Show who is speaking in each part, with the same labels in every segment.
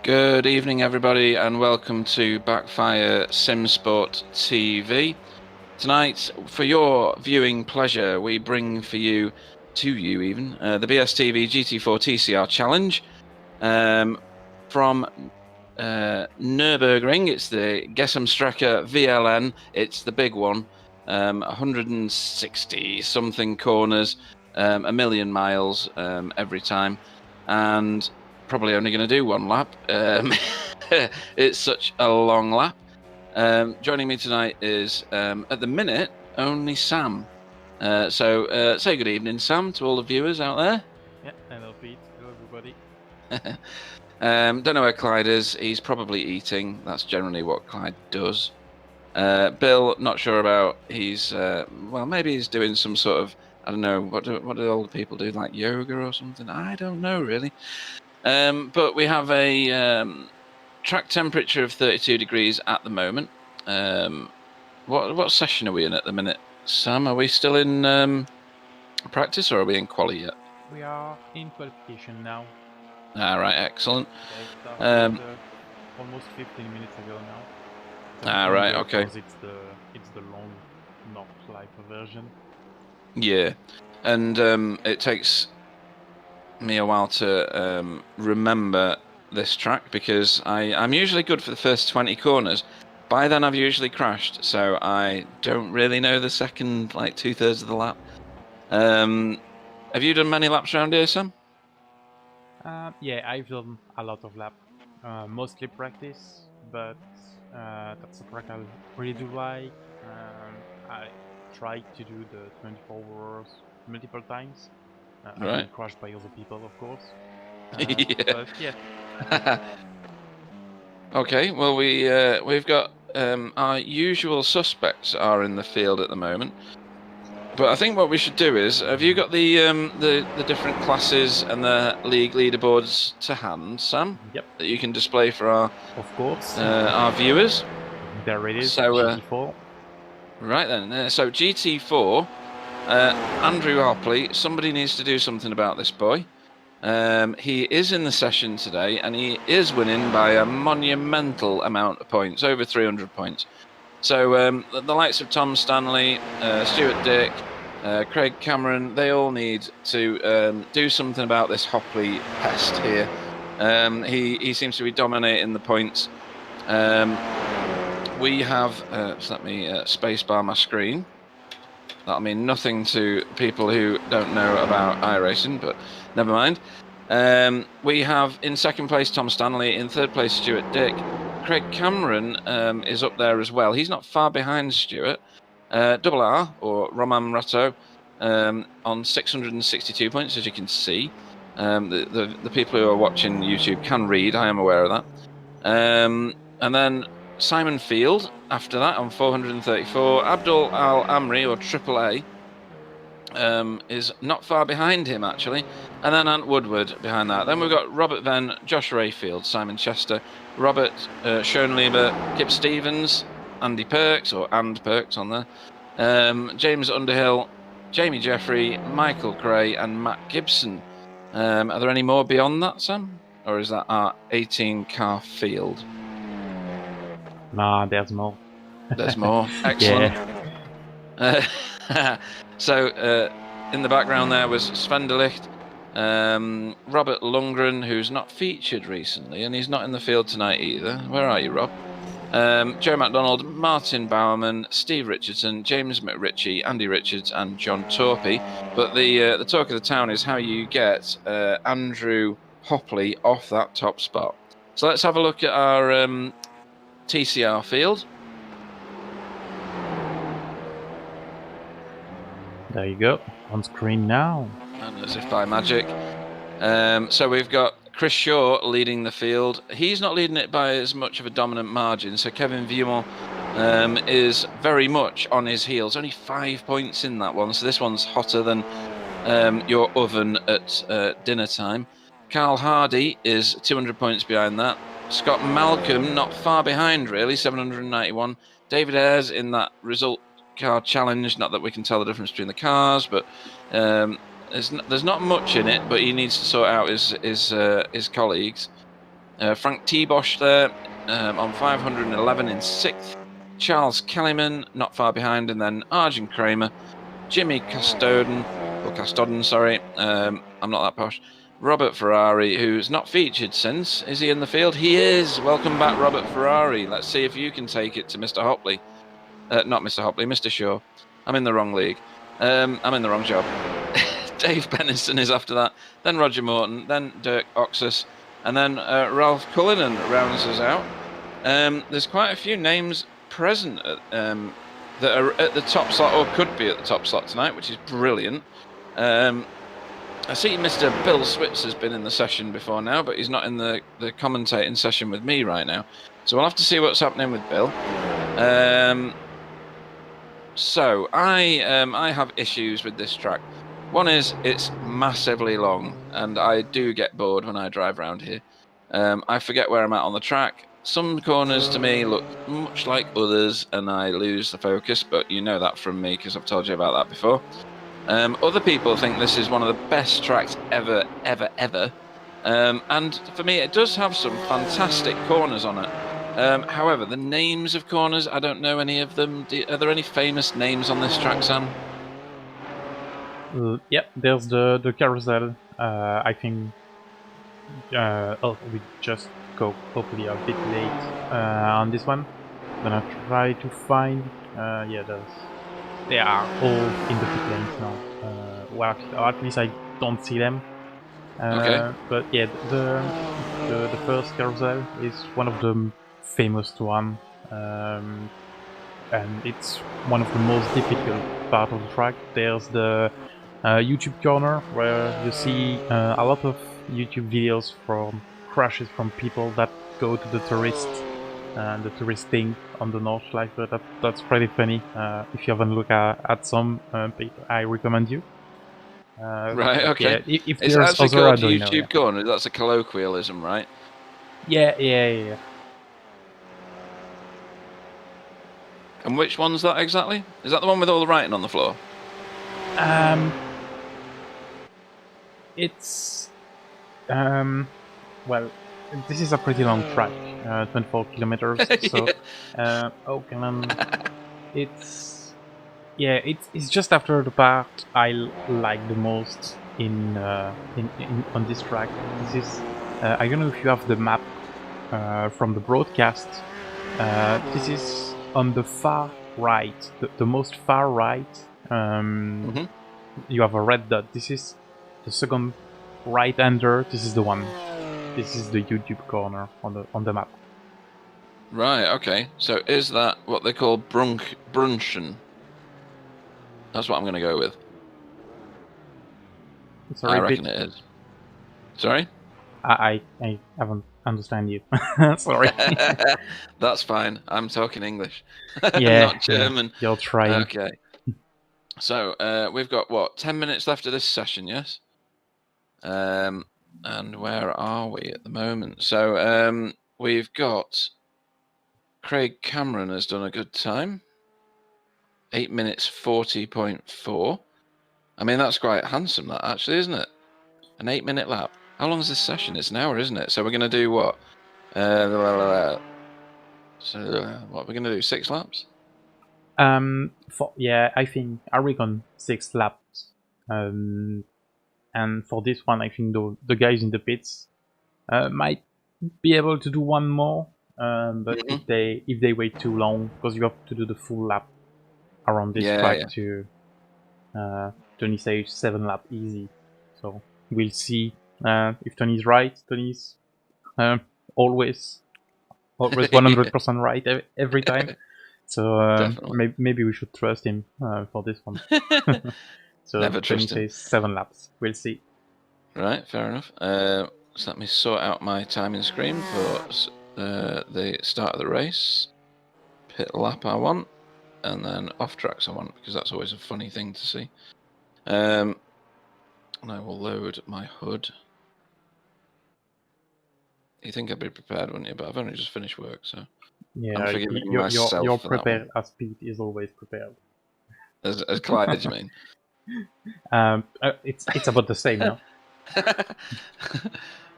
Speaker 1: Good evening, everybody, and welcome to Backfire Simsport TV. Tonight, for your viewing pleasure, we bring for you, the BSTV GT4 TCR Challenge from Nürburgring. It's the Gesamtstrecke VLN. It's the big one, 160 something corners, a million miles every time, and probably only going to do one lap. It's such a long lap. Joining me tonight is, at the minute, only Sam. So say good evening, Sam, to all the viewers out there.
Speaker 2: Yeah, hello Pete, hello everybody.
Speaker 1: Don't know where Clyde is. He's probably eating. That's generally what Clyde does. Bill, not sure about. He's well, maybe he's doing some sort of, I don't know, what do older people do, like yoga or something? I don't know really. But we have a track temperature of 32 degrees at the moment. What session are we in at the minute, Sam? Are we still in practice, or are we in quali yet?
Speaker 2: We are in qualification now.
Speaker 1: All right, excellent.
Speaker 2: They started almost 15 minutes ago now.
Speaker 1: All right, okay.
Speaker 2: Because it's the long North Life version.
Speaker 1: Yeah, and it takes me a while to remember this track because I'm usually good for the first 20 corners. By then I've usually crashed, so I don't really know the second, like, 2/3 of the lap. Have you done many laps around here, Sam?
Speaker 2: Yeah, I've done a lot of laps. Mostly practice, but that's a track I really do like. I tried to do the 24 hours multiple times. I've been crushed by other people, of course.
Speaker 1: Yeah.
Speaker 2: But yeah.
Speaker 1: Okay, well we've got our usual suspects are in the field at the moment. But I think what we should do is, have you got the different classes and the league leaderboards to hand, Sam?
Speaker 2: Yep.
Speaker 1: That you can display for our,
Speaker 2: of course,
Speaker 1: our viewers.
Speaker 2: There it is.
Speaker 1: So,
Speaker 2: GT4.
Speaker 1: Right then. So GT4, Andrew Hopley. Somebody needs to do something about this boy. He is in the session today, and he is winning by a monumental amount of points, over 300 points. So the likes of Tom Stanley, Stuart Dick, Craig Cameron, they all need to do something about this Hopley pest here. He seems to be dominating the points. We have, so let me spacebar my screen. That'll mean nothing to people who don't know about iRacing, but never mind. We have in second place Tom Stanley, in third place Stuart Dick. Craig Cameron is up there as well. He's not far behind Stuart. Double R, or Roman Rato, on 662 points, as you can see. The people who are watching YouTube can read, I am aware of that. And then Simon Field, after that, on 434. Abdul Al-Amri, or Triple A, is not far behind him, actually. And then Ant Woodward behind that. Then we've got Robert Venn, Josh Rayfield, Simon Chester, Robert Schoenleber, Kip Stevens, Andy Perks, or And Perks on there, James Underhill, Jamie Jeffrey, Michael Gray, and Matt Gibson. Are there any more beyond that, Sam? Or is that our 18-car field?
Speaker 2: Nah, there's more.
Speaker 1: There's more. Excellent. So in the background there was Sven de Ligt, Robert Lundgren, who's not featured recently, and he's not in the field tonight either. Where are you, Rob? Joe McDonald, Martin Bowerman, Steve Richardson, James McRitchie, Andy Richards, and John Torpey. But the talk of the town is how you get Andrew Hopley off that top spot. So let's have a look at our TCR field.
Speaker 2: There you go, on screen now.
Speaker 1: And as if by magic. So we've got Chris Shaw leading the field. He's not leading it by as much of a dominant margin, so Kevin Viewmont is very much on his heels. Only 5 points in that one, so this one's hotter than your oven at dinner time. Carl Hardy is 200 points behind that. Scott Malcolm not far behind, really, 791. David Ayres in that result car challenge, not that we can tell the difference between the cars, but there's not much in it, but he needs to sort out his colleagues. Frank T. Bosch there on 511 in 6th. Charles Kellyman not far behind, and then Arjun Kramer, Jimmy Castodden, sorry, I'm not that posh. Robert Ferrari, who's not featured since. Is he in the field? He is. Welcome back, Robert Ferrari. Let's see if you can take it to Mr. Hopley. Not Mr. Hopley, Mr. Shaw. I'm in the wrong league. I'm in the wrong job. Dave Bennison is after that, then Roger Morton, then Dirk Oxus, and then Ralph Cullinan rounds us out. There's quite a few names present that are at the top slot, or could be at the top slot tonight, which is brilliant. I see Mr. Bill Switzer's been in the session before now, but he's not in the commentating session with me right now. So we'll have to see what's happening with Bill. So I have issues with this track. One is it's massively long, and I do get bored when I drive around here. I forget where I'm at on the track. Some corners to me look much like others, and I lose the focus, but you know that from me because I've told you about that before. Other people think this is one of the best tracks ever. And for me, it does have some fantastic corners on it. However, the names of corners, I don't know any of them. Are there any famous names on this track, Sam?
Speaker 2: Yeah, there's the carousel. I think. Oh, we just go hopefully a bit late on this one. Gonna try to find. Yeah, they are all in the pit lanes now. Well, or at least I don't see them.
Speaker 1: Okay.
Speaker 2: But yeah, the first carousel is one of the famous one, and it's one of the most difficult part of the track. There's the YouTube corner where you see a lot of YouTube videos from crashes from people that go to the tourist thing on the north, like that's pretty funny. If you haven't looked at some, I recommend you.
Speaker 1: Right, okay.
Speaker 2: Yeah, if
Speaker 1: It's
Speaker 2: there's
Speaker 1: actually
Speaker 2: other
Speaker 1: called
Speaker 2: Arduino,
Speaker 1: YouTube Corner. That's a colloquialism, right?
Speaker 2: Yeah.
Speaker 1: And which one's that exactly? Is that the one with all the writing on the floor?
Speaker 2: It's well, this is a pretty long track, 24 kilometers. So, oh, come on. It's just after the part I like the most in on this track. This is I don't know if you have the map from the broadcast. This is on the far right, the most far right. You have a red dot. This is the second right-hander. This is the one. This is the YouTube corner on the map.
Speaker 1: Right. Okay. So is that what they call Brunchen? That's what I'm going to go with.
Speaker 2: Sorry,
Speaker 1: I reckon it is. Sorry?
Speaker 2: I haven't understand you. Sorry.
Speaker 1: That's fine. I'm talking English.
Speaker 2: Yeah,
Speaker 1: not German.
Speaker 2: Yeah, you're trying.
Speaker 1: Okay. So we've got what, 10 minutes left of this session, yes? And where are we at the moment? So we've got Craig Cameron has done a good time. 8 minutes 40.4. I mean, that's quite handsome, that actually, isn't it? An 8-minute lap. How long is this session? It's an hour, isn't it? So we're going to do what? So what we're going to do? 6 laps?
Speaker 2: I reckon 6 laps. And for this one, I think the guys in the pits might be able to do one more. But if they wait too long, because you have to do the full lap around this track to Tony says 7 lap easy. So we'll see if Tony's right. Tony's always 100% right every time. So maybe we should trust him for this one. So
Speaker 1: Never
Speaker 2: Tony
Speaker 1: trust him.
Speaker 2: says 7 laps. We'll see.
Speaker 1: Right, fair enough. So let me sort out my timing screen for the start of the race. Pit lap I want, and then off tracks I want, because that's always a funny thing to see. And I will load my HUD. You think I'd be prepared, wouldn't you? But I've only just finished work, so
Speaker 2: yeah,
Speaker 1: I'm forgiving myself.
Speaker 2: You're
Speaker 1: for
Speaker 2: prepared as Pete is always prepared.
Speaker 1: As Clyde, you mean?
Speaker 2: It's about the same now.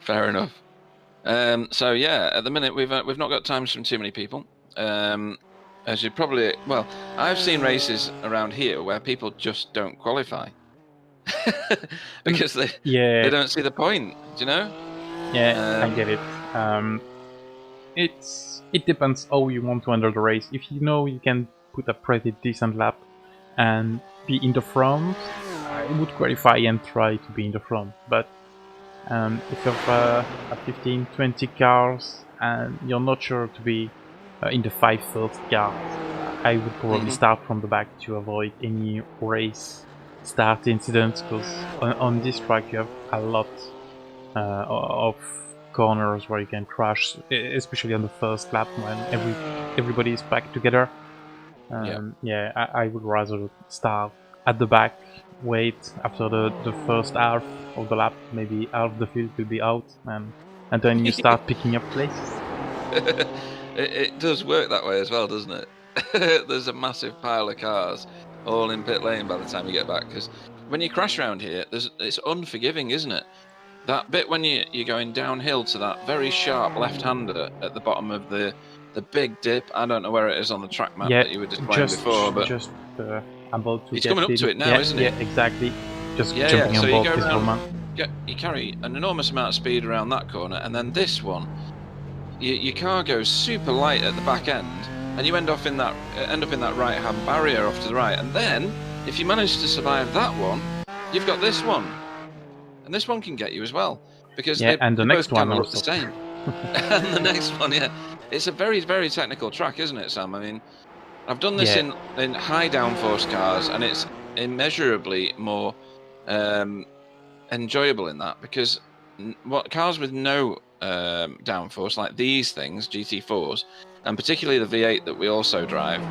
Speaker 1: Fair enough. So yeah, at the minute we've not got times from too many people. As you probably I've seen races around here where people just don't qualify because they don't see the point. Do you know?
Speaker 2: Yeah, I get it. It depends how you want to enter the race. If you know you can put a pretty decent lap and be in the front, I would qualify and try to be in the front. But if you have 15, 20 cars and you're not sure to be in the 5 first cars, I would probably start from the back to avoid any race start incidents, because on this track you have a lot of corners where you can crash, especially on the first lap when everybody is packed together. Yeah, I would rather start at the back, wait after the first half of the lap, maybe half the field will be out, and then you start picking up places.
Speaker 1: It does work that way as well, doesn't it? There's a massive pile of cars all in pit lane by the time you get back, because when you crash around here, it's unforgiving, isn't it? That bit when you're going downhill to that very sharp left-hander at the bottom of the big dip. I don't know where it is on the track map
Speaker 2: Yeah,
Speaker 1: that you were displaying before, but
Speaker 2: about to
Speaker 1: he's
Speaker 2: get
Speaker 1: coming up
Speaker 2: in.
Speaker 1: to it now,
Speaker 2: Yeah,
Speaker 1: isn't he?
Speaker 2: yeah, exactly. Just
Speaker 1: Yeah,
Speaker 2: jumping
Speaker 1: yeah. So
Speaker 2: on
Speaker 1: you
Speaker 2: board
Speaker 1: go
Speaker 2: this
Speaker 1: around,
Speaker 2: man.
Speaker 1: you carry an enormous amount of speed around that corner, and then this one, your car goes super light at the back end, and you end up in that right-hand barrier off to the right. And then, if you manage to survive that one, you've got this one, and this one can get you as well, because
Speaker 2: Yeah, and the
Speaker 1: they
Speaker 2: next
Speaker 1: both kind
Speaker 2: one
Speaker 1: of look the
Speaker 2: also.
Speaker 1: same. And the next one, yeah, it's a very, very technical track, isn't it, Sam? I mean, I've done this
Speaker 2: Yeah.
Speaker 1: in high downforce cars, and it's immeasurably more enjoyable in that, because what cars with no downforce, like these things, GT4s, and particularly the V8 that we also drive,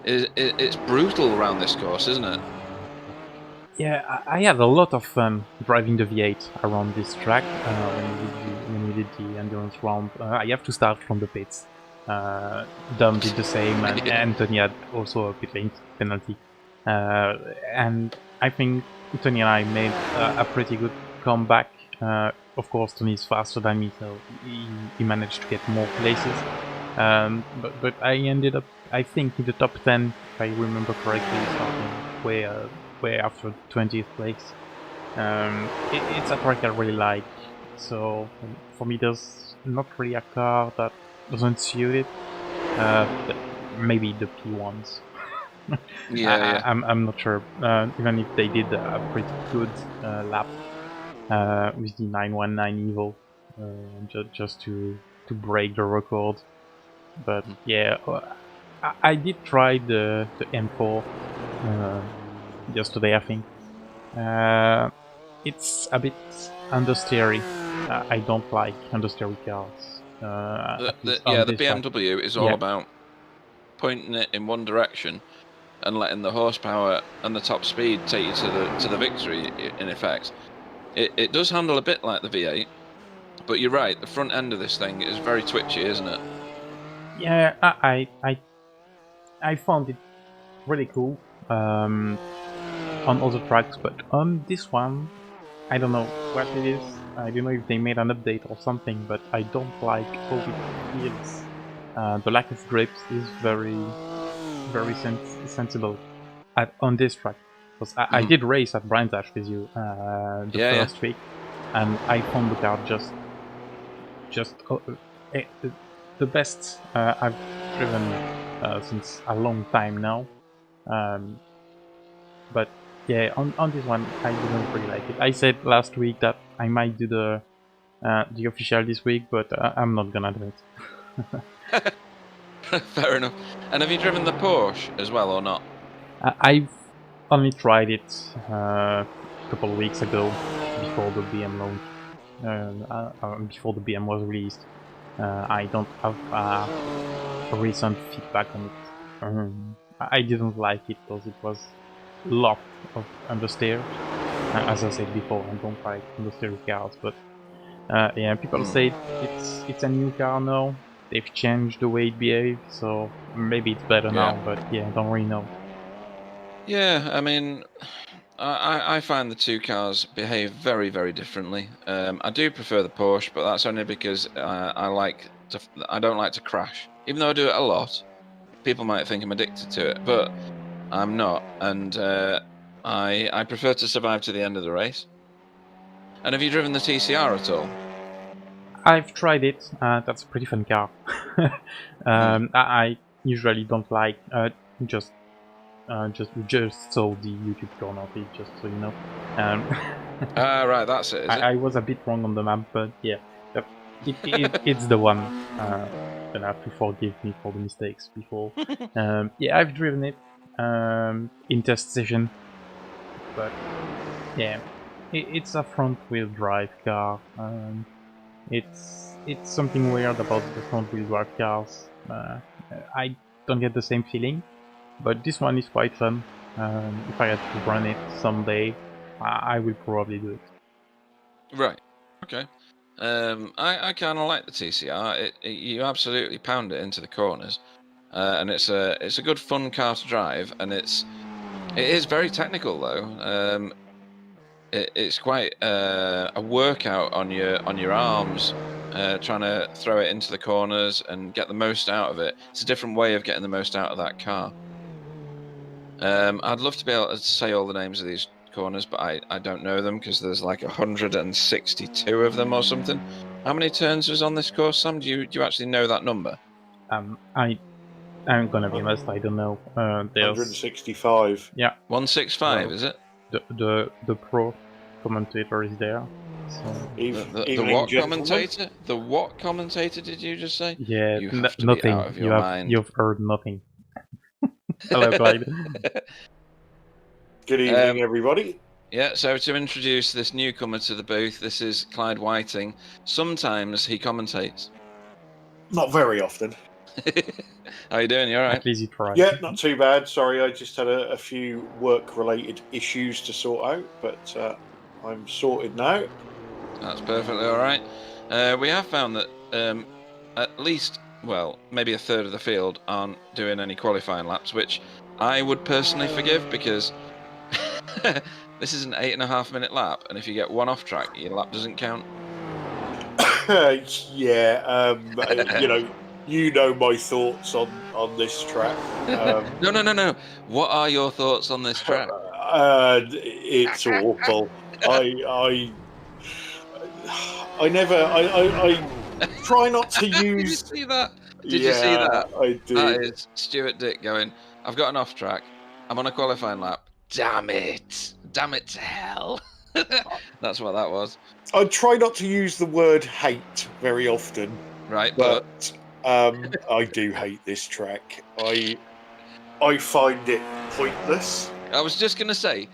Speaker 1: it's brutal around this course, isn't it?
Speaker 2: Yeah, I had a lot of fun driving the V8 around this track when we did the endurance round. I have to start from the pits. Dom did the same, and
Speaker 1: Yeah.
Speaker 2: Anthony had also a pit lane penalty. And I think Tony and I made a pretty good comeback. Of course, Tony is faster than me, so he managed to get more places. But I ended up, I think, in the top 10, if I remember correctly, starting way after 20th place. It's a track I really like, so for me there's not really a car that doesn't suit it. Maybe the P1s.
Speaker 1: Yeah.
Speaker 2: I'm not sure. Even if they did a pretty good lap with the 919 Evo, just to break the record. But yeah, I did try the M4 yesterday, I think. It's a bit understeery. I don't like understeery cars. At least on
Speaker 1: The
Speaker 2: this track.
Speaker 1: BMW is all
Speaker 2: Yeah.
Speaker 1: about pointing it in one direction and letting the horsepower and the top speed take you to the victory. In effect, it does handle a bit like the V8, but you're right. The front end of this thing is very twitchy, isn't it?
Speaker 2: Yeah, I found it really cool on other tracks, but on this one, I don't know what it is. I don't know if they made an update or something, but I don't like how it feels. The lack of grips is very, very sensible on this track. Because I did race at Brands Hatch with you the first week, and I found the car just the best I've driven since a long time now. But yeah, on this one I didn't really like it. I said last week that I might do the official this week, but I'm not gonna do it.
Speaker 1: Fair enough. And have you driven the Porsche as well, or not?
Speaker 2: I've only tried it a couple of weeks ago, before the BM launch, before the BM was released. I don't have a recent feedback on it. I didn't like it because it was a lot of understeer. As I said before, I don't like understeer cars, but yeah, people say it's a new car now. They've changed the way it behaves, so maybe it's better now. But yeah, I don't really know.
Speaker 1: Yeah, I mean, I find the two cars behave very, very differently. I do prefer the Porsche, but that's only because I don't like to crash. Even though I do it a lot, people might think I'm addicted to it, but I'm not. And I prefer to survive to the end of the race. And have you driven the TCR at all?
Speaker 2: I've tried it. That's a pretty fun car. I usually don't like just Just saw the YouTube corner feed, just so you know.
Speaker 1: Right, that's it, is it?
Speaker 2: I was a bit wrong on the map, but yeah, it's the one. Gonna have to forgive me for the mistakes before. Yeah, I've driven it in test session, but yeah, it's a front-wheel drive car. It's something weird about the front-wheel drive cars. I don't get the same feeling, but this one is quite fun. If I had to run it someday, I will probably do it.
Speaker 1: Right. Okay. I kind of like the TCR. You absolutely pound it into the corners, and it's a good fun car to drive, and it is very technical though. It's quite a workout on your arms, trying to throw it into the corners and get the most out of it. It's a different way of getting the most out of that car. I'd love to be able to say all the names of these corners, but I don't know them because there's like 162 of them or something. How many turns was on this course, Sam? Do you actually know that number?
Speaker 2: I'm gonna be honest, I don't know. There's
Speaker 3: 165.
Speaker 2: yeah,
Speaker 1: 165, is it?
Speaker 2: the pro commentator is there. So
Speaker 1: The what commentator? The what commentator did you just say?
Speaker 2: yeah,
Speaker 1: You have to
Speaker 2: nothing.
Speaker 1: be out of your mind.
Speaker 2: You've heard nothing. Hello, Clyde.
Speaker 3: Good evening, everybody.
Speaker 1: Yeah, so to introduce this newcomer to the booth, this is Clyde Whiting. Sometimes he commentates.
Speaker 3: Not very often.
Speaker 1: How you doing? You all right?
Speaker 2: At least you tried.
Speaker 3: Yeah, not too bad. Sorry, I just had a few work-related issues to sort out, but I'm sorted now.
Speaker 1: That's perfectly all right. We have found that at least, well, maybe a third of the field aren't doing any qualifying laps, which I would personally forgive because this is an 8.5 minute lap, and if you get one off track, your lap doesn't count.
Speaker 3: Yeah, you know my thoughts on this track.
Speaker 1: No. What are your thoughts on this track?
Speaker 3: It's awful. I try not to use.
Speaker 1: Did you see that? Did you see that?
Speaker 3: I did.
Speaker 1: That is Stuart Dick going, I've got an off track. I'm on a qualifying lap. Damn it. Damn it to hell. That's what that was.
Speaker 3: I try not to use the word hate very often.
Speaker 1: Right,
Speaker 3: but I do hate this track. I find it pointless.
Speaker 1: I was just going to say,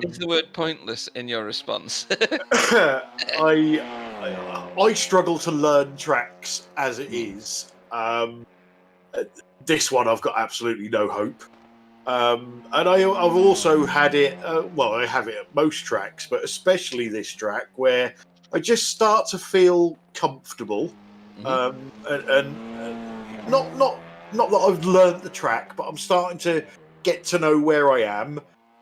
Speaker 1: is the word pointless in your response?
Speaker 3: I struggle to learn tracks as it is. This one I've got absolutely no hope. And I've also had it, I have it at most tracks, but especially this track where I just start to feel comfortable. And not that I've learnt the track, but I'm starting to get to know where I am,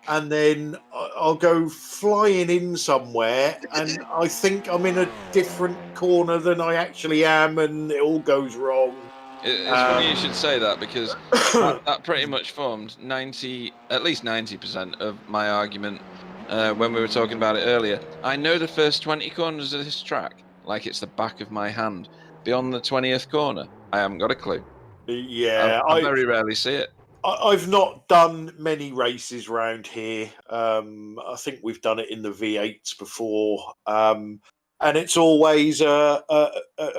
Speaker 3: and then I'll go flying in somewhere, and I think I'm in a different corner than I actually am, and it all goes wrong.
Speaker 1: It's funny you should say that because that pretty much formed at least 90% of my argument when we were talking about it earlier. I know the first 20 corners of this track like it's the back of my hand. Beyond the 20th corner, I haven't got a clue.
Speaker 3: Yeah,
Speaker 1: I very rarely see it.
Speaker 3: I've not done many races round here. I think we've done it in the V8s before, and it's always a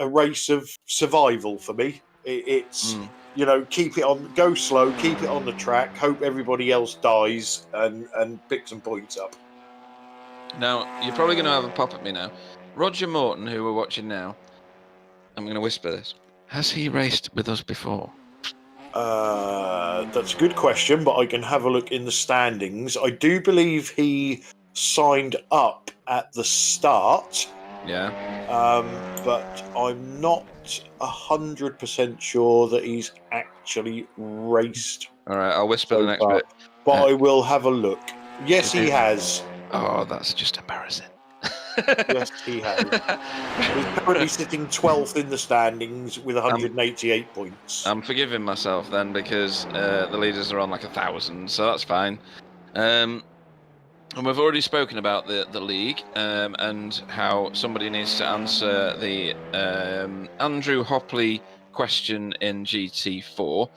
Speaker 3: race of survival for me. It's keep it on, go slow, keep it on the track, hope everybody else dies, and pick some points up.
Speaker 1: Now you're probably going to have a pop at me now, Roger Morton, who we're watching now. I'm going to whisper this. Has he raced with us before?
Speaker 3: That's a good question, but I can have a look in the standings. I do believe he signed up at the start.
Speaker 1: Yeah.
Speaker 3: But I'm not 100% sure that he's actually raced.
Speaker 1: All right, I'll whisper the next bit.
Speaker 3: But I will have a look. Yes, he has.
Speaker 1: Oh, that's just embarrassing.
Speaker 3: Yes, he has. He's currently sitting 12th in the standings with 188 points.
Speaker 1: I'm forgiving myself then because the leaders are on like 1,000, so that's fine. And we've already spoken about the league and how somebody needs to answer the Andrew Hopley question in GT4,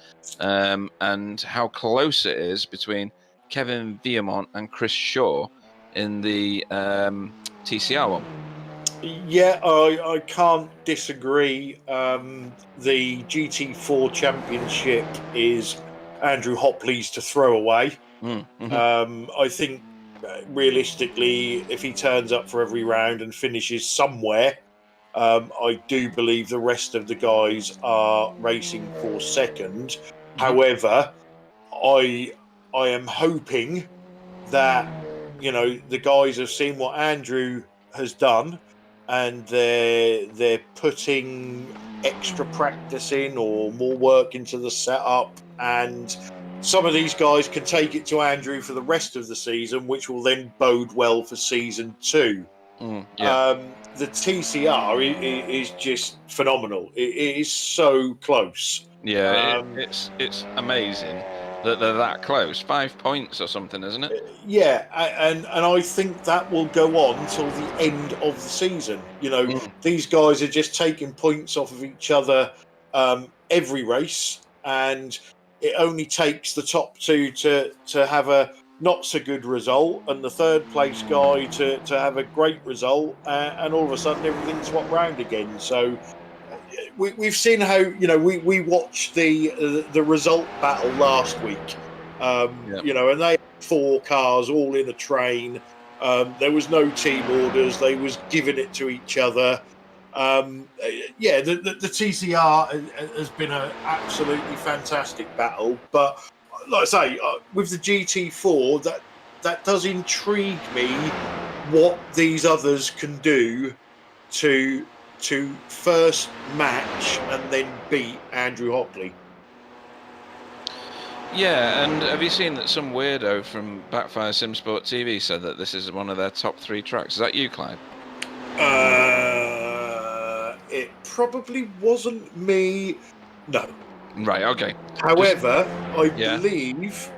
Speaker 1: and how close it is between Kevin Viamont and Chris Shaw in the TCR one.
Speaker 3: Yeah, I can't disagree. The GT4 championship is Andrew Hopley's to throw away. I think realistically, if he turns up for every round and finishes somewhere, I do believe the rest of the guys are racing for second. However, I am hoping that the guys have seen what Andrew has done, and they're putting extra practice in or more work into the setup, and some of these guys can take it to Andrew for the rest of the season, which will then bode well for season 2. The TCR is just phenomenal. It is so close.
Speaker 1: Yeah, it's amazing that they're that close. 5 points or something, isn't it?
Speaker 3: Yeah, and I think that will go on till the end of the season. These guys are just taking points off of each other every race, and it only takes the top 2 to have a not so good result, and the third place guy to have a great result, and all of a sudden everything's swapped round again. So we've seen how we watched the result battle last week, and they had 4 cars all in a train. There was no team orders; they was giving it to each other. The TCR has been an absolutely fantastic battle, but like I say, with the GT4, that does intrigue me what these others can do to first match and then beat Andrew Hopley.
Speaker 1: Yeah, and have you seen that some weirdo from Backfire Simsport TV said that this is one of their top 3 tracks? Is that you, Clive?
Speaker 3: It probably wasn't me. No.
Speaker 1: Right, okay.
Speaker 3: However, I believe,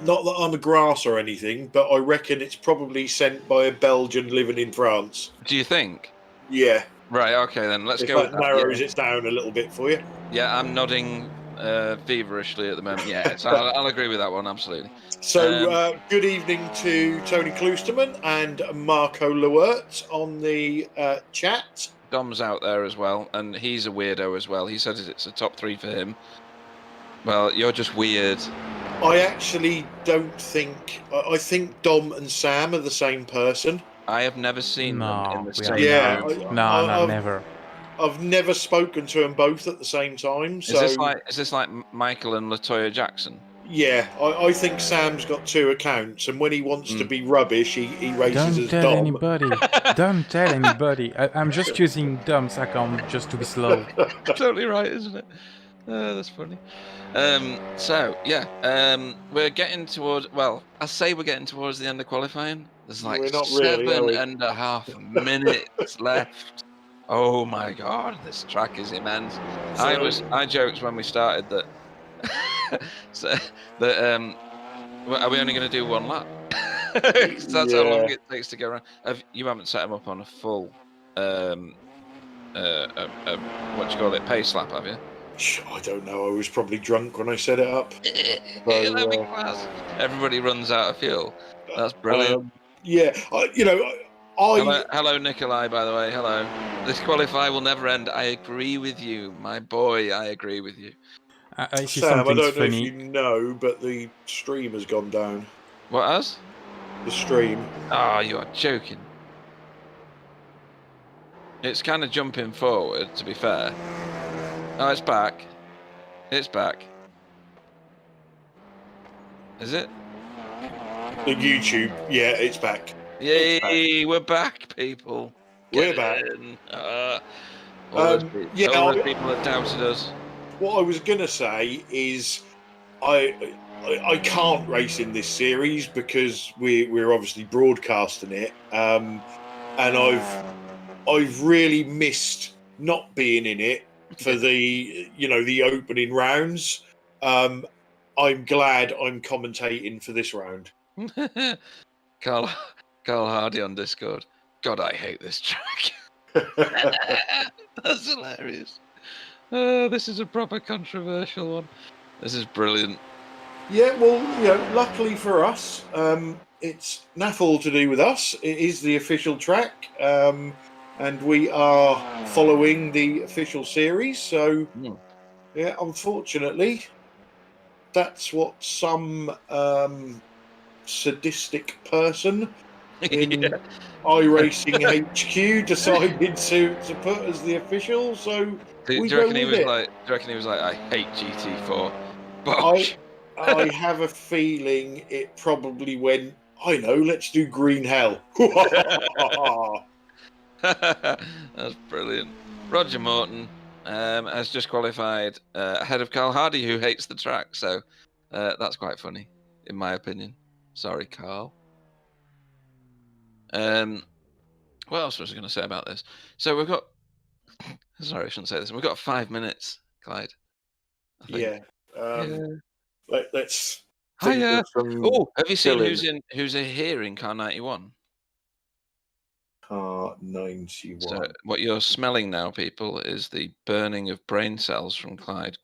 Speaker 3: not that I'm a grass or anything, but I reckon it's probably sent by a Belgian living in France.
Speaker 1: Do you think?
Speaker 3: Yeah.
Speaker 1: Right, okay, then let's
Speaker 3: if
Speaker 1: go.
Speaker 3: That narrows it down a little bit for you.
Speaker 1: Yeah, I'm nodding feverishly at the moment. Yeah, so I'll agree with that one, absolutely.
Speaker 3: So, good evening to Tony Kloosterman and Marco Lewert on the chat.
Speaker 1: Dom's out there as well, and he's a weirdo as well. He said it's a top 3 for him. Well, you're just weird.
Speaker 3: I actually don't think... I think Dom and Sam are the same person.
Speaker 1: I have never seen them in the same room.
Speaker 2: Never.
Speaker 3: I've never spoken to them both at the same time. So
Speaker 1: is this like Michael and LaToya Jackson?
Speaker 3: Yeah, I think Sam's got 2 accounts, and when he wants to be rubbish, he races as Dom.
Speaker 2: Don't tell anybody. I'm just using Dom's account just to be slow.
Speaker 1: Totally right, isn't it? That's funny. We're getting towards... Well, I say we're getting towards the end of qualifying. There's like 7.5 minutes left. Oh my God, this track is immense. I joked when we started that... are we only going to do 1 lap? That's how long it takes to go around. You haven't set them up on a full pace lap, have you?
Speaker 3: I don't know. I was probably drunk when I set it up.
Speaker 1: Everybody runs out of fuel. That's brilliant. Hello, Nikolai, by the way. Hello. This qualify will never end. I agree with you, my boy. I agree with you.
Speaker 2: I see
Speaker 3: Sam,
Speaker 2: something
Speaker 3: I don't
Speaker 2: funny.
Speaker 3: know if you know, but the stream has gone down.
Speaker 1: What has?
Speaker 3: The stream.
Speaker 1: Oh, you are joking. It's kind of jumping forward, to be fair. Oh, it's back. It's back. Is it?
Speaker 3: The YouTube, yeah, it's back.
Speaker 1: Yay, we're back, people.
Speaker 3: We're back.
Speaker 1: All those people that doubted us.
Speaker 3: What I was going to say is I can't race in this series because we're obviously broadcasting it, and I've really missed not being in it for the opening rounds. I'm glad I'm commentating for this round.
Speaker 1: Carl Hardy on Discord. God, I hate this track. That's hilarious. This is a proper controversial one. This is brilliant.
Speaker 3: Yeah, well, luckily for us, it's naff all to do with us. It is the official track, and we are following the official series. So,
Speaker 1: Mm.
Speaker 3: yeah, unfortunately, that's what some sadistic person in iRacing HQ decided to put as the official. So
Speaker 1: Do
Speaker 3: we
Speaker 1: you
Speaker 3: go
Speaker 1: reckon he
Speaker 3: with
Speaker 1: was
Speaker 3: it.
Speaker 1: like? Do you reckon he was like, I hate GT4?
Speaker 3: I
Speaker 1: Bosh.
Speaker 3: I have a feeling it probably went. I know. Let's do Green Hell.
Speaker 1: That's brilliant. Roger Morton has just qualified ahead of Carl Hardy, who hates the track. So that's quite funny, in my opinion. Sorry, Carl. What else was I going to say about this? So we've got. Sorry, I shouldn't say this. We've got 5 minutes, Clyde. I think.
Speaker 3: Yeah.
Speaker 1: Yeah.
Speaker 3: Let's think
Speaker 1: Hiya.
Speaker 3: of some
Speaker 1: Oh, have you seen
Speaker 3: filling.
Speaker 1: who's here in car 91?
Speaker 3: Car
Speaker 1: So
Speaker 3: 91.
Speaker 1: what you're smelling now, people, is the burning of brain cells from Clyde.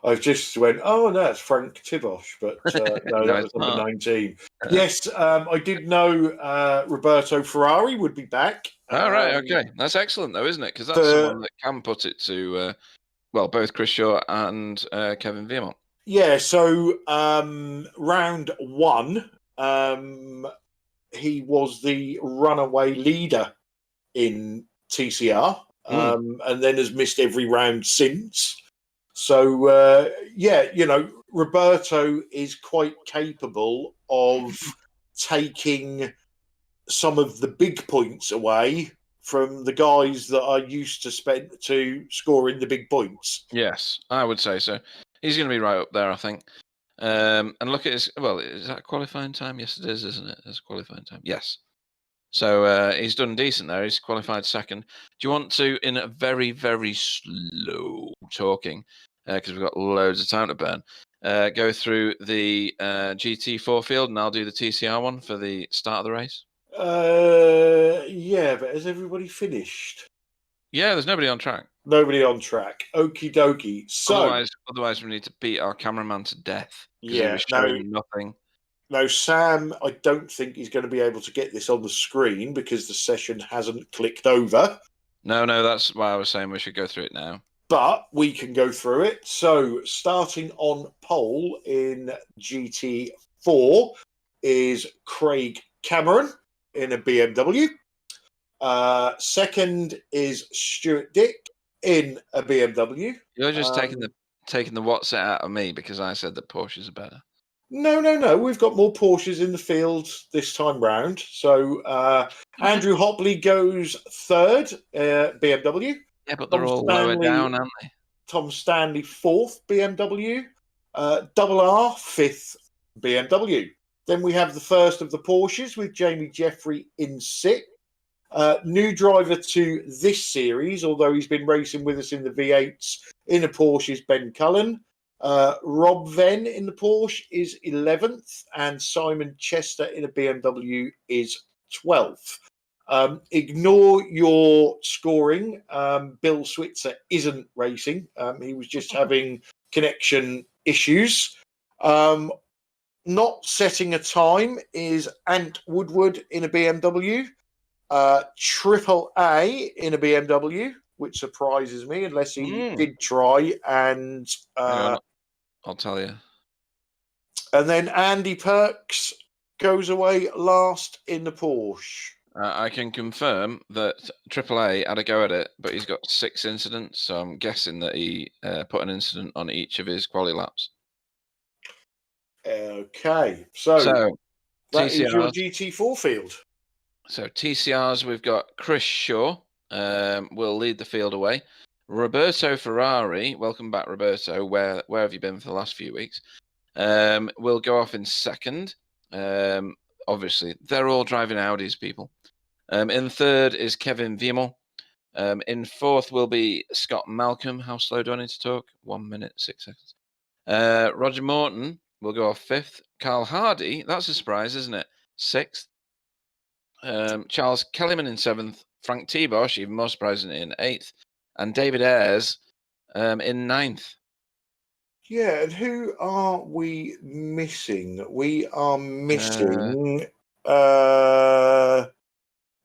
Speaker 3: I've just went, oh, no, it's Frank Tibosh, but no,
Speaker 1: No,
Speaker 3: that
Speaker 1: it's
Speaker 3: was number
Speaker 1: not.
Speaker 3: 19. Yes, I did know Roberto Ferrari would be back.
Speaker 1: All right, okay. That's excellent, though, isn't it? Because that's
Speaker 3: for-
Speaker 1: someone that can put it to, well, both Chris Shaw and Kevin Viermont.
Speaker 3: Yeah, so round one, he was the runaway leader in TCR, and then has missed every round since. So, yeah, Roberto is quite capable of taking some of the big points away from the guys that are used to scoring the big points.
Speaker 1: Yes, I would say so. He's going to be right up there, I think. And look at his, well, is that qualifying time? Yes, it is, isn't it? It's qualifying time. Yes. So he's done decent there. He's qualified second. Do you want to, in a very, very slow talking, because we've got loads of time to burn, go through the GT4 field, and I'll do the TCR one for the start of the race?
Speaker 3: Yeah, but has everybody finished?
Speaker 1: Yeah, there's nobody on track.
Speaker 3: Nobody on track. Okie dokie. So,
Speaker 1: Otherwise, we need to beat our cameraman to death because he
Speaker 3: yeah,
Speaker 1: was showing nothing.
Speaker 3: no, Sam, I don't think he's going to be able to get this on the screen because the session hasn't clicked over.
Speaker 1: No, that's why I was saying we should go through it now.
Speaker 3: But we can go through it. So, starting on pole in GT4 is Craig Cameron in a BMW. Second is Stuart Dick in a BMW.
Speaker 1: You're just taking the what's it out of me because I said that Porsches are better.
Speaker 3: No. We've got more Porsches in the field this time round. So Andrew Hopley goes third, BMW.
Speaker 1: Yeah, but they're all lower down, aren't they?
Speaker 3: Tom Stanley fourth, BMW. Double R fifth, BMW. Then we have the first of the Porsches with Jamie Jeffrey in sixth. New driver to this series, although he's been racing with us in the V8s in a Porsche, is Ben Cullen. Rob Venn in the Porsche is 11th, and Simon Chester in a BMW is 12th. Ignore your scoring. Bill Switzer isn't racing. He was just having connection issues. Not setting a time is Ant Woodward in a BMW. Triple A in a BMW, which surprises me, unless he did try. And
Speaker 1: I'll tell you.
Speaker 3: And then Andy Perks goes away last in the Porsche.
Speaker 1: I can confirm that AAA had a go at it, but he's got 6 incidents, so I'm guessing that he put an incident on each of his quali laps.
Speaker 3: Okay, so that is your GT4 field. So
Speaker 1: TCRs, we've got Chris Shaw will lead the field away. Roberto Ferrari, welcome back, Roberto. Where have you been for the last few weeks? Will go off in second. Obviously, they're all driving Audis, people. In third is Kevin Viermont. In fourth will be Scott Malcolm. How slow do I need to talk? 1 minute, 6 seconds. Roger Morton will go off fifth. Carl Hardy, that's a surprise, isn't it? Sixth. Charles Kellyman in seventh. Frank Tibosh, even more surprising, in eighth. and David Ayres in 9th.
Speaker 3: Yeah, and who are we missing? We are missing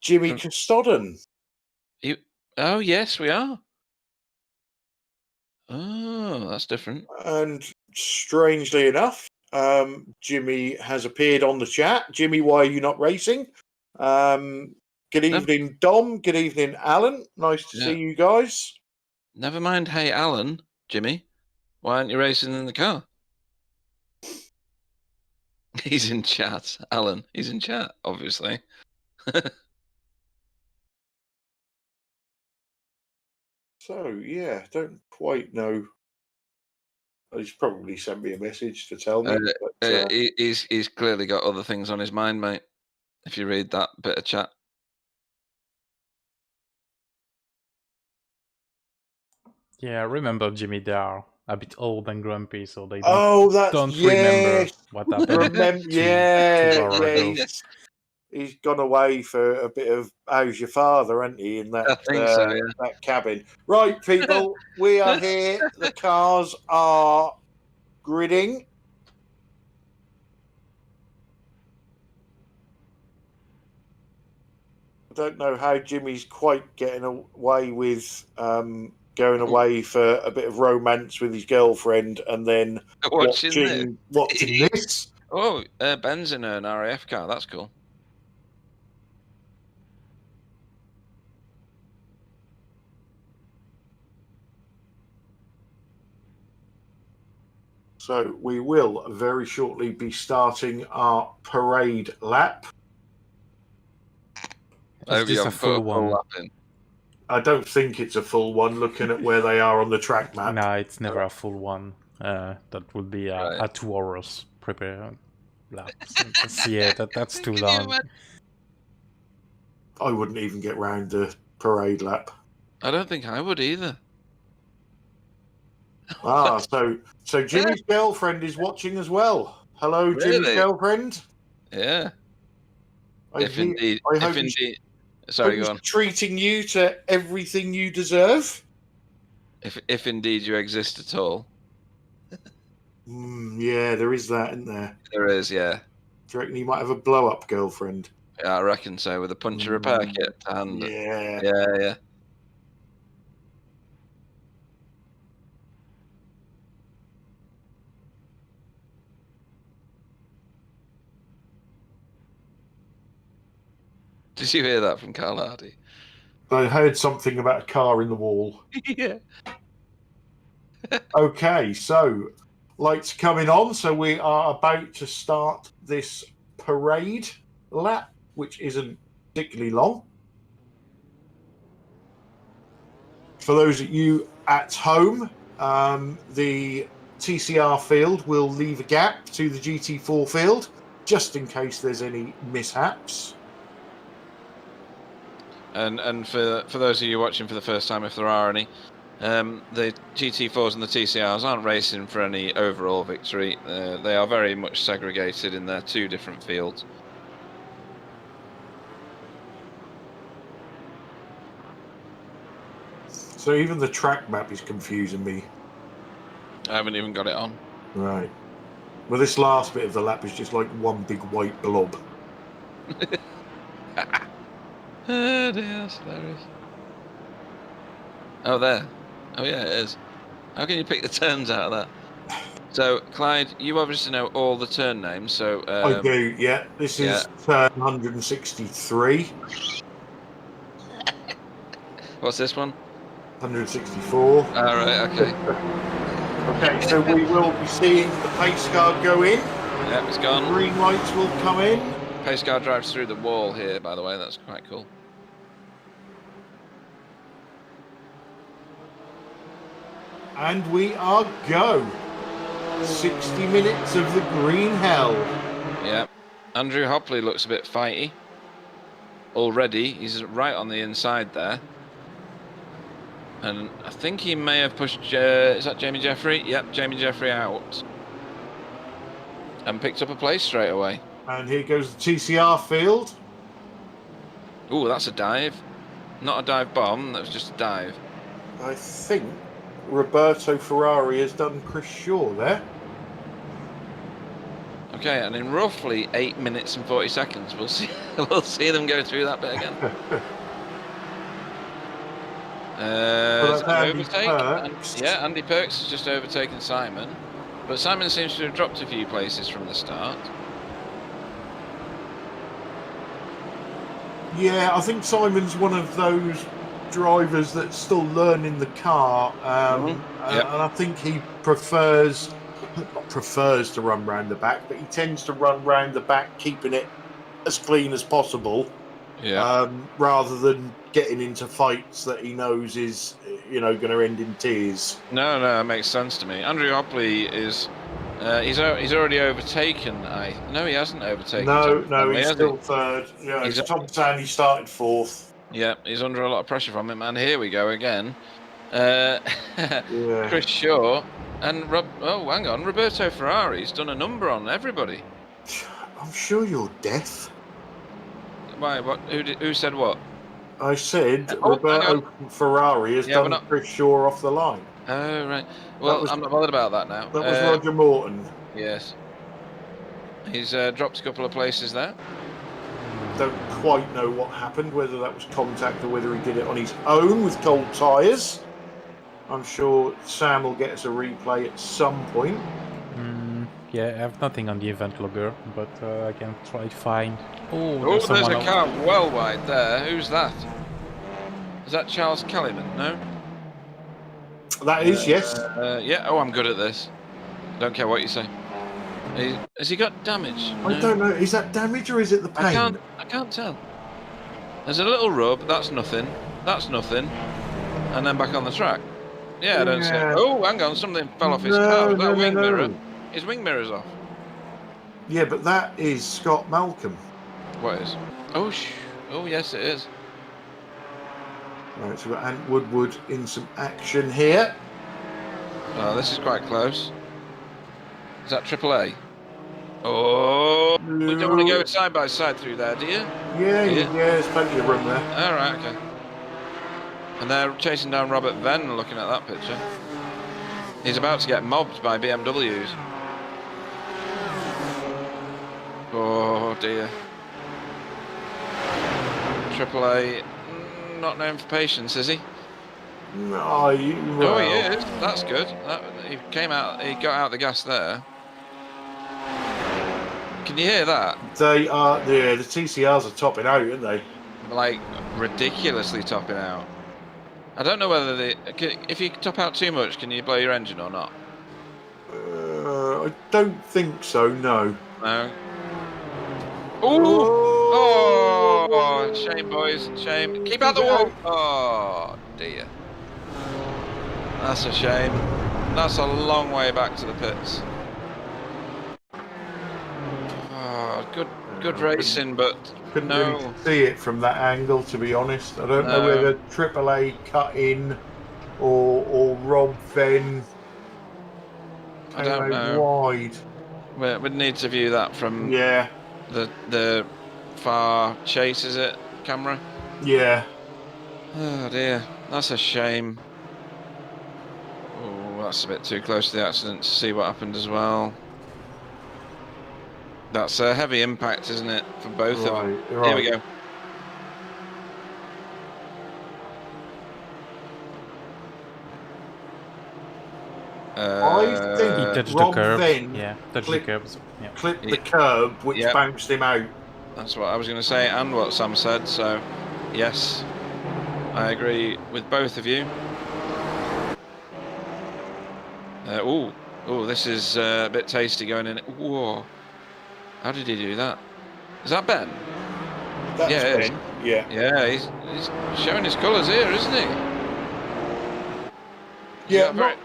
Speaker 3: Jimmy Custodden.
Speaker 1: Oh, yes, we are. Oh, that's different.
Speaker 3: And strangely enough, Jimmy has appeared on the chat. Jimmy, why are you not racing? Good evening, Dom. Good evening, Alan. Nice to see you guys.
Speaker 1: Never mind, hey, Alan, Jimmy. Why aren't you racing in the car? He's in chat, Alan. He's in chat, obviously.
Speaker 3: So, yeah, don't quite know. He's probably sent me a message to tell me. But,
Speaker 1: he's clearly got other things on his mind, mate, if you read that bit of chat.
Speaker 2: Yeah, remember Jimmy, they are a bit old and grumpy, so they
Speaker 3: don't
Speaker 2: remember what happened 2 hours ago.
Speaker 3: He's gone away for a bit of how's your father, hasn't he, in that,
Speaker 1: I think so, yeah.
Speaker 3: that cabin. Right, people, we are here. The cars are gridding. I don't know how Jimmy's quite getting away with going away for a bit of romance with his girlfriend and then watching this.
Speaker 1: Oh, Ben's in an RAF car. That's cool.
Speaker 3: So we will very shortly be starting our parade lap.
Speaker 2: Is this a full one?
Speaker 3: I don't think it's a full one, looking at where they are on the track map.
Speaker 2: No, it's never a full one. That would be a 2 hours prepare lap. Yeah, that's too long.
Speaker 3: I wouldn't even get round the parade lap.
Speaker 1: I don't think I would either.
Speaker 3: So Jimmy's girlfriend is watching as well. Hello, Jimmy's girlfriend.
Speaker 1: Yeah.
Speaker 3: If indeed. Sorry, go on. Treating you to everything you deserve.
Speaker 1: If indeed you exist at all.
Speaker 3: Yeah, there is that, isn't there?
Speaker 1: There is, yeah.
Speaker 3: Do you reckon he might have a blow-up girlfriend?
Speaker 1: Yeah, I reckon so, with a puncture repair kit to hand.
Speaker 3: Yeah.
Speaker 1: Yeah. Did you hear that from Carl Hardy?
Speaker 3: I heard something about a car in the wall.
Speaker 1: Yeah.
Speaker 3: Okay, so lights coming on. So we are about to start this parade lap, which isn't particularly long. For those of you at home, the TCR field will leave a gap to the GT4 field, just in case there's any mishaps.
Speaker 1: And for those of you watching for the first time, if there are any, the GT4s and the TCRs aren't racing for any overall victory. They are very much segregated in their 2 different fields.
Speaker 3: So even the track map is confusing me.
Speaker 1: I haven't even got it on.
Speaker 3: Right. Well, this last bit of the lap is just like one big white blob.
Speaker 1: Oh dear, that's hilarious. Oh, there. Oh, yeah, it is. How can you pick the turns out of that? So, Clyde, you obviously know all the turn names, so...
Speaker 3: I do, yeah. This is turn 163.
Speaker 1: What's this one?
Speaker 3: 164.
Speaker 1: All right, okay.
Speaker 3: Okay, so we will be seeing the pace car go in.
Speaker 1: Yep, it's gone.
Speaker 3: Green lights will come in.
Speaker 1: Pace car drives through the wall here, by the way. That's quite cool.
Speaker 3: And we are go. 60 minutes of the green hell.
Speaker 1: Yeah. Andrew Hopley looks a bit fighty. Already, he's right on the inside there. And I think he may have pushed... is that Jamie Jeffrey? Yep, Jamie Jeffrey out. And picked up a place straight away.
Speaker 3: And here goes the TCR field.
Speaker 1: Ooh, that's a dive. Not a dive bomb, that was just a dive.
Speaker 3: I think Roberto Ferrari has done Chris Shaw there.
Speaker 1: Okay, and in roughly 8 minutes and 40 seconds, we'll see. We'll see them go through that bit again.
Speaker 3: Well, that's Andy
Speaker 1: overtake.
Speaker 3: Perks.
Speaker 1: Yeah, Andy Perks has just overtaken Simon, but Simon seems to have dropped a few places from the start.
Speaker 3: Yeah, I think Simon's one of those drivers that's still learning the car,
Speaker 1: Yep.
Speaker 3: and I think he prefers to run round the back, but he tends to run round the back, keeping it as clean as possible, rather than getting into fights that he knows is, going to end in tears.
Speaker 1: No, that makes sense to me. Andrew Hopley is. He's already overtaken. No, he hasn't overtaken.
Speaker 3: No, he's still third. Yeah, Tom Sandy started fourth.
Speaker 1: Yeah, he's under a lot of pressure from him, and here we go again.
Speaker 3: Yeah.
Speaker 1: Chris Shaw and hang on, Roberto Ferrari's done a number on everybody.
Speaker 3: I'm sure you're deaf.
Speaker 1: Why? What? Who said what?
Speaker 3: I said Roberto Ferrari has done Chris Shaw off the line.
Speaker 1: Oh, right. Well, I'm not bothered about that now.
Speaker 3: That was Roger Morton.
Speaker 1: Yes. He's dropped a couple of places there.
Speaker 3: Don't quite know what happened, whether that was contact or whether he did it on his own with cold tyres. I'm sure Sam will get us a replay at some point.
Speaker 2: Yeah, I have nothing on the event logger, but I can try to find...
Speaker 1: Oh, there's a car well wide there. Who's that? Is that Charles Kellyman? No?
Speaker 3: That is, yes.
Speaker 1: Yeah, I'm good at this. Don't care what you say. Has he got damage?
Speaker 3: I don't know. Is that damage or is it the paint?
Speaker 1: I can't tell. There's a little rub. That's nothing. That's nothing. And then back on the track. Yeah, I don't see it. Oh, hang on. Something fell off his car. That wing mirror. His wing mirror's off.
Speaker 3: Yeah, but that is Scott Malcolm.
Speaker 1: What is? Oh, yes, it is.
Speaker 3: Right, so we've got Ant Woodward in some action here.
Speaker 1: Oh, this is quite close. Is that AAA? Oh, we don't want to go side by side through there, do you?
Speaker 3: Yeah, there's plenty of room there.
Speaker 1: All right, okay. And they're chasing down Robert Venn, looking at that picture. He's about to get mobbed by BMWs. Oh dear. AAA, not known for patience, is he?
Speaker 3: No,
Speaker 1: Oh, he is. That's good. He got out the gas there. Can you hear that?
Speaker 3: They are. Yeah, the TCRs are topping out, aren't they?
Speaker 1: Like ridiculously topping out. I don't know whether if you top out too much, can you blow your engine or not?
Speaker 3: I don't think so. No.
Speaker 1: No. Ooh! Oh, shame, boys. Shame. Keep out the wall. Oh dear. That's a shame. That's a long way back to the pits. Oh, good racing, but
Speaker 3: couldn't really see it from that angle, to be honest. I don't know whether AAA cut in or Rob Venn
Speaker 1: I don't know.
Speaker 3: Wide.
Speaker 1: We'd need to view that from the far chase, is it? Camera?
Speaker 3: Yeah.
Speaker 1: Oh dear, that's a shame. Oh, that's a bit too close to the accident to see what happened as well. That's a heavy impact, isn't it, for both of them?
Speaker 3: Right.
Speaker 1: Here we go.
Speaker 3: I think
Speaker 2: he touched
Speaker 3: Rob
Speaker 2: the curb.
Speaker 3: Venn
Speaker 2: clipped
Speaker 3: the curb, which bounced him out.
Speaker 1: That's what I was going to say, and what Sam said. So, yes, I agree with both of you. This is a bit tasty going in. Whoa. How did he do that? Is that Ben?
Speaker 3: That's Ben. Yeah.
Speaker 1: Yeah, he's showing his colours here, isn't he?
Speaker 3: Yeah,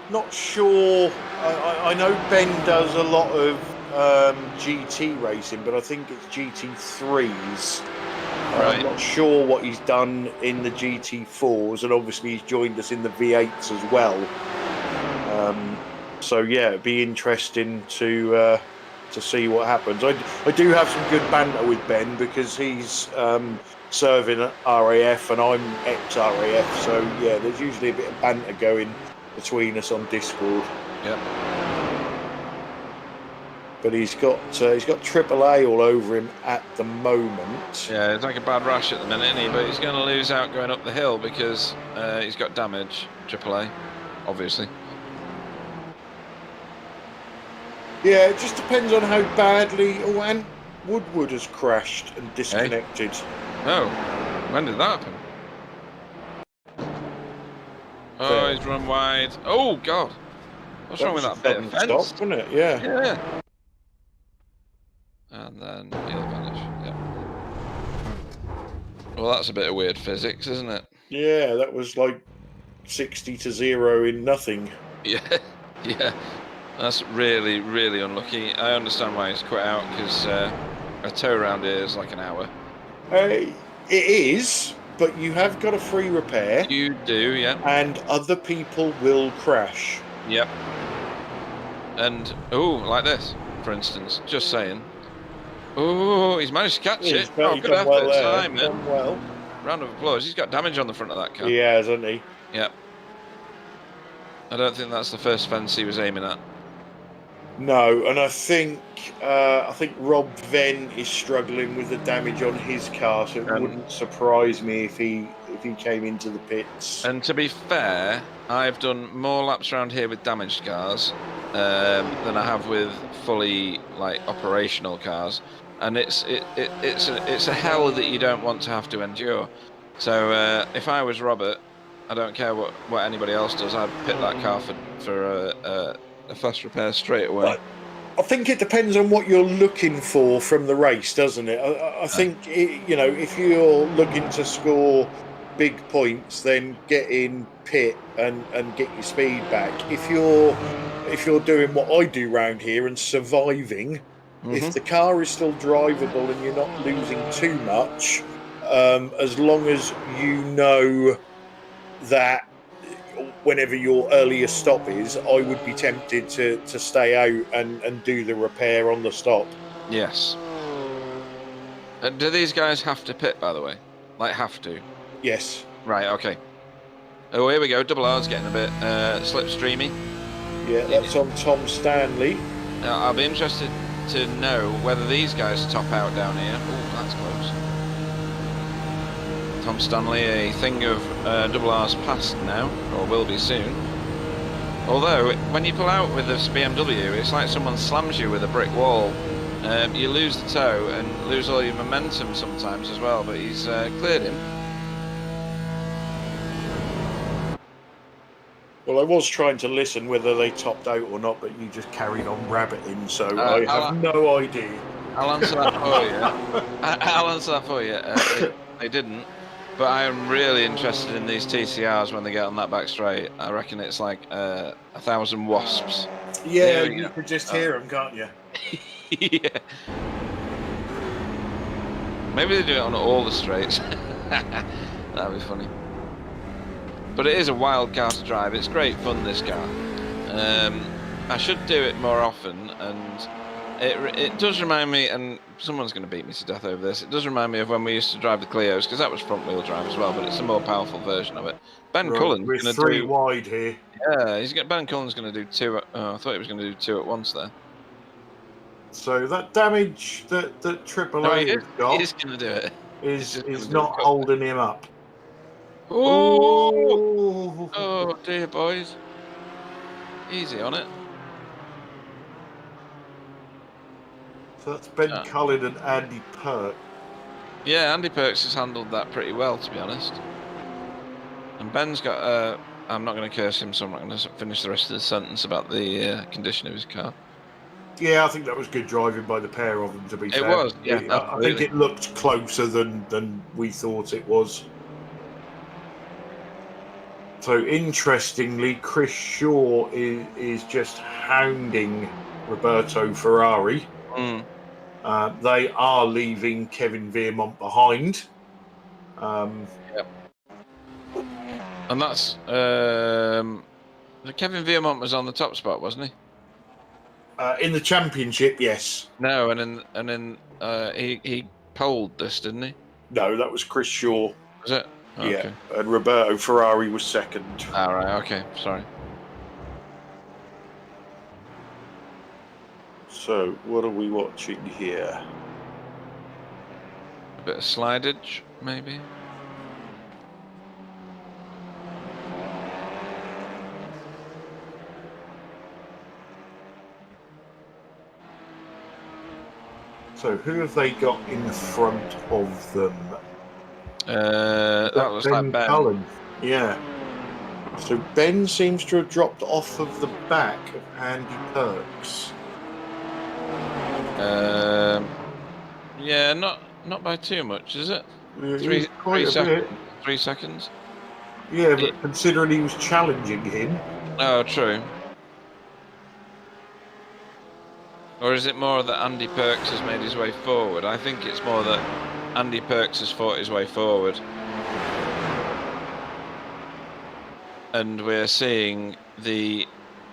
Speaker 3: not sure. I know Ben does a lot of GT racing, but I think it's GT3s.
Speaker 1: Right.
Speaker 3: I'm not sure what he's done in the GT4s, and obviously he's joined us in the V8s as well. So yeah, it'd be interesting to see what happens. I do have some good banter with Ben because he's serving at RAF and I'm ex-RAF, so yeah, there's usually a bit of banter going between us on Discord.
Speaker 1: Yep.
Speaker 3: But he's got AAA all over him at the moment.
Speaker 1: Yeah, it's like a bad rash at the minute, isn't he? But he's going to lose out going up the hill because he's got damage, AAA, obviously.
Speaker 3: Yeah, it just depends on how badly... Oh, and Woodward has crashed and disconnected.
Speaker 1: Oh, when did that happen? Oh, he's run wide. Oh, God. What's wrong with that bit of fence?
Speaker 3: Stop, wasn't it? Yeah.
Speaker 1: Yeah. And then he'll vanish. Yeah. Well, that's a bit of weird physics, isn't it?
Speaker 3: Yeah, that was like 60 to 0 in nothing.
Speaker 1: Yeah. Yeah. That's really, really unlucky. I understand why he's quit out, because a tow around here is like an hour.
Speaker 3: It is, but you have got a free repair.
Speaker 1: You do, yeah.
Speaker 3: And other people will crash.
Speaker 1: Yep. And, oh, like this, for instance. Just saying. Oh, he's managed to catch it. Oh, good effort,
Speaker 3: well
Speaker 1: Simon.
Speaker 3: Well.
Speaker 1: Round of applause. He's got damage on the front of that car.
Speaker 3: He has, hasn't he?
Speaker 1: Yep. I don't think that's the first fence he was aiming at.
Speaker 3: No, and I think Rob Venn is struggling with the damage on his car, so it wouldn't surprise me if he came into the pits.
Speaker 1: And to be fair, I've done more laps around here with damaged cars than I have with fully operational cars, and it's a hell that you don't want to have to endure. So if I was Robert, I don't care what anybody else does, I'd pit that car for a fast repair straight away.
Speaker 3: I think it depends on what you're looking for from the race, doesn't it? I think if you're looking to score big points, then get in pit and get your speed back. If you're doing what I do round here and surviving, if the car is still drivable and you're not losing too much, as long as you know that whenever your earliest stop is, I would be tempted to stay out and do the repair on the stop.
Speaker 1: Yes. Do these guys have to pit, by the way? Have to?
Speaker 3: Yes.
Speaker 1: Right, okay. Oh, here we go. Double R's getting a bit slipstreamy.
Speaker 3: Yeah, that's on Tom Stanley.
Speaker 1: Now, I'll be interested to know whether these guys top out down here. Oh, that's close. Tom Stanley, a thing of double R's past now, or will be soon. Although, when you pull out with this BMW, it's like someone slams you with a brick wall. You lose the toe and lose all your momentum sometimes as well, but he's cleared him.
Speaker 3: Well, I was trying to listen whether they topped out or not, but you just carried on rabbiting, so I have no idea.
Speaker 1: I'll answer that for you. I'll answer that for you. They didn't. But I am really interested in these TCRs when they get on that back straight. I reckon it's like 1,000 wasps.
Speaker 3: Yeah, you could just hear them, can't you?
Speaker 1: Yeah. Maybe they do it on all the straights. That'd be funny. But it is a wild car to drive. It's great fun, this car. I should do it more often, and it does remind me, and someone's going to beat me to death over this, it does remind me of when we used to drive the Clios, because that was front wheel drive as well, but it's a more powerful version of it. Ben Cullen's going to do...
Speaker 3: three wide here.
Speaker 1: Yeah, Ben Cullen's going to do two... I thought he was going to do two at once there.
Speaker 3: So that damage that AAA has got
Speaker 1: he's going to do it.
Speaker 3: is not holding him up.
Speaker 1: Oh! Oh dear, boys. Easy on it.
Speaker 3: So that's Ben Cullen and Andy Perk.
Speaker 1: Yeah, Andy Perks has handled that pretty well, to be honest. And Ben's got... I'm not going to curse him, so I'm not going to finish the rest of the sentence about the condition of his car.
Speaker 3: Yeah, I think that was good driving by the pair of them, to be fair.
Speaker 1: It was, yeah.
Speaker 3: I think it looked closer than we thought it was. So, interestingly, Chris Shaw is just hounding Roberto Ferrari.
Speaker 1: Mm.
Speaker 3: They are leaving Kevin Veermont behind.
Speaker 1: Yep. And that's... Kevin Veermont was on the top spot, wasn't he?
Speaker 3: In the championship, yes.
Speaker 1: No, and then he polled this, didn't he?
Speaker 3: No, that was Chris Shaw.
Speaker 1: Was it? Oh,
Speaker 3: Yeah,
Speaker 1: okay.
Speaker 3: and Roberto Ferrari was second.
Speaker 1: All right. Okay. Sorry.
Speaker 3: So, what are we watching here?
Speaker 1: A bit of slidage, maybe.
Speaker 3: So, who have they got in front of them?
Speaker 1: That looks like Ben.
Speaker 3: Cullen. Yeah. So Ben seems to have dropped off of the back of Andy Perks.
Speaker 1: Yeah, not by too much, is it?
Speaker 3: He's quite a bit.
Speaker 1: 3 seconds.
Speaker 3: Yeah, but considering he was challenging him.
Speaker 1: Oh, true. Or is it more that Andy Perks has made his way forward? I think it's more that Andy Perks has fought his way forward. And we're seeing the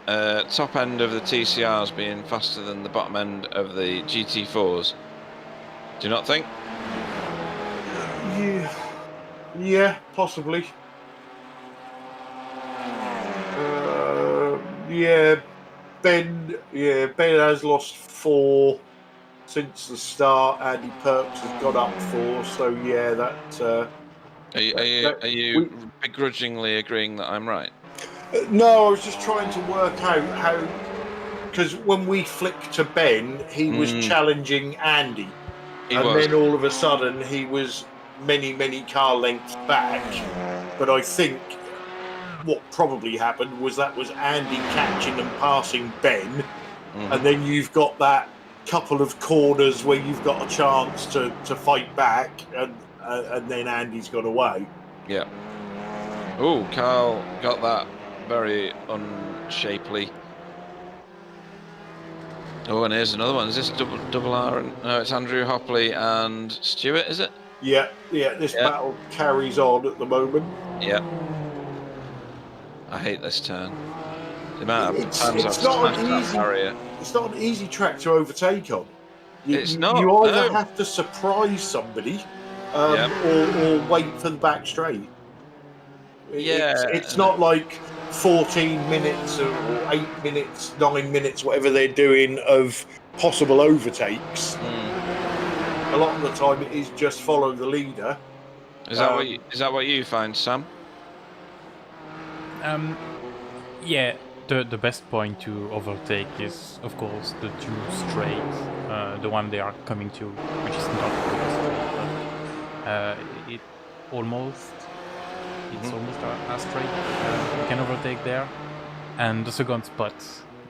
Speaker 1: top end of the TCRs being faster than the bottom end of the GT4s. Do you not think?
Speaker 3: Yeah, possibly. Ben has lost 4 since the start. Andy Perks has got up 4, so yeah, that.
Speaker 1: Are you begrudgingly agreeing that I'm right?
Speaker 3: No, I was just trying to work out how, because when we flicked to Ben, he was challenging Andy, then all of a sudden he was many car lengths back. But I think what probably happened was Andy catching and passing Ben, and then you've got that couple of corners where you've got a chance to fight back, and then Andy's got away.
Speaker 1: Yeah. Oh, Carl got that very unshapely. Oh, and here's another one. Is this double R? No, it's Andrew Hopley and Stewart, is it?
Speaker 3: Yeah. This battle carries on at the moment.
Speaker 1: Yeah. I hate this turn. The amount of times
Speaker 3: it's not an easy track to overtake on.
Speaker 1: It's not.
Speaker 3: You either have to surprise somebody, or wait for the back straight. It's not like 14 minutes or 8 minutes, 9 minutes, whatever they're doing of possible overtakes. A lot of the time it is just follow the leader.
Speaker 1: Is that what you find, Sam?
Speaker 2: Yeah, the best point to overtake is, of course, the 2 straight, the one they are coming to, which is not really straight, but it's almost a straight. You can overtake there, and the second spot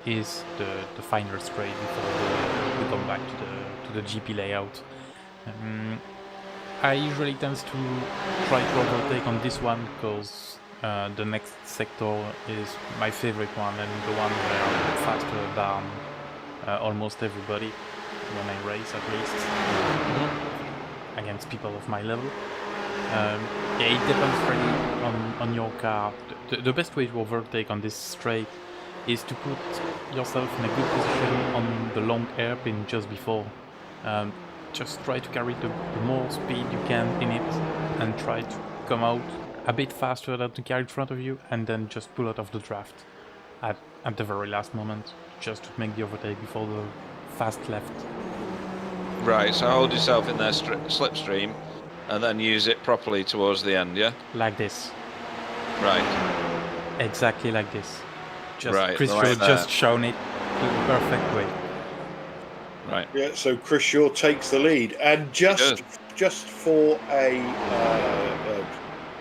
Speaker 2: is the final straight before we come back to the GP layout. I usually tend to try to overtake on this one because the next sector is my favorite one, and the one where I'm faster than almost everybody when I race, at least against people of my level. It depends really on your car. The best way to overtake on this straight is to put yourself in a good position on the long hairpin just before. Just try to carry the more speed you can in it, and try to come out a bit faster than the car in front of you, and then just pull out of the draft at the very last moment, just to make the overtake before the fast left.
Speaker 1: Right, so hold yourself in their slipstream, and then use it properly towards the end, yeah?
Speaker 2: Like this.
Speaker 1: Right.
Speaker 2: Exactly like this.
Speaker 1: Chris
Speaker 2: Shaw just shown it the perfect way.
Speaker 1: Right.
Speaker 3: Yeah, so Chris Shaw takes the lead, and just for a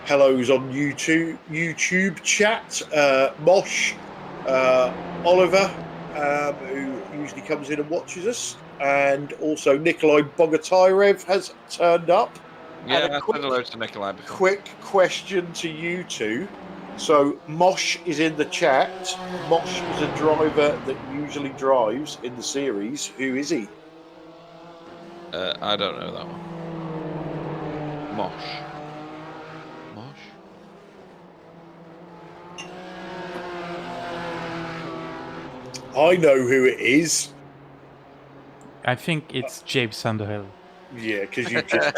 Speaker 3: hellos on YouTube chat, Mosh, Oliver, who usually comes in and watches us, and also Nikolai Bogotyrev has turned up.
Speaker 1: Yeah, I said hello to Nikolai before.
Speaker 3: Quick question to you two. So Mosh is in the chat. Mosh is a driver that usually drives in the series. Who is he?
Speaker 1: I don't know that one. Mosh.
Speaker 3: I know who it is.
Speaker 2: I think it's James Underhill.
Speaker 3: Yeah, because you just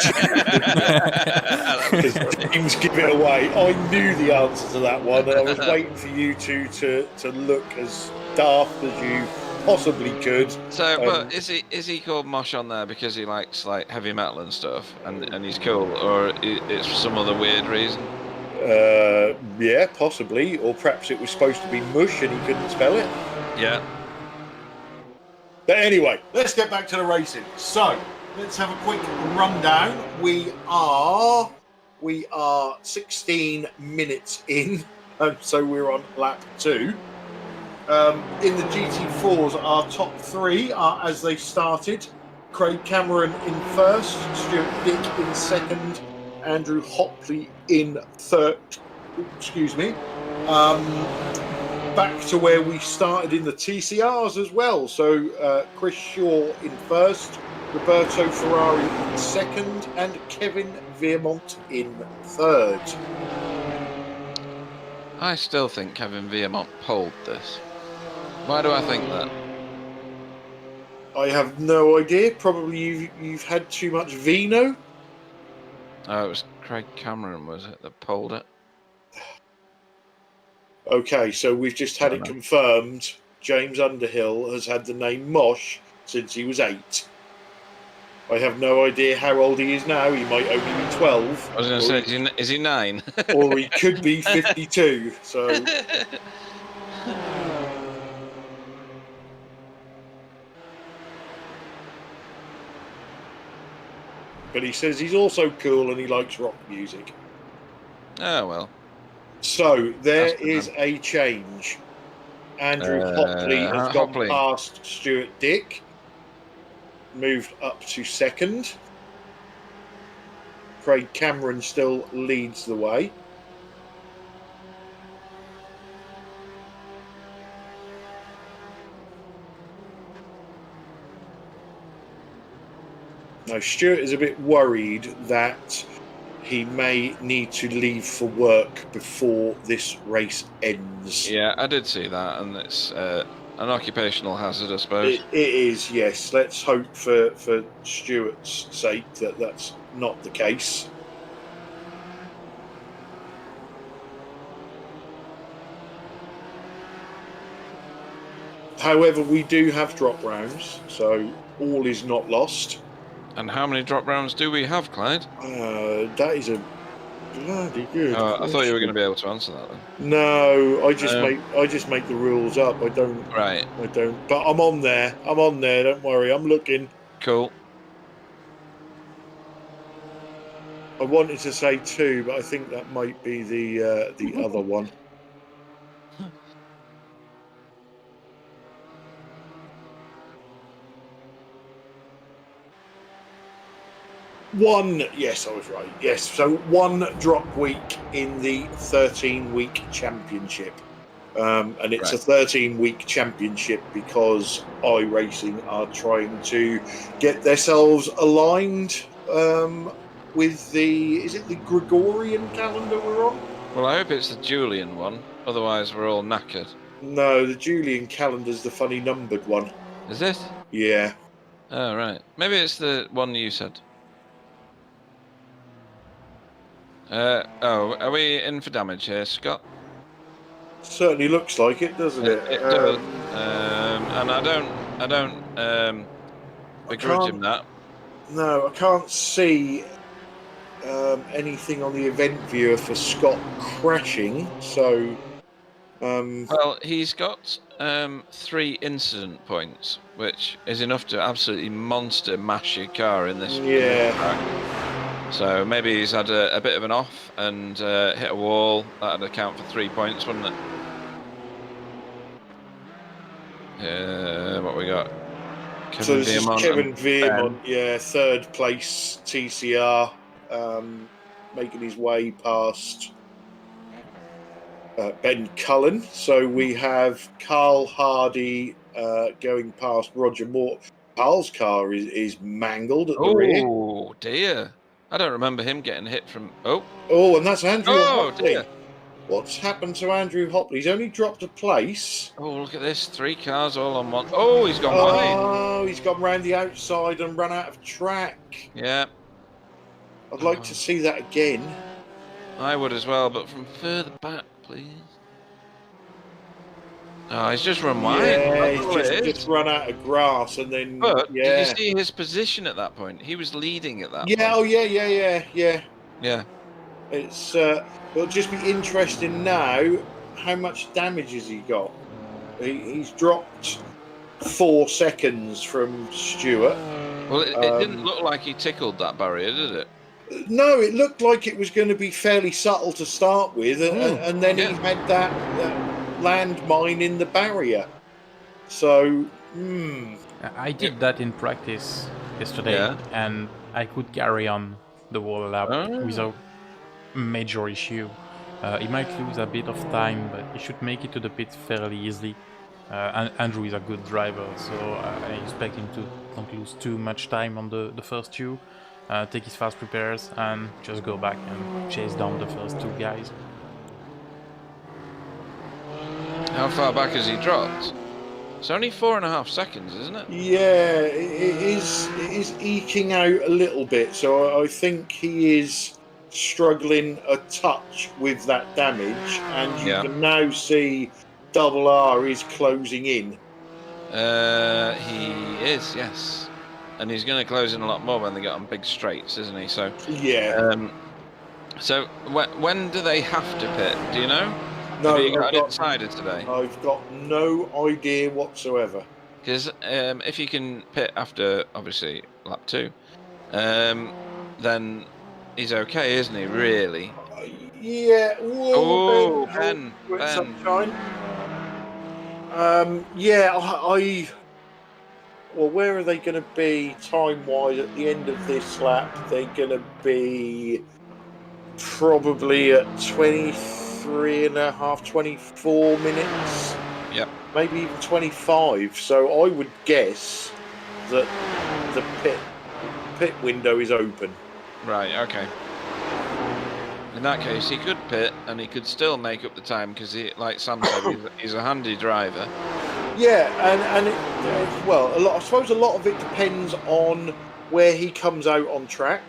Speaker 3: because James give it away. I knew the answer to that one, and I was waiting for you two to look as daft as you possibly could.
Speaker 1: So, but is he called Mosh on there because he likes like heavy metal and stuff, and he's cool, or it's for some other weird reason?
Speaker 3: Yeah, possibly, or perhaps it was supposed to be Mush and he couldn't spell it.
Speaker 1: Yeah.
Speaker 3: But anyway, let's get back to the racing. So let's have a quick rundown. We are 16 minutes in, so we're on lap 2. In the GT4s, our top 3 are as they started. Craig Cameron in first, Stuart Dick in second, Andrew Hopley in third. Excuse me. Back to where we started in the TCRs as well. So Chris Shaw in first, Roberto Ferrari in second, and Kevin Veermont in third.
Speaker 1: I still think Kevin Veermont pulled this. Why do I think that?
Speaker 3: I have no idea. Probably you've had too much vino.
Speaker 1: Oh, it was Craig Cameron, was it, that pulled it?
Speaker 3: Okay, so we've just had it confirmed. James Underhill has had the name Mosh since he was 8. I have no idea how old he is now. He might only be 12.
Speaker 1: I was going to say, is he 9?
Speaker 3: Or he could be 52. So. But he says he's also cool and he likes rock music.
Speaker 1: Oh, well.
Speaker 3: So there is a change. Andrew Hopley has gone past Stuart Dick, moved up to second. Craig Cameron still leads the way. Now, Stuart is a bit worried that he may need to leave for work before this race ends.
Speaker 1: Yeah, I did see that, and it's an occupational hazard, I suppose.
Speaker 3: It is, yes. Let's hope for Stuart's sake that that's not the case. However, we do have drop rounds, so all is not lost.
Speaker 1: And how many drop rounds do we have, Clyde?
Speaker 3: That is a bloody good.
Speaker 1: I thought you were going to be able to answer that then.
Speaker 3: No, I just make the rules up. I don't.
Speaker 1: Right.
Speaker 3: I don't. But I'm on there. Don't worry. I'm looking.
Speaker 1: Cool.
Speaker 3: I wanted to say 2, but I think that might be the other one. One, yes, I was right. Yes, so 1 drop week in the 13-week championship. And it's a 13-week championship because iRacing are trying to get themselves aligned with is it the Gregorian calendar we're on?
Speaker 1: Well, I hope it's the Julian one, otherwise we're all knackered.
Speaker 3: No, the Julian calendar's the funny numbered one.
Speaker 1: Is it?
Speaker 3: Yeah.
Speaker 1: Oh, right. Maybe it's the one you said. Are we in for damage here, Scott?
Speaker 3: Certainly looks like it, doesn't it?
Speaker 1: It does. And I don't begrudge him that.
Speaker 3: No, I can't see anything on the event viewer for Scott crashing. So,
Speaker 1: well, he's got 3 incident points, which is enough to absolutely monster mash your car in this.
Speaker 3: Yeah.
Speaker 1: So maybe he's had a bit of an off and hit a wall. That'd account for 3 points, wouldn't it? What we got?
Speaker 3: So this is Kevin Veermont, yeah, 3rd place TCR, making his way past Ben Cullen. So we have Carl Hardy going past Roger Moore. Carl's car is mangled at the rear.
Speaker 1: Oh dear. I don't remember him getting hit from...
Speaker 3: Oh, and that's Andrew Hopley. What's happened to Andrew Hopley? He's only dropped a place.
Speaker 1: Oh, look at this. 3 cars all on one. Oh, he's gone wide.
Speaker 3: Oh, he's gone round the outside and run out of track.
Speaker 1: Yeah,
Speaker 3: I'd like to see that again.
Speaker 1: I would as well, but from further back, please. Oh, he's just run wide.
Speaker 3: Yeah,
Speaker 1: That's all it
Speaker 3: he's
Speaker 1: is.
Speaker 3: just run out of grass and then.
Speaker 1: But
Speaker 3: yeah.
Speaker 1: did you see his position at that point? He was leading at that point.
Speaker 3: Yeah, oh yeah.
Speaker 1: Yeah.
Speaker 3: It's it'll just be interesting now. How much damage has he got? He's dropped 4 seconds from Stewart.
Speaker 1: Well, it didn't look like he tickled that barrier, did it?
Speaker 3: No, it looked like it was going to be fairly subtle to start with, and then he had that landmine in the barrier. So,
Speaker 2: I did that in practice yesterday, and I could carry on the whole lap without major issue. He might lose a bit of time, but he should make it to the pit fairly easily. And Andrew is a good driver, so I expect him to don't lose too much time on the first 2, take his fast repairs, and just go back and chase down the first 2 guys.
Speaker 1: How far back has he dropped? It's only 4.5 seconds, isn't it?
Speaker 3: Yeah, it is eking out a little bit. So I think he is struggling a touch with that damage, and you can now see RR is closing in.
Speaker 1: He is, yes, and he's going to close in a lot more when they get on big straights, isn't he? So
Speaker 3: yeah.
Speaker 1: So when do they have to pit? Do you know?
Speaker 3: No,
Speaker 1: have you got it decided today?
Speaker 3: I've got no idea whatsoever.
Speaker 1: Because if you can pit after obviously lap 2, then he's okay, isn't he? Really?
Speaker 3: Yeah. Whoa,
Speaker 1: Ben.
Speaker 3: Sunshine. Yeah, well, where are they going to be time-wise at the end of this lap? They're going to be probably at 23.5, 24 minutes.
Speaker 1: Yep.
Speaker 3: Maybe even 25. So I would guess that the pit window is open.
Speaker 1: Right, okay. In that case, he could pit and he could still make up the time because, like Sam said, he's a handy driver.
Speaker 3: Yeah, and I suppose a lot of it depends on where he comes out on track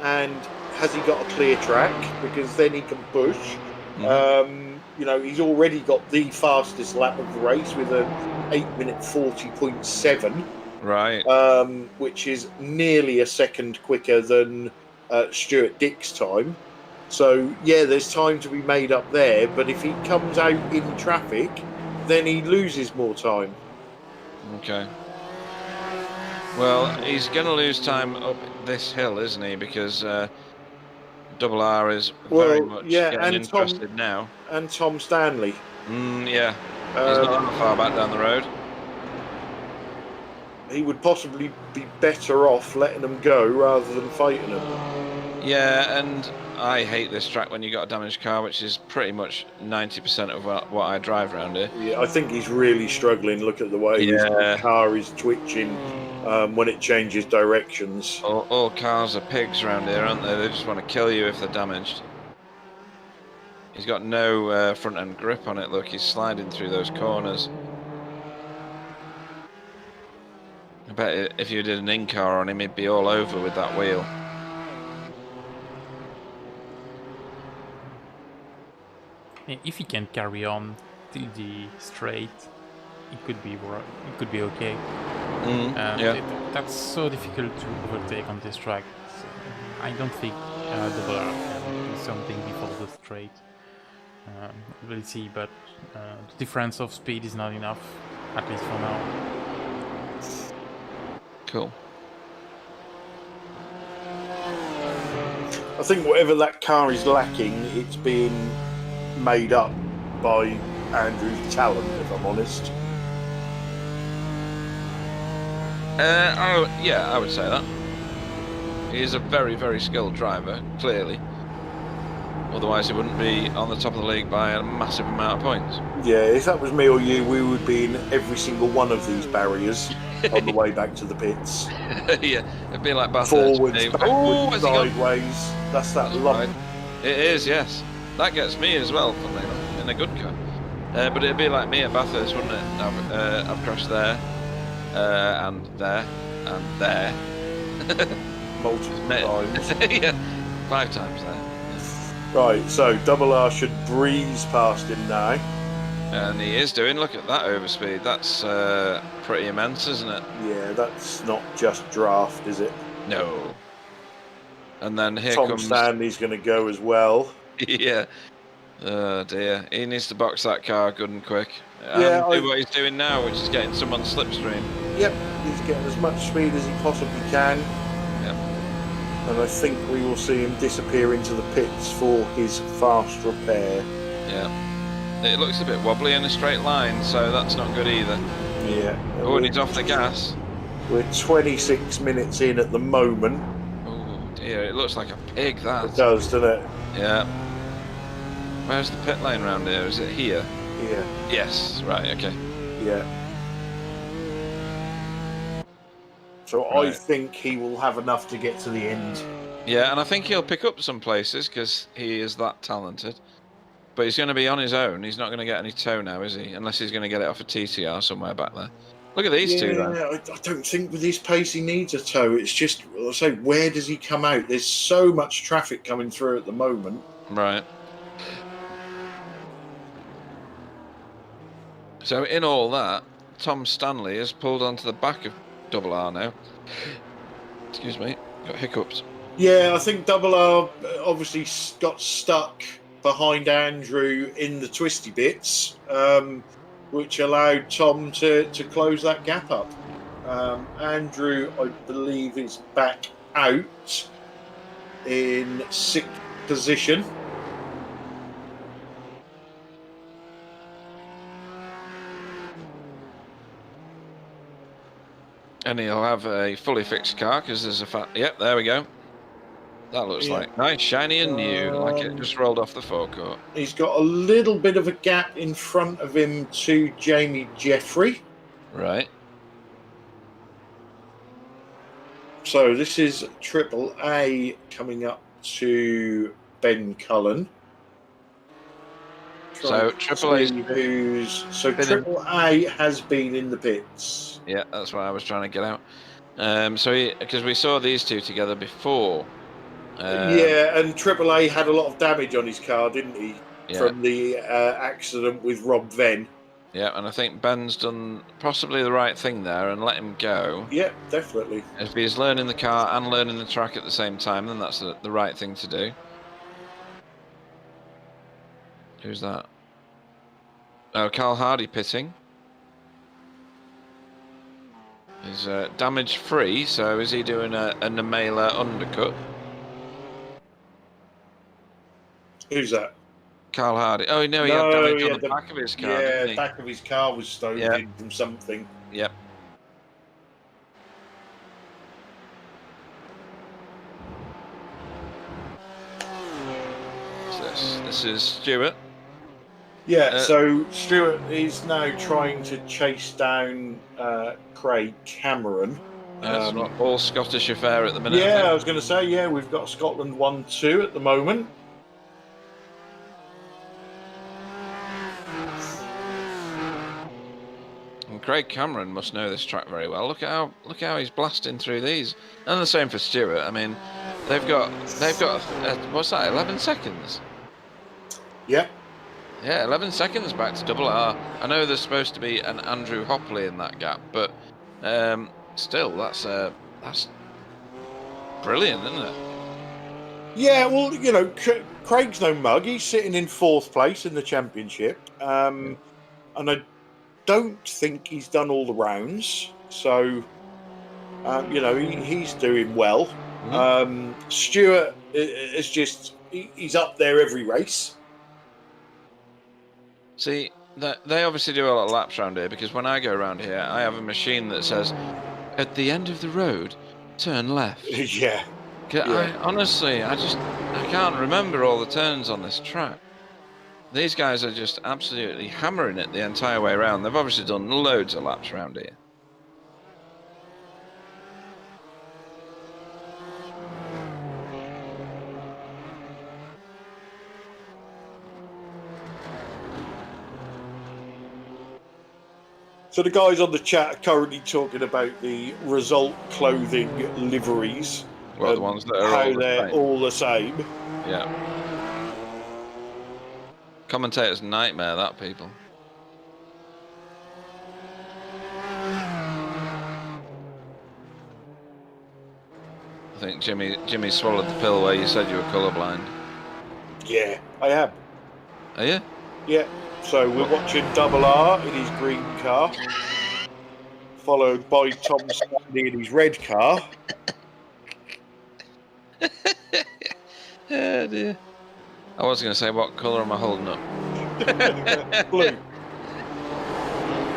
Speaker 3: and has he got a clear track, because then he can push. Mm-hmm. He's already got the fastest lap of the race with an 8-minute 40.7.
Speaker 1: Right.
Speaker 3: Which is nearly a second quicker than Stuart Dick's time. So, yeah, there's time to be made up there, but if he comes out in traffic, then he loses more time.
Speaker 1: Okay. Well, he's going to lose time up this hill, isn't he? Because RR is very much getting interested now.
Speaker 3: And Tom Stanley.
Speaker 1: Yeah. He's not that far back down the road.
Speaker 3: He would possibly be better off letting them go rather than fighting them.
Speaker 1: Yeah, and I hate this track when you got a damaged car, which is pretty much 90% of what I drive around here. Yeah,
Speaker 3: I think he's really struggling. Look at the way his car is twitching when it changes directions.
Speaker 1: All cars are pigs around here, aren't they? They just want to kill you if they're damaged. He's got no front-end grip on it. Look, he's sliding through those corners. I bet if you did an in-car on him, he'd be all over with that wheel.
Speaker 2: If he can carry on till the straight, it could be okay. That's so difficult to overtake on this track. So I don't think RR can do something before the straight. We'll see, but the difference of speed is not enough, at least for now.
Speaker 1: Cool.
Speaker 3: I think whatever that car is lacking, it's being made up by Andrew's talent, if I'm honest.
Speaker 1: Yeah, I would say that. He is a very, very skilled driver, clearly. Otherwise, he wouldn't be on the top of the league by a massive amount of points.
Speaker 3: Yeah, if that was me or you, we would be in every single one of these barriers on the way back to the pits.
Speaker 1: Yeah, it'd be like
Speaker 3: forwards, backwards, sideways. That's that lump.
Speaker 1: It is, yes. That gets me as well, funnily enough, in a good car. But it'd be like me at Bathurst, wouldn't it? I've crashed there, and there, and there.
Speaker 3: Multiple times.
Speaker 1: Yeah, 5 times there.
Speaker 3: Right, so Double R should breeze past him now.
Speaker 1: And he is doing. Look at that overspeed. That's pretty immense, isn't it?
Speaker 3: Yeah, that's not just draft, is it?
Speaker 1: No. And then here
Speaker 3: Tom
Speaker 1: comes
Speaker 3: Stanley's going to go as well.
Speaker 1: yeah. Oh dear. He needs to box that car good and quick.
Speaker 3: Yeah,
Speaker 1: And do what he's doing now, which is getting someone's slipstream.
Speaker 3: Yep, he's getting as much speed as he possibly can.
Speaker 1: Yep.
Speaker 3: And I think we will see him disappear into the pits for his fast repair.
Speaker 1: Yeah. It looks a bit wobbly in a straight line, so that's not good either.
Speaker 3: Yeah.
Speaker 1: Oh, and he's off the gas.
Speaker 3: We're 26 minutes in at the moment.
Speaker 1: Oh dear, it looks like a pig, that.
Speaker 3: It does, doesn't it?
Speaker 1: Yeah. Where's the pit lane round here? Is it here?
Speaker 3: Yeah.
Speaker 1: Yes, right, okay.
Speaker 3: Yeah. So
Speaker 1: Right.
Speaker 3: I think he will have enough to get to the end.
Speaker 1: Yeah, and I think he'll pick up some places because he is that talented. But he's going to be on his own. He's not going to get any tow now, is he? Unless he's going to get it off a TCR somewhere back there. Look at these two then.
Speaker 3: I don't think with his pace he needs a tow. It's just, I say, where does he come out? There's so much traffic coming through at the moment.
Speaker 1: Right. So in all that, Tom Stanley has pulled onto the back of Double R now. Excuse me, got hiccups.
Speaker 3: Yeah, I think Double R obviously got stuck behind Andrew in the twisty bits, which allowed Tom to close that gap up. Andrew, I believe, is back out in 6th position.
Speaker 1: And he'll have a fully fixed car because there's a yep, there we go. That looks like nice, shiny and new, like it just rolled off the forecourt.
Speaker 3: He's got a little bit of a gap in front of him to Jamie Jeffrey.
Speaker 1: Right.
Speaker 3: So this is Triple A coming up to Ben Cullen.
Speaker 1: So Triple A's
Speaker 3: Triple A has been in the pits.
Speaker 1: Yeah, that's what I was trying to get out. Because we saw these two together before.
Speaker 3: Yeah, and Triple A had a lot of damage on his car, didn't he?
Speaker 1: Yeah.
Speaker 3: From the accident with Rob Venn.
Speaker 1: Yeah, and I think Ben's done possibly the right thing there and let him go.
Speaker 3: Yeah, definitely.
Speaker 1: If he's learning the car and learning the track at the same time, then that's the right thing to do. Who's that? Oh, Carl Hardy pitting. He's damage free, so is he doing a Nemela undercut?
Speaker 3: Who's that?
Speaker 1: Carl Hardy. Oh no, he had damage on the back of his car.
Speaker 3: Yeah,
Speaker 1: didn't
Speaker 3: the
Speaker 1: he?
Speaker 3: back of his car was stoned in from something.
Speaker 1: Yep. This is Stuart.
Speaker 3: Yeah, so Stuart is now trying to chase down Craig Cameron.
Speaker 1: It's not all Scottish affair at the minute.
Speaker 3: Yeah, I was going to say, yeah, we've got Scotland 1-2 at the moment.
Speaker 1: And Craig Cameron must know this track very well. Look how he's blasting through these. And the same for Stuart. I mean, they've got what's that? 11 seconds.
Speaker 3: Yep.
Speaker 1: Yeah, 11 seconds back to Double R. I know there's supposed to be an Andrew Hopley in that gap, but still, that's brilliant, isn't it?
Speaker 3: Yeah, well, you know, Craig's no mug. He's sitting in 4th place in the championship, and I don't think he's done all the rounds, so you know, he's doing well. Stuart is just he's up there every race.
Speaker 1: See, they obviously do a lot of laps around here, because when I go around here, I have a machine that says, at the end of the road, turn left.
Speaker 3: Yeah.
Speaker 1: Honestly, I can't remember all the turns on this track. These guys are just absolutely hammering it the entire way around. They've obviously done loads of laps around here.
Speaker 3: So the guys on the chat are currently talking about the result clothing liveries.
Speaker 1: What, the ones that are
Speaker 3: how
Speaker 1: all the
Speaker 3: they're
Speaker 1: same?
Speaker 3: all the same.
Speaker 1: Yeah. Commentator's nightmare, that, people. I think Jimmy swallowed the pill where you said you were colourblind.
Speaker 3: Yeah, I am.
Speaker 1: Are you?
Speaker 3: Yeah. So we're watching Double R in his green car, followed by Tom Stanley in his red car.
Speaker 1: Oh dear. I was going to say, what colour am I holding up?
Speaker 3: Blue.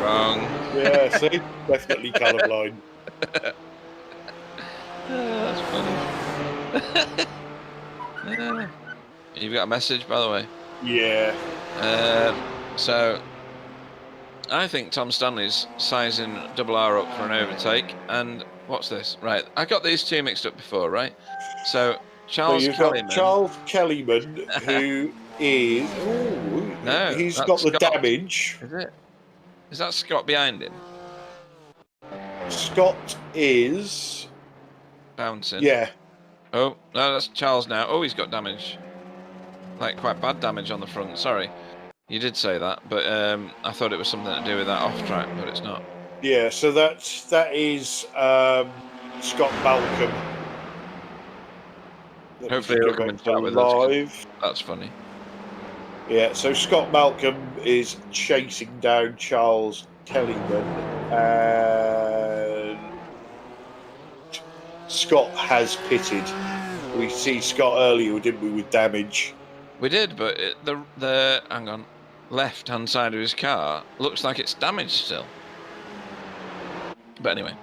Speaker 1: Wrong.
Speaker 3: Yeah, see? Definitely colourblind.
Speaker 1: That's funny. You've got a message, by the way.
Speaker 3: Yeah.
Speaker 1: So, I think Tom Stanley's sizing Double R up for an overtake. And what's this? Right, I got these two mixed up before, right? So, Charles Kellyman.
Speaker 3: Got Charles Kellyman, who is... Ooh,
Speaker 1: No,
Speaker 3: he's
Speaker 1: that's
Speaker 3: got the
Speaker 1: Scott.
Speaker 3: damage.
Speaker 1: Is it? Is that Scott behind him?
Speaker 3: Scott is...
Speaker 1: Bouncing.
Speaker 3: Yeah.
Speaker 1: Oh, no, that's Charles now. Oh, he's got damage. Like, quite bad damage on the front. Sorry. You did say that, but I thought it was something to do with that off track, but it's not.
Speaker 3: Yeah, so that is Scott Malcolm.
Speaker 1: Hopefully he'll come and chat with us. That's funny.
Speaker 3: Yeah, so Scott Malcolm is chasing down Charles Kellyman, and Scott has pitted. We see Scott earlier, didn't we, with damage?
Speaker 1: We did, but the hang on, left-hand side of his car looks like it's damaged still. But anyway,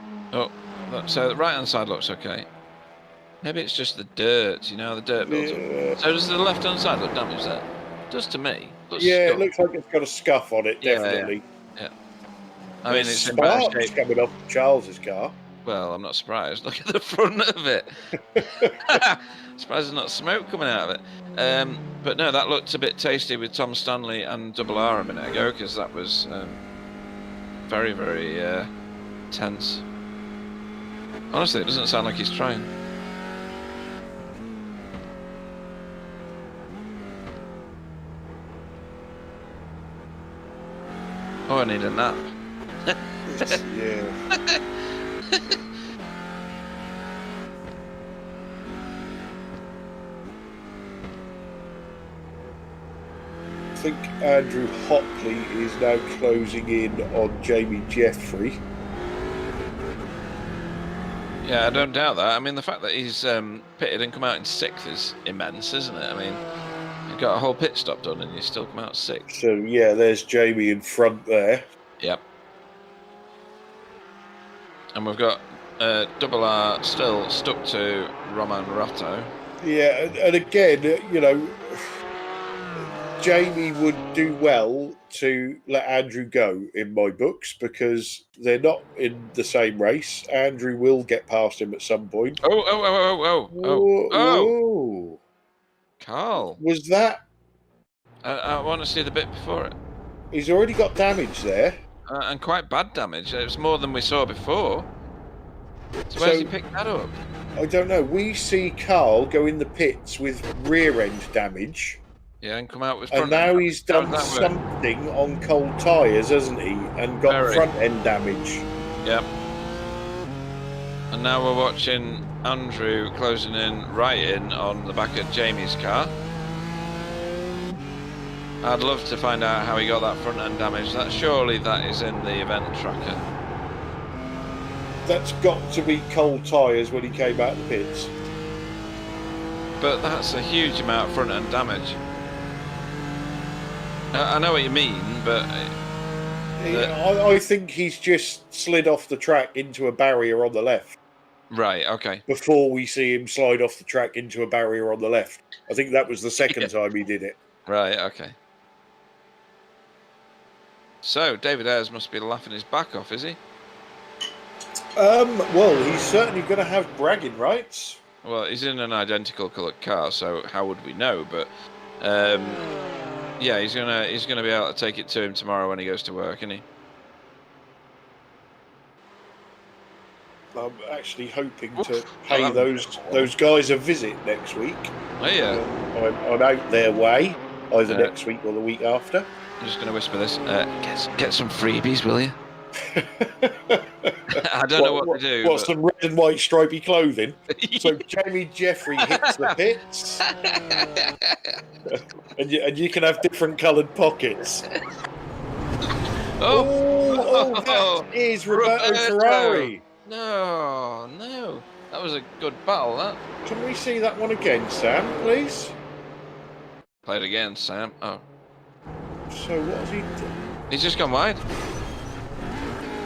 Speaker 1: so the right-hand side looks okay. Maybe it's just the dirt, you know, the dirt builds up. So does the left-hand side look damaged there? It does to me.
Speaker 3: Yeah, it looks like it's got a scuff on it, definitely.
Speaker 1: Yeah. I mean, it's in bad shape.
Speaker 3: Coming off Charles's car.
Speaker 1: Well, I'm not surprised. Look at the front of it. Surprised there's not smoke coming out of it. But no, that looked a bit tasty with Tom Stanley and Double R a minute ago, because that was very, very tense. Honestly, it doesn't sound like he's trying. Oh, I need a nap.
Speaker 3: Yeah. I think Andrew Hopley is now closing in on Jamie Jeffrey.
Speaker 1: Yeah, I don't doubt that. I mean, the fact that he's pitted and come out in 6th is immense, isn't it? I mean, you've got a whole pit stop done and you still come out 6th.
Speaker 3: So, yeah, there's Jamie in front there.
Speaker 1: Yep. And we've got Double R still stuck to Roman Rotto.
Speaker 3: Yeah, and again, you know, Jamie would do well to let Andrew go in my books, because they're not in the same race. Andrew will get past him at some point.
Speaker 1: Oh! Carl.
Speaker 3: Was that?
Speaker 1: I want to see the bit before it.
Speaker 3: He's already got damage there.
Speaker 1: And quite bad damage. It was more than we saw before. So where's he picked that up?
Speaker 3: I don't know. We see Carl go in the pits with rear end damage.
Speaker 1: Yeah, and come out with front
Speaker 3: and now
Speaker 1: end.
Speaker 3: He's done something on cold tyres, hasn't he? And got front end damage.
Speaker 1: Yep. And now we're watching Andrew closing in right in on the back of Jamie's car. I'd love to find out how he got that front end damage. Surely that is in the event tracker.
Speaker 3: That's got to be cold tyres when he came out of the pits.
Speaker 1: But that's a huge amount of front end damage. I know what you mean, but...
Speaker 3: I think he's just slid off the track into a barrier on the left.
Speaker 1: Right, okay.
Speaker 3: Before we see him slide off the track into a barrier on the left. I think that was the second time he did it.
Speaker 1: Right, okay. So, David Ayres must be laughing his back off, is he?
Speaker 3: Well, he's certainly going to have bragging rights.
Speaker 1: Well, he's in an identical coloured car, so how would we know? But, yeah, he's gonna be able to take it to him tomorrow when he goes to work, isn't he?
Speaker 3: I'm actually hoping
Speaker 1: Oof.
Speaker 3: to
Speaker 1: Oh,
Speaker 3: pay
Speaker 1: that was
Speaker 3: those guys a visit next week.
Speaker 1: Oh yeah.
Speaker 3: I'm out their way, either
Speaker 1: Uh,
Speaker 3: next week or the week after.
Speaker 1: I'm just going to whisper this. Get some freebies, will you? I don't know what to do.
Speaker 3: What,
Speaker 1: But...
Speaker 3: some red and white stripy clothing? So Jamie Jeffrey hits the pits, and you can have different coloured pockets.
Speaker 1: Oh,
Speaker 3: That is Roberto Ferrari.
Speaker 1: No, that was a good battle. That.
Speaker 3: Can we see that one again, Sam, please?
Speaker 1: Play it again, Sam. Oh,
Speaker 3: so what has he done?
Speaker 1: He's just gone wide.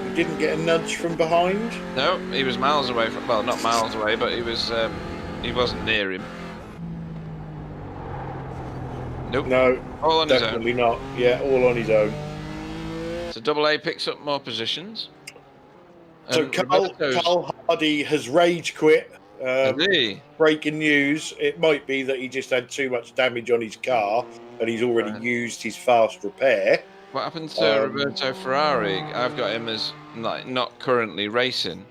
Speaker 3: He didn't get a nudge from behind?
Speaker 1: No, he was miles away from. Well, not miles away, but he was. He wasn't near him. Nope.
Speaker 3: No,
Speaker 1: all on his own.
Speaker 3: Definitely not. Yeah, all on his own.
Speaker 1: So Double A picks up more positions.
Speaker 3: So Carl Hardy has rage quit. Breaking news, it might be that he just had too much damage on his car and he's already used his fast repair.
Speaker 1: What happened to Roberto Ferrari? I've got him as not currently racing.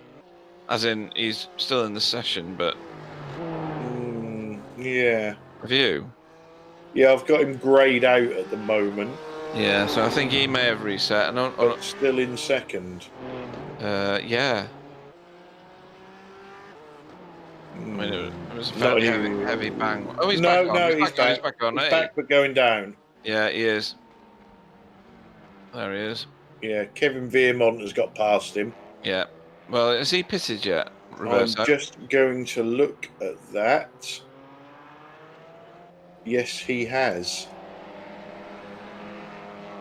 Speaker 1: As in, he's still in the session, but...
Speaker 3: yeah.
Speaker 1: Have you?
Speaker 3: Yeah, I've got him greyed out at the moment.
Speaker 1: Yeah, so I think he may have reset.
Speaker 3: But still in second.
Speaker 1: Yeah. I mean, it was a fairly heavy bang. Oh, he's back on. He's back on.
Speaker 3: He's back, but going down.
Speaker 1: Yeah, he is. There he is.
Speaker 3: Yeah, Kevin Veermont has got past him.
Speaker 1: Yeah. Well, has he pitted yet, Roberto?
Speaker 3: I'm just going to look at that. Yes, he has.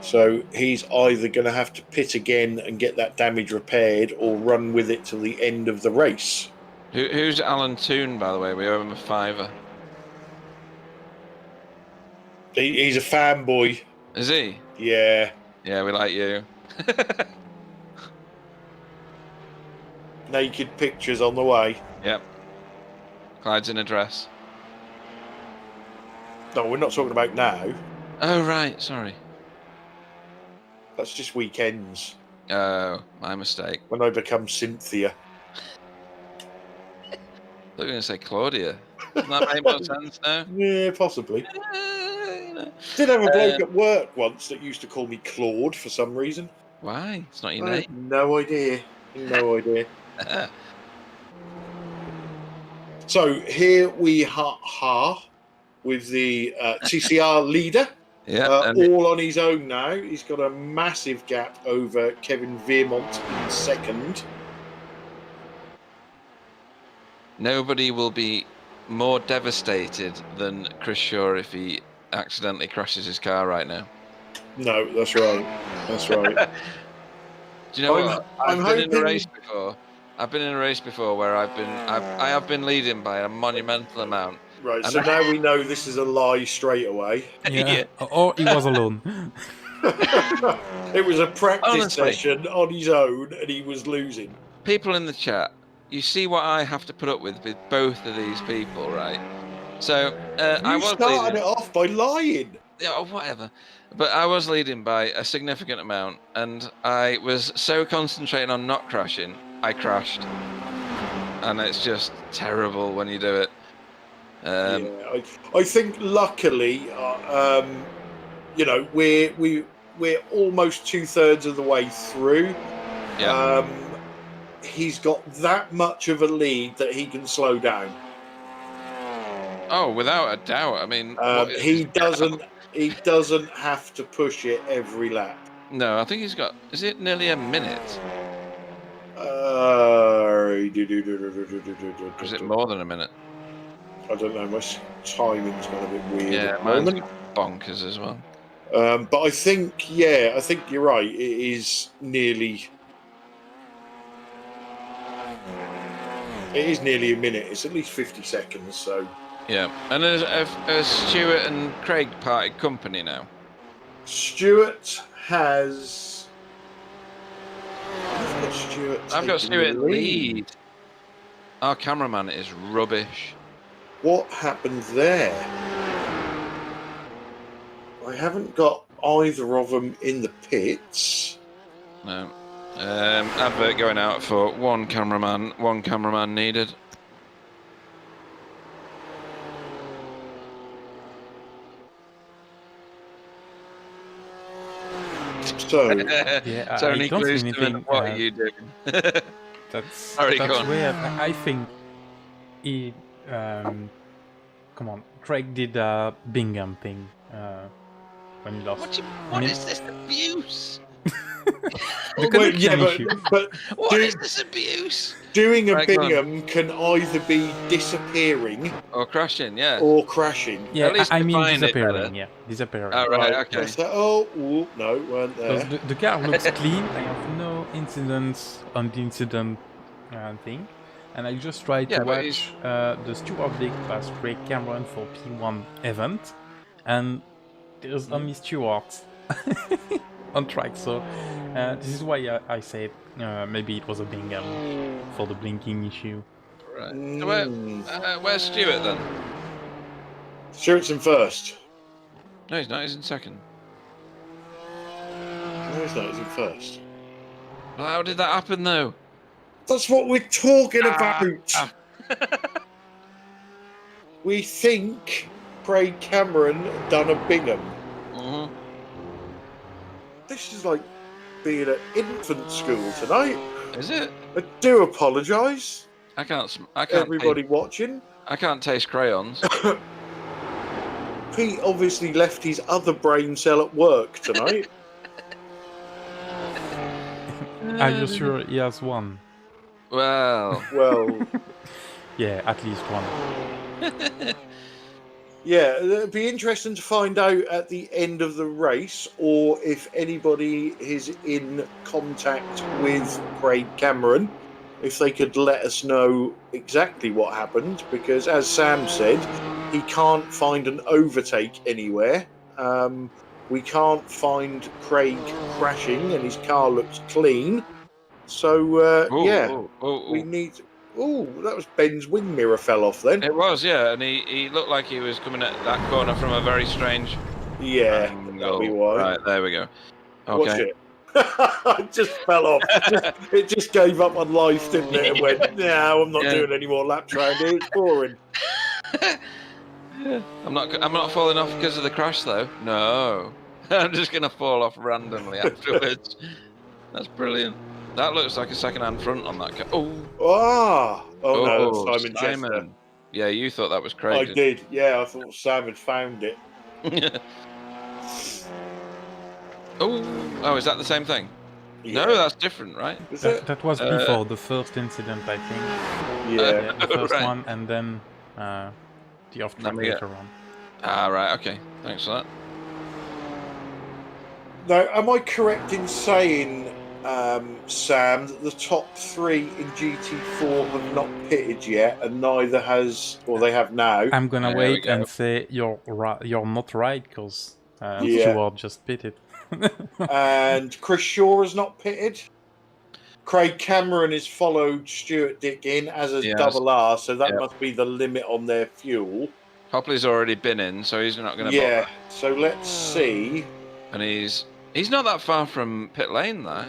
Speaker 3: So he's either going to have to pit again and get that damage repaired or run with it till the end of the race.
Speaker 1: Who's Alan Toon, by the way? We owe him a £5.
Speaker 3: He's a fanboy.
Speaker 1: Is he?
Speaker 3: Yeah.
Speaker 1: Yeah, we like you.
Speaker 3: Naked pictures on the way.
Speaker 1: Yep. Clyde's in a dress.
Speaker 3: No, we're not talking about now.
Speaker 1: Oh, right. Sorry.
Speaker 3: That's just weekends.
Speaker 1: Oh, my mistake.
Speaker 3: When I become Cynthia.
Speaker 1: I thought you were going to say Claudia. Doesn't that make more sense now?
Speaker 3: Yeah, possibly. Did have a bloke at work once that used to call me Claude for some reason.
Speaker 1: Why? It's not your name.
Speaker 3: No idea. No idea. So here we are with the TCR leader.
Speaker 1: Yeah,
Speaker 3: all on his own now. He's got a massive gap over Kevin Veermont in second.
Speaker 1: Nobody will be more devastated than Chris Shaw if he accidentally crashes his car right now.
Speaker 3: No, that's right. That's right.
Speaker 1: Do you know what? I've been in a race before. I've been in a race before where I have been leading by a monumental amount.
Speaker 3: Right, so now we know this is a lie straight away.
Speaker 2: Yeah. Or he was alone.
Speaker 3: It was a practice session on his own and he was losing.
Speaker 1: People in the chat, you see what I have to put up with both of these people, right? So I was
Speaker 3: started it off by lying.
Speaker 1: Yeah, whatever. But I was leading by a significant amount, and I was so concentrating on not crashing, I crashed. And it's just terrible when you do it.
Speaker 3: Yeah, I think luckily, you know, we're almost 2/3 of the way through.
Speaker 1: Yeah.
Speaker 3: He's got that much of a lead that he can slow down.
Speaker 1: Oh, without a doubt. I mean,
Speaker 3: he doesn't have to push it every lap.
Speaker 1: No, I think he's got. Is it nearly a minute?
Speaker 3: Or
Speaker 1: is it more than a minute?
Speaker 3: I don't know. My timing's gone a bit weird.
Speaker 1: Yeah, mine's bonkers as well.
Speaker 3: But I think you're right. It is nearly. It is nearly a minute. It's at least 50 seconds. So.
Speaker 1: Yeah, and has Stuart and Craig parted company now?
Speaker 3: Stuart has. I've got Stuart
Speaker 1: lead. Our cameraman is rubbish.
Speaker 3: What happened there? I haven't got either of them in the pits.
Speaker 1: No. Advert going out for one cameraman needed.
Speaker 3: So,
Speaker 2: Yeah, I
Speaker 1: Tony
Speaker 2: don't see
Speaker 1: Gluesterman,
Speaker 2: anything.
Speaker 1: what are you doing?
Speaker 2: That's
Speaker 1: Sorry, go on.
Speaker 2: weird. I think he. Come on, Craig did a Bingham thing when he lost.
Speaker 1: What is this abuse?
Speaker 2: The connection issue.
Speaker 3: but
Speaker 1: What is this abuse?
Speaker 3: doing a
Speaker 1: Right, go on.
Speaker 3: Bingham can either be disappearing
Speaker 1: Or crashing, yeah.
Speaker 3: or crashing.
Speaker 2: Yeah,
Speaker 1: At least
Speaker 2: I mean
Speaker 1: define it
Speaker 2: disappearing.
Speaker 1: better.
Speaker 2: Yeah, disappearing.
Speaker 1: Oh, right, okay.
Speaker 3: Just that, oh, no, weren't
Speaker 2: Because
Speaker 3: there.
Speaker 2: the car looks clean. I have no incidents on the incident thing. And I just tried
Speaker 1: Yeah,
Speaker 2: to
Speaker 1: but
Speaker 2: watch the Stewart Dick pass Craig Cameron for P1 event. And there's only Stewart on track. So this is why I said maybe it was a Bingham for the blinking issue.
Speaker 1: Right. So where's Stuart then?
Speaker 3: Stewart's in first.
Speaker 1: No, he's not. He's in second.
Speaker 3: No, he's not. He's in first.
Speaker 1: Well, how did that happen, though?
Speaker 3: That's what we're talking about. We think Craig Cameron done a Bingham.
Speaker 1: Mhm.
Speaker 3: This is like being at infant school tonight.
Speaker 1: Is it?
Speaker 3: I do apologise,
Speaker 1: I can't.
Speaker 3: everybody watching.
Speaker 1: I can't taste crayons.
Speaker 3: Pete obviously left his other brain cell at work tonight.
Speaker 2: Are you sure he has one?
Speaker 1: Well,
Speaker 3: Well,
Speaker 2: Yeah, at least one.
Speaker 3: yeah, it'd be interesting to find out at the end of the race, or if anybody is in contact with Craig Cameron, if they could let us know exactly what happened, because as Sam said, he can't find an overtake anywhere. We can't find Craig crashing, and his car looks clean. So, we need... Oh, that was Ben's wing mirror fell off then.
Speaker 1: it was, yeah, and he looked like he was coming at that corner from a very strange
Speaker 3: Yeah,
Speaker 1: angle.
Speaker 3: that'll be why.
Speaker 1: Right, there we go.
Speaker 3: Watch
Speaker 1: Okay.
Speaker 3: it. It just fell off. It just gave up on life, didn't it? And went, no, I'm not doing any more laps around here. It's boring.
Speaker 1: I'm not falling off because of the crash, though. No, I'm just gonna fall off randomly afterwards. That's brilliant. That looks like a second-hand front on that car. Oh,
Speaker 3: No, that's Simon Chester.
Speaker 1: Yeah, you thought that was
Speaker 3: I
Speaker 1: Craig.
Speaker 3: did. Yeah, I thought Sam had found it.
Speaker 1: Oh, is that the same thing?
Speaker 3: Yeah.
Speaker 1: No, that's different, right?
Speaker 3: Is it?
Speaker 2: That was before the first incident, I think.
Speaker 3: Yeah.
Speaker 2: The first
Speaker 1: Right.
Speaker 2: one, and then the off-track
Speaker 1: Let me get-
Speaker 2: later on.
Speaker 1: Ah, right. Okay. Thanks for that.
Speaker 3: Now, am I correct in saying, Sam, that the top three in GT4 have not pitted yet, and neither has, or they have now?
Speaker 2: I'm gonna
Speaker 1: There we
Speaker 2: wait
Speaker 1: go.
Speaker 2: and say you're not right, because
Speaker 3: Yeah.
Speaker 2: Stewart just pitted.
Speaker 3: And Chris Shaw has not pitted. Craig Cameron has followed Stuart Dick in, as has
Speaker 1: Yes.
Speaker 3: Double R, so that
Speaker 1: Yep.
Speaker 3: must be the limit on their fuel.
Speaker 1: Hopley's already been in, so he's not going to
Speaker 3: Yeah,
Speaker 1: bother.
Speaker 3: so let's see.
Speaker 1: And he's not that far from pit lane, though.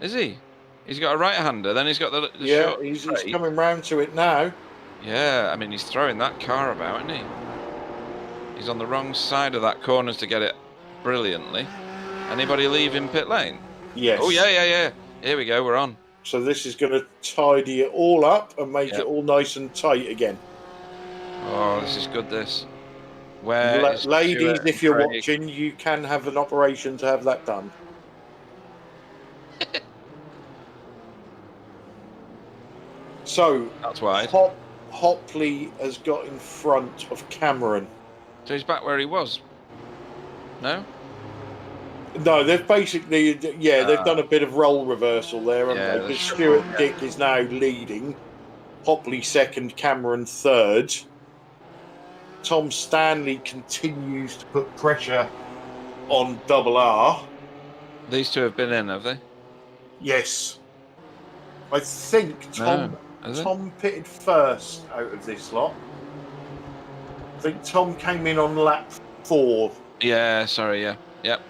Speaker 1: Is he? He's got a right-hander, then he's got the
Speaker 3: Yeah,
Speaker 1: short
Speaker 3: he's
Speaker 1: straight.
Speaker 3: coming round to it now.
Speaker 1: Yeah, I mean, he's throwing that car about, isn't he? He's on the wrong side of that corner to get it brilliantly. Anybody leaving pit lane?
Speaker 3: Yes.
Speaker 1: Oh, yeah. Here we go, we're on.
Speaker 3: So this is going to tidy it all up and make
Speaker 1: Yep.
Speaker 3: it all nice and tight again.
Speaker 1: Oh, this is good, this. Where is
Speaker 3: Ladies,
Speaker 1: Stuart
Speaker 3: if you're
Speaker 1: and Craig?
Speaker 3: watching, you can have an operation to have that done. So,
Speaker 1: That's wide.
Speaker 3: Hopley has got in front of Cameron.
Speaker 1: So he's back where he was. No?
Speaker 3: No, they've basically, they've done a bit of role reversal there, haven't
Speaker 1: Yeah,
Speaker 3: they?
Speaker 1: the
Speaker 3: Because
Speaker 1: shuffle,
Speaker 3: Stuart
Speaker 1: yeah.
Speaker 3: Dick is now leading. Hopley second, Cameron third. Tom Stanley continues to put pressure on Double R.
Speaker 1: These two have been in, have they?
Speaker 3: Yes. I think Tom
Speaker 1: Has it?
Speaker 3: Tom pitted first out of this lot. I think Tom came in on lap 4.
Speaker 1: Yeah, sorry, yeah. Yep.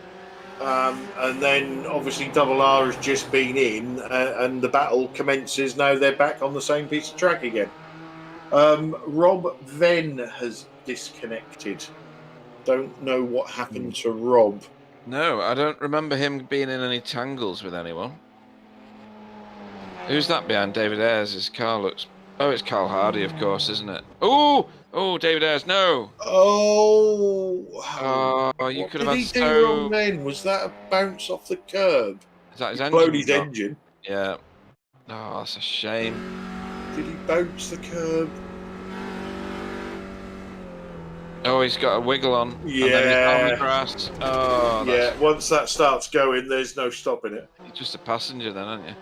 Speaker 3: And then obviously Double R has just been in, and the battle commences. Now they're back on the same piece of track again. Rob Venn has disconnected. Don't know what happened to Rob.
Speaker 1: No, I don't remember him being in any tangles with anyone. Who's that behind David Ayres' car? Looks. Oh, it's Carl Hardy, of course, isn't it? Oh, David Ayres, no.
Speaker 3: Oh,
Speaker 1: You
Speaker 3: what
Speaker 1: could
Speaker 3: did
Speaker 1: have
Speaker 3: he
Speaker 1: had
Speaker 3: do wrong then? Was that a bounce off the curb?
Speaker 1: Is that his
Speaker 3: He
Speaker 1: engine?
Speaker 3: blown his engine.
Speaker 1: Yeah. Oh, that's a shame.
Speaker 3: Did he bounce the curb?
Speaker 1: Oh, he's got a wiggle on.
Speaker 3: Yeah.
Speaker 1: And then he's on the grass. Oh,
Speaker 3: yeah. Once that starts going, there's no stopping it.
Speaker 1: You're just a passenger then, aren't you?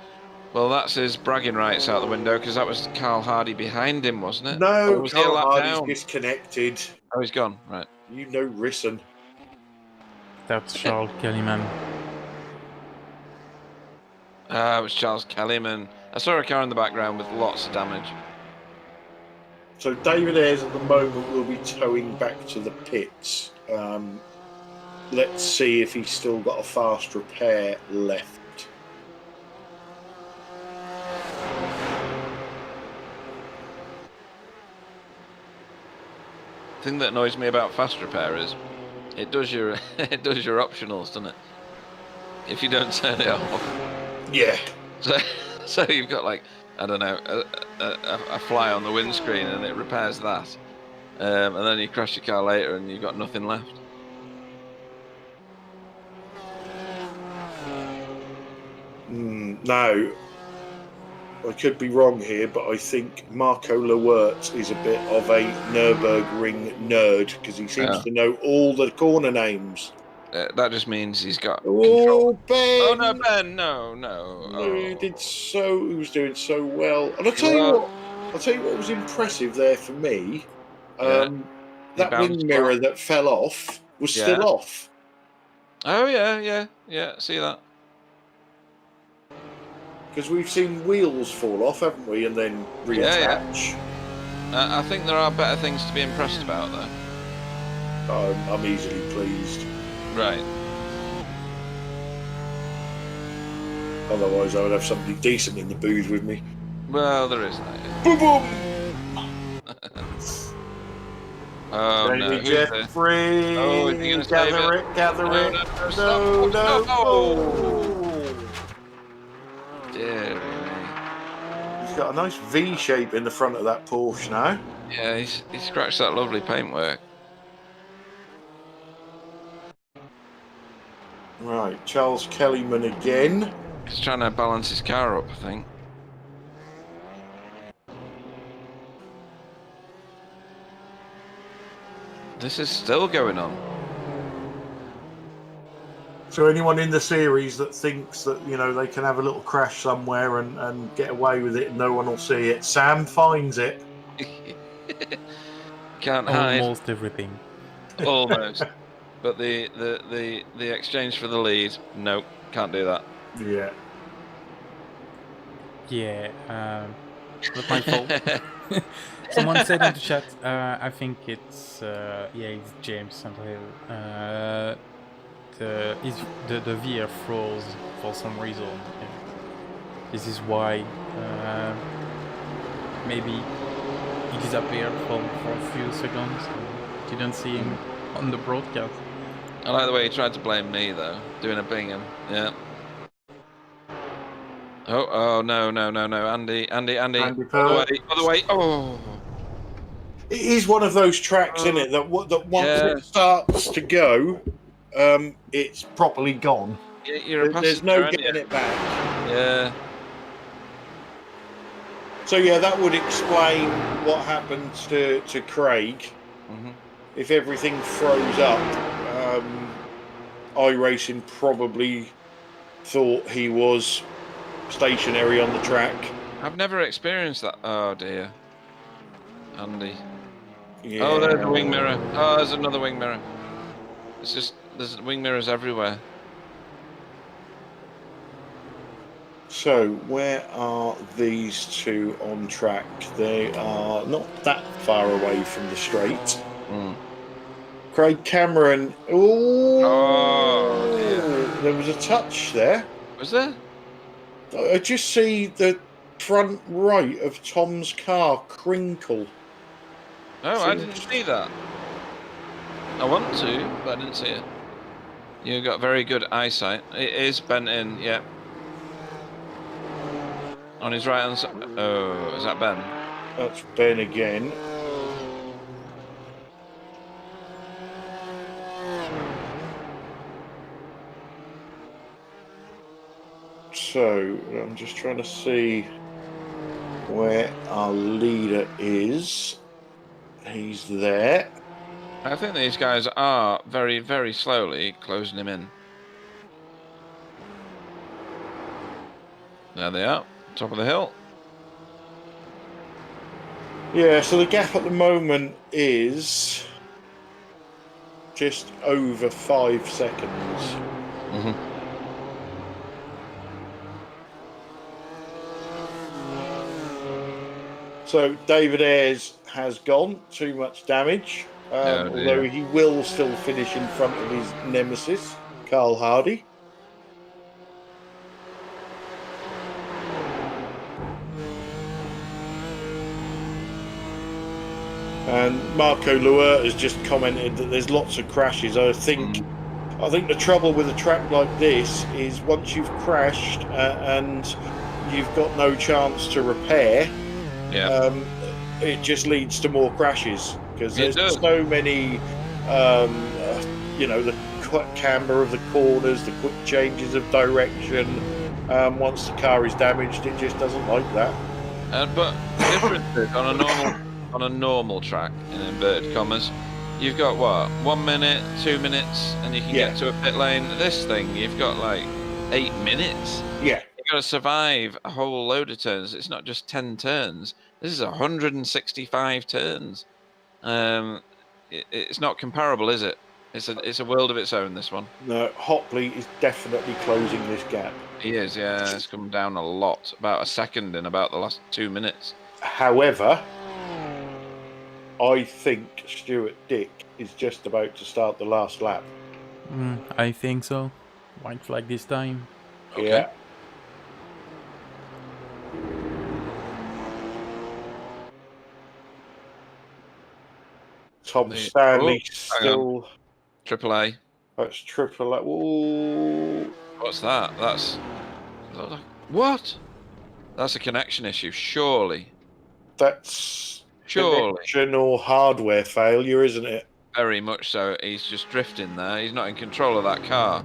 Speaker 1: Well, that's his bragging rights out the window because that was Carl Hardy behind him, wasn't it?
Speaker 3: No,
Speaker 1: was he a
Speaker 3: Carl
Speaker 1: lap
Speaker 3: Hardy's
Speaker 1: down?
Speaker 3: disconnected.
Speaker 1: Oh, he's gone. Right.
Speaker 3: You know Risson.
Speaker 2: That's Charles Kellyman.
Speaker 1: It was Charles Kellyman. I saw a car in the background with lots of damage.
Speaker 3: So David Ayres at the moment will be towing back to the pits. Let's see if he's still got a fast repair left.
Speaker 1: The thing that annoys me about fast repair is it does your it does your optionals, doesn't it? If you don't turn it off.
Speaker 3: Yeah.
Speaker 1: So you've got like, I don't know, a fly on the windscreen and it repairs that, and then you crash your car later and you've got nothing left.
Speaker 3: Now, I could be wrong here, but I think Marco Lewert is a bit of a Nürburgring nerd because he seems to know all the corner names.
Speaker 1: That just means he's got
Speaker 3: control.
Speaker 1: Ben!
Speaker 3: Oh
Speaker 1: no, Ben! No.
Speaker 3: He did so. He was doing so well. And I'll tell you what. I'll tell you what was impressive there for me. That wing mirror that fell off was still off.
Speaker 1: Oh yeah. See that?
Speaker 3: Because we've seen wheels fall off, haven't we, and then reattach.
Speaker 1: Yeah. I think there are better things to be impressed about, though.
Speaker 3: I'm easily pleased.
Speaker 1: Right.
Speaker 3: Otherwise, I would have somebody decent in the booth with me.
Speaker 1: Well, there is that.
Speaker 3: Boom, boom!
Speaker 1: Oh, no.
Speaker 3: Jeffrey!
Speaker 1: Oh, is he going to save it?
Speaker 3: Gather it. No.
Speaker 1: Oh. Dear me.
Speaker 3: He's got a nice V shape in the front of that Porsche now.
Speaker 1: Yeah, he scratched that lovely paintwork.
Speaker 3: Right, Charles Kellyman again.
Speaker 1: He's trying to balance his car up, I think. This is still going on.
Speaker 3: So anyone in the series that thinks that, you know, they can have a little crash somewhere and get away with it and no one will see it, Sam finds it.
Speaker 1: Can't hide.
Speaker 2: Almost everything.
Speaker 1: Almost. But the exchange for the lead, nope, can't do that.
Speaker 3: Yeah.
Speaker 2: Yeah, not my fault. Someone said in the chat, I think it's James Sandhill. The VR froze for some reason. This is why maybe he disappeared for a few seconds. Didn't see him on the broadcast.
Speaker 1: I like the way he tried to blame me though, doing a Bingham. Yeah. Oh no! Andy. Other way. Oh.
Speaker 3: It is one of those tracks, isn't it? That once it starts to go, it's properly gone. There's no getting it back.
Speaker 1: Yeah.
Speaker 3: So yeah, that would explain what happened to Craig. If everything froze up, iRacing probably thought he was stationary on the track.
Speaker 1: I've never experienced that. Oh dear. Andy.
Speaker 3: Yeah.
Speaker 1: Oh, there's a wing mirror. Oh, there's another wing mirror. It's just, there's wing mirrors everywhere.
Speaker 3: So, where are these two on track? They are not that far away from the straight. Craig Cameron. Ooh.
Speaker 1: Oh, dear.
Speaker 3: There was a touch there.
Speaker 1: Was there?
Speaker 3: I just see the front right of Tom's car crinkle.
Speaker 1: Oh, I didn't see that. I want to, but I didn't see it. You got very good eyesight. It is bent in, yeah. On his right hand side. Oh, is that Ben?
Speaker 3: That's Ben again. So, I'm just trying to see where our leader is. He's there.
Speaker 1: I think these guys are very, very slowly closing him in. There they are, top of the hill.
Speaker 3: Yeah, so the gap at the moment is just over 5 seconds.
Speaker 1: Mm-hmm.
Speaker 3: So David Ayres has gone, too much damage. Although he will still finish in front of his nemesis, Carl Hardy. And Marco Luer has just commented that there's lots of crashes. I think the trouble with a track like this is once you've crashed and you've got no chance to repair, it just leads to more crashes because there's so many, the quick camber of the corners, the quick changes of direction. Once the car is damaged, it just doesn't like that.
Speaker 1: But the difference is on a normal track, in inverted commas, you've got what, 1 minute, 2 minutes, and you can get to a pit lane. This thing, you've got like 8 minutes.
Speaker 3: Yeah.
Speaker 1: You've got to survive a whole load of turns. It's not just 10 turns. This is 165 turns. It's not comparable, is it? It's a world of its own, this one.
Speaker 3: No, Hopley is definitely closing this gap.
Speaker 1: He is, yeah. It's come down a lot. About a second in about the last 2 minutes.
Speaker 3: However, I think Stuart Dick is just about to start the last lap.
Speaker 2: I think so. White flag this time.
Speaker 1: Okay.
Speaker 3: Yeah. Tom Stanley still.
Speaker 1: Triple A.
Speaker 3: That's triple A. Ooh.
Speaker 1: What's that? What? That's a connection issue, surely.
Speaker 3: That's
Speaker 1: surely
Speaker 3: connection or hardware failure, isn't it?
Speaker 1: Very much so. He's just drifting there. He's not in control of that car.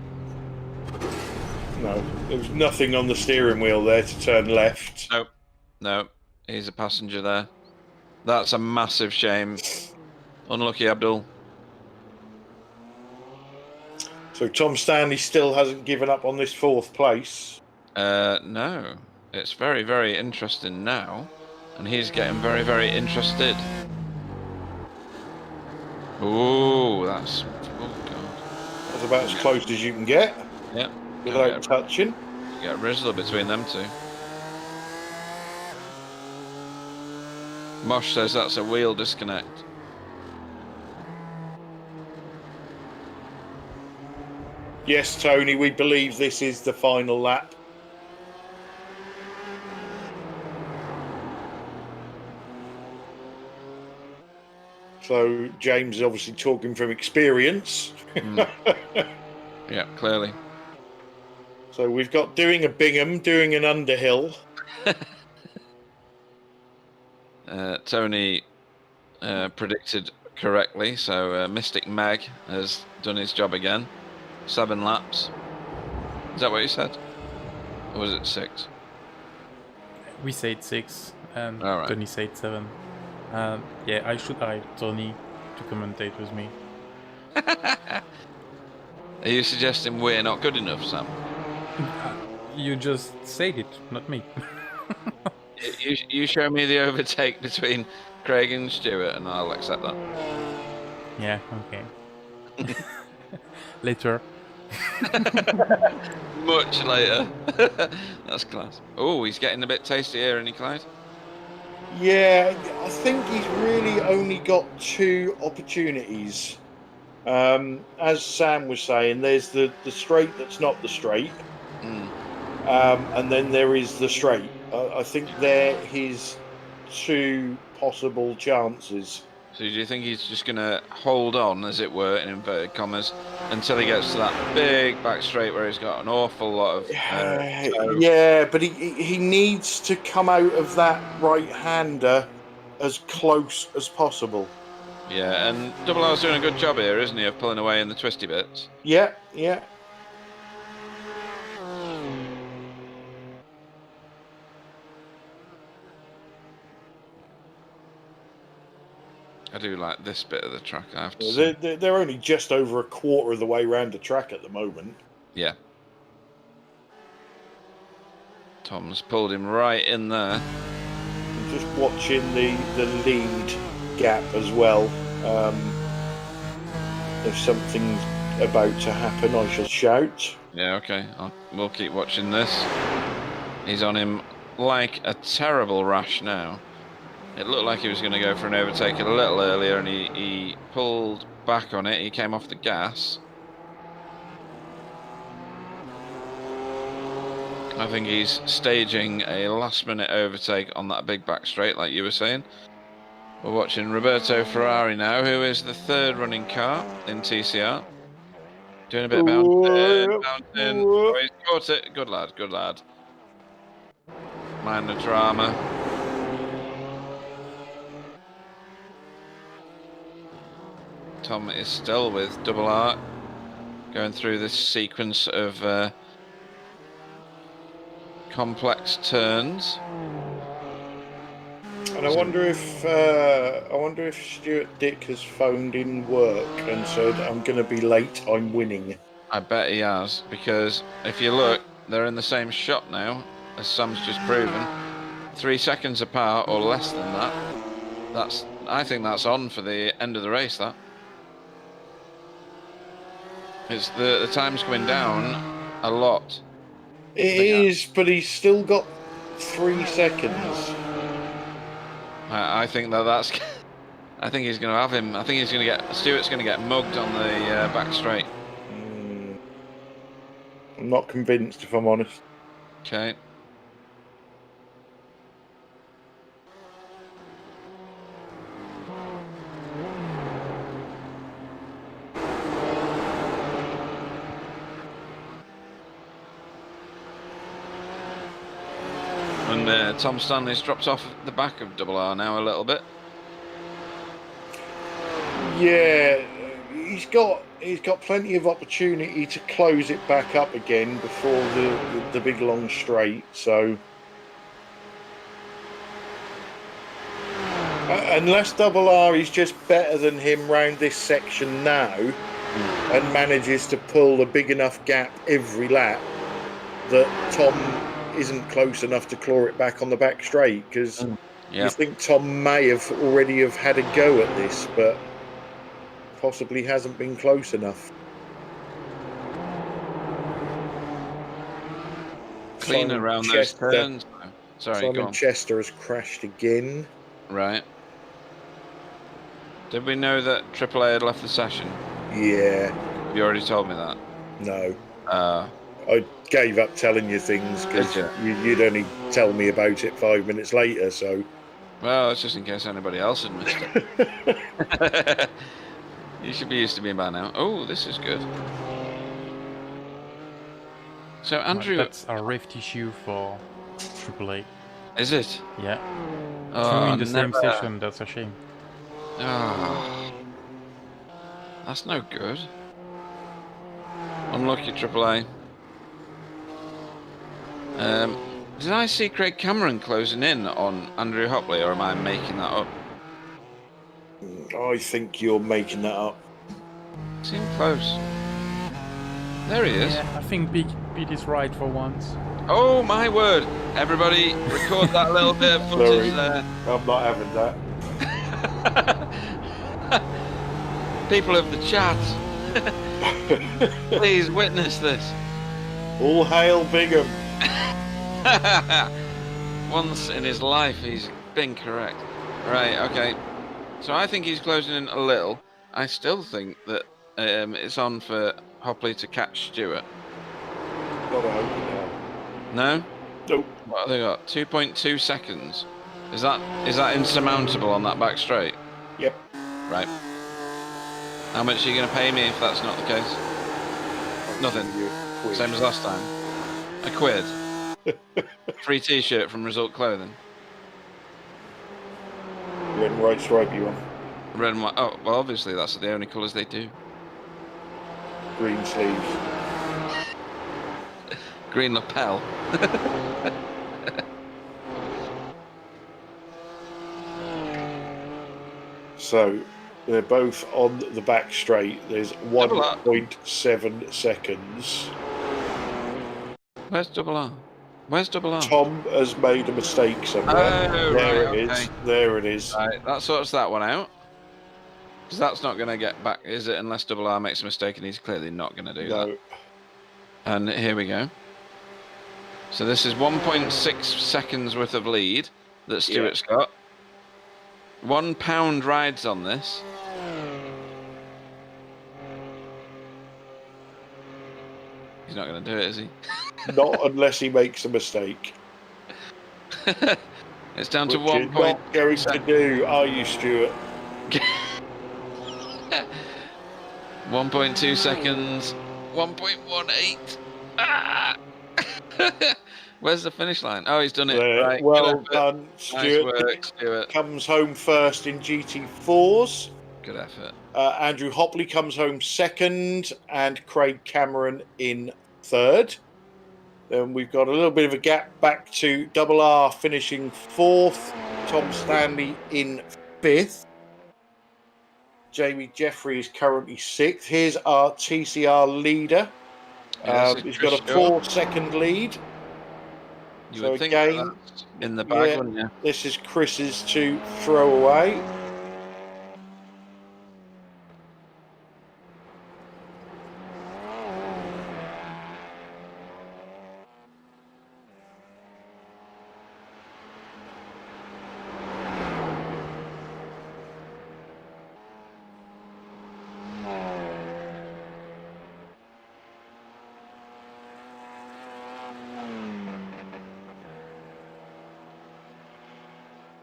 Speaker 3: No, there was nothing on the steering wheel there to turn left.
Speaker 1: Nope. No, he's a passenger there. That's a massive shame. Unlucky, Abdul.
Speaker 3: So Tom Stanley still hasn't given up on this 4th place.
Speaker 1: No. It's very, very interesting now. And he's getting very, very interested. Oh, that's... Oh, God.
Speaker 3: That's about as close as you can get.
Speaker 1: Yep.
Speaker 3: Without touching.
Speaker 1: You get a Rizzler between them two. Mosh says that's a wheel disconnect.
Speaker 3: Yes, Tony, we believe this is the final lap. So James is obviously talking from experience.
Speaker 1: Yeah, clearly.
Speaker 3: So we've got doing a Bingham, doing an Underhill.
Speaker 1: Tony predicted correctly, so Mystic Meg has done his job again. 7 laps. Is that what you said? Or was it 6?
Speaker 2: We said 6, and
Speaker 1: right.
Speaker 2: Tony said 7. Yeah, I should hire Tony to commentate with me.
Speaker 1: Are you suggesting we're not good enough, Sam?
Speaker 2: You just said it, not me.
Speaker 1: You show me the overtake between Craig and Stuart, and I'll accept that.
Speaker 2: Yeah, okay. Later.
Speaker 1: Much later. That's class. Oh, he's getting a bit tasty here, isn't he, Clyde?
Speaker 3: Yeah, I think he's really only got 2 opportunities. As Sam was saying, there's the straight that's not the straight, and then there is the straight. I think they're his two possible chances.
Speaker 1: So do you think he's just going to hold on, as it were, in inverted commas, until he gets to that big back straight where he's got an awful lot of...
Speaker 3: yeah, but he needs to come out of that right-hander as close as possible.
Speaker 1: Yeah, and Double R's doing a good job here, isn't he, of pulling away in the twisty bits?
Speaker 3: Yeah, yeah.
Speaker 1: I do like this bit of the track, I have to say.
Speaker 3: They're only just over a quarter of the way around the track at the moment.
Speaker 1: Yeah. Tom's pulled him right in there.
Speaker 3: I'm just watching the lead gap as well. If something's about to happen, I shall shout.
Speaker 1: Yeah, okay. We'll keep watching this. He's on him like a terrible rash now. It looked like he was going to go for an overtake a little earlier, and he pulled back on it. He came off the gas. I think he's staging a last-minute overtake on that big back straight, like you were saying. We're watching Roberto Ferrari now, who is the third running car in TCR. Doing a bit of bouncing. Oh, he's caught it. Good lad, good lad. Minor drama. Tom is still with Double R, going through this sequence of complex turns.
Speaker 3: And I wonder if Stuart Dick has phoned in work and said, "I'm going to be late. I'm winning."
Speaker 1: I bet he has, because if you look, they're in the same shot now, as Sam's just proven. 3 seconds apart, or less than that. I think that's on for the end of the race. That. It's the time's coming down a lot.
Speaker 3: It is, but he's still got 3 seconds.
Speaker 1: I think that's. I think he's going to have him. I think he's going to get. Stewart's going to get mugged on the back straight.
Speaker 3: I'm not convinced, if I'm honest.
Speaker 1: Okay. And Tom Stanley's dropped off the back of Double R now a little bit.
Speaker 3: Yeah, he's got plenty of opportunity to close it back up again before the big long straight. So unless Double R is just better than him round this section now and manages to pull a big enough gap every lap that Tom isn't close enough to claw it back on the back straight, because you think Tom may have already had a go at this, but possibly hasn't been close enough.
Speaker 1: Clean around those turns. Sorry,
Speaker 3: Simon
Speaker 1: go on.
Speaker 3: Chester has crashed again.
Speaker 1: Right. Did we know that AAA had left the session?
Speaker 3: Yeah.
Speaker 1: You already told me that.
Speaker 3: No.
Speaker 1: I
Speaker 3: gave up telling you things because you'd only tell me about it 5 minutes later. So.
Speaker 1: Well, it's just in case anybody else had missed it. You should be used to me by now. Oh, this is good. So, Andrew...
Speaker 2: That's a rift issue for AAA.
Speaker 1: Is it?
Speaker 2: Yeah.
Speaker 1: Oh,
Speaker 2: Two in the same session, that's a shame.
Speaker 1: Oh, that's no good. Unlucky AAA. Did I see Craig Cameron closing in on Andrew Hopley, or am I making that up?
Speaker 3: I think you're making that up.
Speaker 1: Seemed close. There he is.
Speaker 2: Yeah, I think Pete is right for once.
Speaker 1: Oh my word! Everybody, record that little bit of footage there.
Speaker 3: I'm not having that.
Speaker 1: People of the chat, please witness this.
Speaker 3: All hail Bingham.
Speaker 1: Once in his life, he's been correct. Right, okay. So I think he's closing in a little. I still think that It's on for Hopley to catch Stewart.
Speaker 3: Not a hope now.
Speaker 1: No?
Speaker 3: Nope.
Speaker 1: What have they got? 2.2 seconds. Is that insurmountable on that back straight?
Speaker 3: Yep.
Speaker 1: Right. How much are you going to pay me if that's not the case? Nothing. Same as last time. A quid. Free T-shirt from Result Clothing.
Speaker 3: Red and white stripy one.
Speaker 1: Red and white. Oh, well, obviously that's the only colours they do.
Speaker 3: Green sleeves.
Speaker 1: Green lapel.
Speaker 3: So they're both on the back straight. There's 1.7 seconds.
Speaker 1: Where's double R? Where's double R?
Speaker 3: Tom has made a mistake somewhere.
Speaker 1: Oh,
Speaker 3: there
Speaker 1: right,
Speaker 3: it
Speaker 1: okay.
Speaker 3: is. There it is.
Speaker 1: Right, that sorts that one out. Because that's not going to get back, is it? Unless double R makes a mistake, and he's clearly not going to do that. And here we go. So this is 1.6 seconds worth of lead that Stewart's got. £1 rides on this. He's not going to do it, is he?
Speaker 3: Not unless he makes a mistake.
Speaker 1: It's down to
Speaker 3: Which
Speaker 1: 1
Speaker 3: you're not going to do, are you, Stuart?
Speaker 1: 1.2 seconds. 1.18. Ah! Where's the finish line? Oh, he's done it. Right.
Speaker 3: Well done, Stuart.
Speaker 1: Nice work, Stuart.
Speaker 3: Comes home first in GT4s.
Speaker 1: Good effort.
Speaker 3: Andrew Hopley comes home second, and Craig Cameron in third. Then we've got a little bit of a gap back to Double R finishing fourth. Tom Stanley in fifth. Jamie Jeffrey is currently sixth. Here's our TCR leader. He's got a 4-second lead.
Speaker 1: You
Speaker 3: So
Speaker 1: would think
Speaker 3: again,
Speaker 1: that's in the bag, wouldn't you?
Speaker 3: this is Chris's to throw away.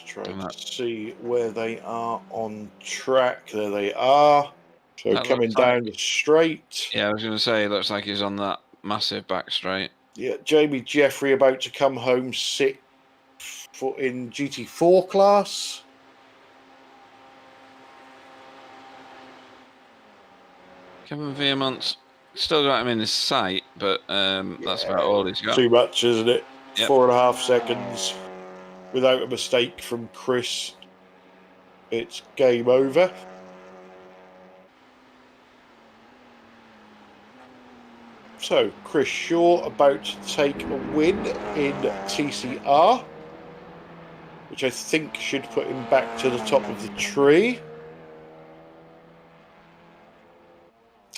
Speaker 3: Trying to see where they are on track. There they are. So
Speaker 1: That
Speaker 3: coming
Speaker 1: looks like-
Speaker 3: down the straight.
Speaker 1: Yeah, I was going to say, it looks like he's on that massive back straight.
Speaker 3: Yeah, Jamie Jeffrey about to come home sixth in GT4 class.
Speaker 1: Kevin Viermont's still got him in his sight, but that's about all he's got.
Speaker 3: Too much, isn't it?
Speaker 1: Yep.
Speaker 3: 4.5 seconds without a mistake from Chris. It's game over. So, Chris Shaw about to take a win in TCR, which I think should put him back to the top of the tree.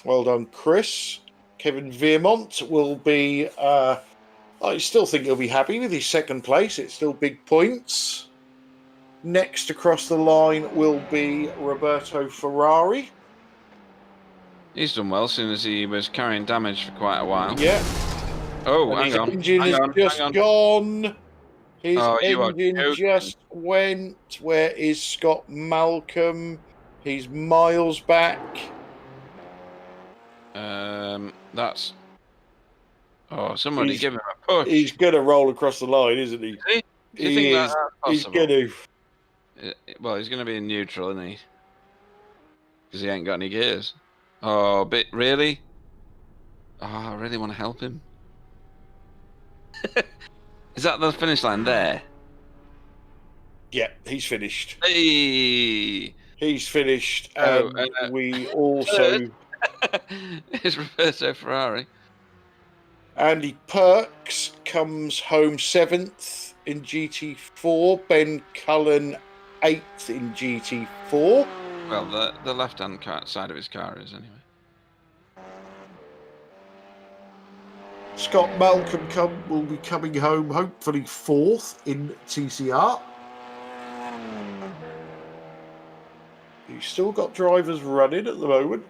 Speaker 3: Well done, Chris. Kevin Viermont will be... I still think he'll be happy with his second place. It's still big points. Next across the line will be Roberto Ferrari.
Speaker 1: He's done well, seeing as he was carrying damage for quite a while.
Speaker 3: Yeah.
Speaker 1: Oh,
Speaker 3: And
Speaker 1: hang
Speaker 3: his
Speaker 1: on.
Speaker 3: engine
Speaker 1: Hang
Speaker 3: has
Speaker 1: on,
Speaker 3: just
Speaker 1: hang on.
Speaker 3: gone. His
Speaker 1: Oh, you are
Speaker 3: engine
Speaker 1: joking.
Speaker 3: just went. Where is Scott Malcolm? He's miles back.
Speaker 1: That's... Oh, somebody give him a push.
Speaker 3: He's going to roll across the line, isn't he?
Speaker 1: Do you think that's
Speaker 3: He's
Speaker 1: possible?
Speaker 3: going to.
Speaker 1: Well, he's going to be in neutral, isn't he? Because he ain't got any gears. Oh, but really? Oh, I really want to help him. Is that the finish line there?
Speaker 3: Yeah, he's finished.
Speaker 1: Hey!
Speaker 3: He's finished.
Speaker 1: Oh,
Speaker 3: And we also...
Speaker 1: It's Roberto Ferrari.
Speaker 3: Andy Perks comes home 7th in GT4. Ben Cullen 8th in GT4.
Speaker 1: Well, the left-hand side of his car is, anyway.
Speaker 3: Scott Malcolm will be coming home, hopefully 4th in TCR. He's still got drivers running at the moment.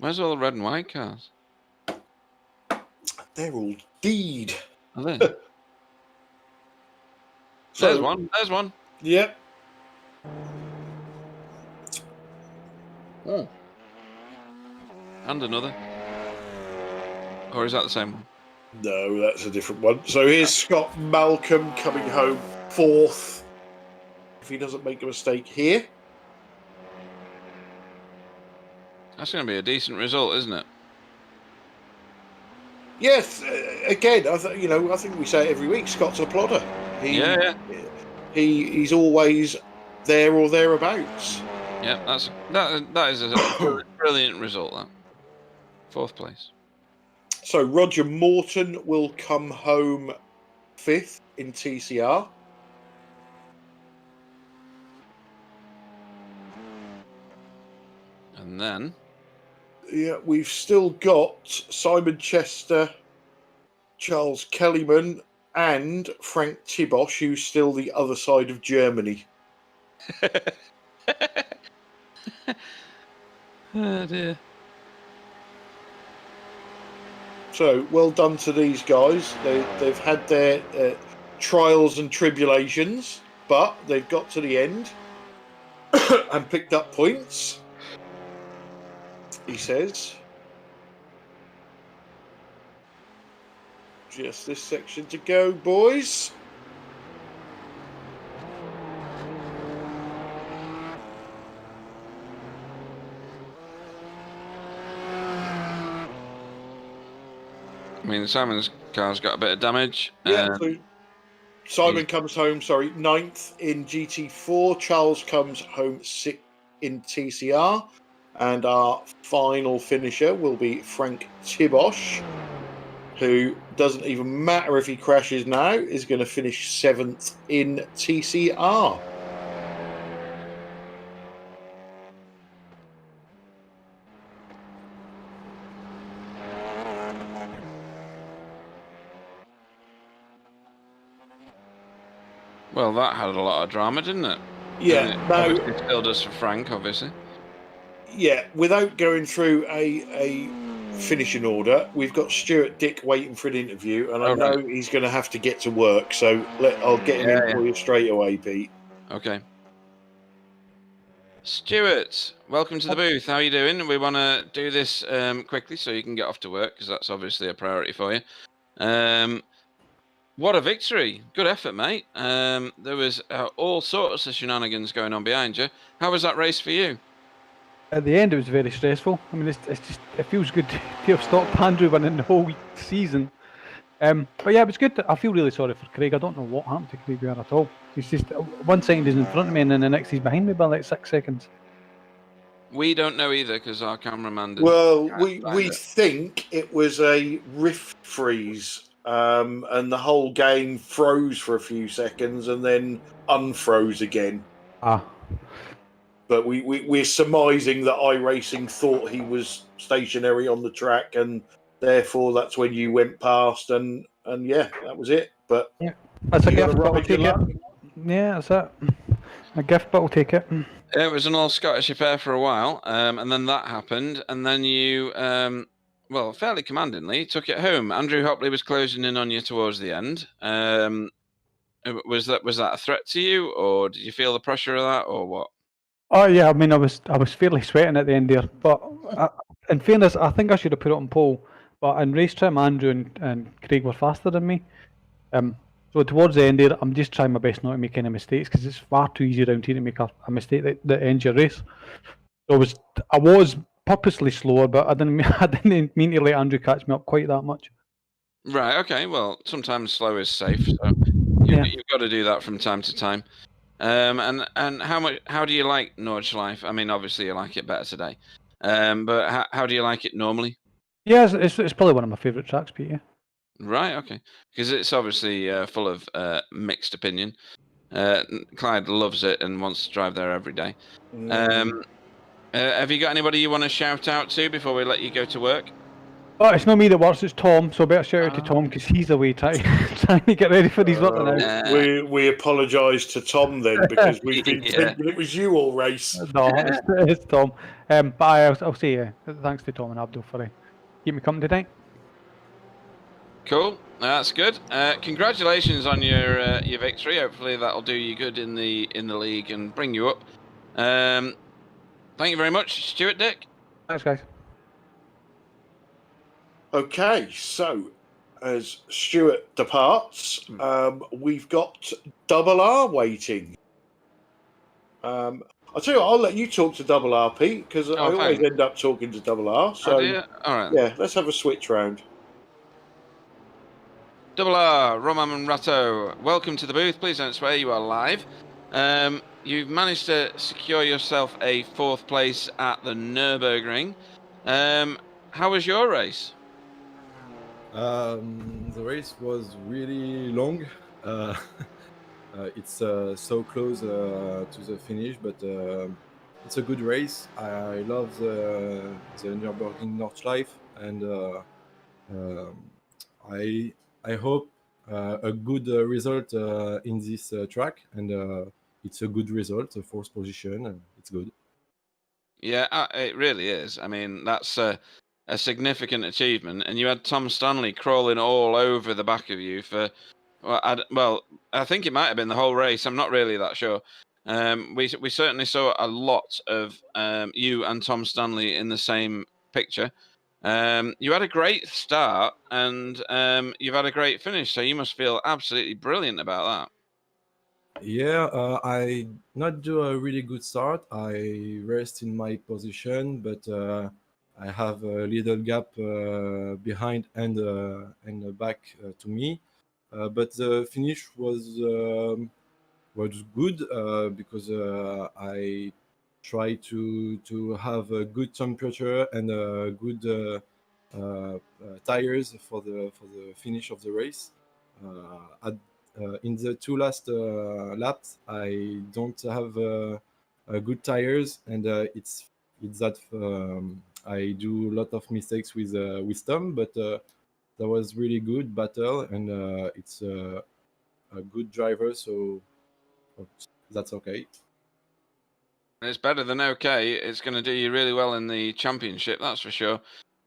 Speaker 1: Where's all the red and white cars?
Speaker 3: They're all deed.
Speaker 1: Are they?
Speaker 3: So,
Speaker 1: There's one. There's one.
Speaker 3: Yep.
Speaker 1: Oh. And another. Or is that the same one?
Speaker 3: No, that's a different one. So here's Scott Malcolm coming home 4th. If he doesn't make a mistake here.
Speaker 1: That's going to be a decent result, isn't it?
Speaker 3: Yes, again, I think we say it every week. Scott's a plodder. He's always there or thereabouts.
Speaker 1: Yeah, that is a brilliant result. That 4th place.
Speaker 3: So Roger Morton will come home 5th in TCR.
Speaker 1: And then
Speaker 3: Yeah, we've still got Simon Chester, Charles Kellyman, and Frank Tibosh, who's still the other side of Germany.
Speaker 1: Oh dear.
Speaker 3: So well done to these guys. They've had their trials and tribulations, but they've got to the end and picked up points. He says. Just this section to go, boys.
Speaker 1: I mean, Simon's car's got a bit of damage.
Speaker 3: Yeah, so Simon comes home, 9th in GT4. Charles comes home 6th in TCR. And our final finisher will be Frank Tibosh, who doesn't even matter if he crashes now, is going to finish 7th in TCR.
Speaker 1: Well, that had a lot of drama, didn't it?
Speaker 3: Yeah,
Speaker 1: It still does for Frank, obviously.
Speaker 3: Yeah, without going through a finishing order, we've got Stuart Dick waiting for an interview, and I know he's going to have to get to work, so I'll get him in for you straight away, Pete.
Speaker 1: Okay. Stuart, welcome to the booth. How are you doing? We want to do this quickly so you can get off to work, because that's obviously a priority for you. What a victory. Good effort, mate. There was all sorts of shenanigans going on behind you. How was that race for you?
Speaker 2: At the end, it was very stressful. I mean, it feels good to have stopped Andrew winning the whole season. But yeah, it was good. I feel really sorry for Craig. I don't know what happened to Craig there at all. He's just 1 second he's in front of me, and then the next he's behind me by like 6 seconds.
Speaker 1: We don't know either because our cameraman didn't.
Speaker 3: Well, we think it was a rift freeze, and the whole game froze for a few seconds and then unfroze again. But we're surmising that iRacing thought he was stationary on the track, and therefore that's when you went past, and yeah, that was it. But
Speaker 2: yeah, that's a gift, but we'll take it. Yeah, that's it. A gift, but we'll take it.
Speaker 1: It was an all-Scottish affair for a while, and then that happened, and then you, well, fairly commandingly, took it home. Andrew Hopley was closing in on you towards the end. Was that a threat to you, or did you feel the pressure of that, or what?
Speaker 2: Oh yeah, I mean, I was fairly sweating at the end there, but in fairness, I think I should have put it on pole. But in race trim, Andrew and Craig were faster than me. So towards the end there, I'm just trying my best not to make any mistakes, because it's far too easy around here to make a mistake that ends your race. So I was purposely slower, but I didn't mean to let Andrew catch me up quite that much.
Speaker 1: Right. Okay. Well, sometimes slow is safe, so you've got to do that from time to time. And how do you like Nordschleife? I mean, obviously you like it better today. But how do you like it normally?
Speaker 2: Yeah, it's probably one of my favourite tracks, Peter.
Speaker 1: Right, okay. Because it's obviously full of mixed opinion. Clyde loves it and wants to drive there every day. Have you got anybody you want to shout out to before we let you go to work?
Speaker 4: Oh, it's not me that works, it's Tom, so I better shout out to Tom because he's away trying to get ready for his work now.
Speaker 3: We apologise to Tom then because we've been thinking it was you all race.
Speaker 4: No, it's Tom. But I'll say thanks to Tom and Abdul for keeping me company tonight.
Speaker 1: Cool, that's good. Congratulations on your victory. Hopefully that'll do you good in the league and bring you up. Thank you very much, Stuart, Dick.
Speaker 4: Thanks, guys.
Speaker 3: Okay, so as Stuart departs, we've got Double R waiting. I'll tell you what, I'll let you talk to Double R, Pete, because I always end up talking to Double R. So,
Speaker 1: all right.
Speaker 3: Yeah, let's have a switch round.
Speaker 1: Double R, Roman Ratto, welcome to the booth. Please don't swear, you are live. You've managed to secure yourself a 4th place at the Nürburgring. How was your race?
Speaker 5: The race was really long. It's so close to the finish, but it's a good race. I love the Nürburgring Nordschleife, and I hope a good result in this track, and it's a good result, a 4th position. It's good.
Speaker 1: Yeah, it really is. I mean, that's a significant achievement, and you had Tom Stanley crawling all over the back of you for, I think it might have been the whole race. I'm not really that sure. We certainly saw a lot of you and Tom Stanley in the same picture. You had a great start, and you've had a great finish, so you must feel absolutely brilliant about that.
Speaker 5: Yeah, I not do a really good start. I rest in my position, but I have a little gap behind and back to me. But the finish was good because I try to have a good temperature and good tires for the finish of the race. In the 2 last laps, I don't have good tires, and it's that I do a lot of mistakes with Tom, but that was really good battle, and it's a good driver, so that's okay.
Speaker 1: It's better than okay. It's going to do you really well in the championship, that's for sure.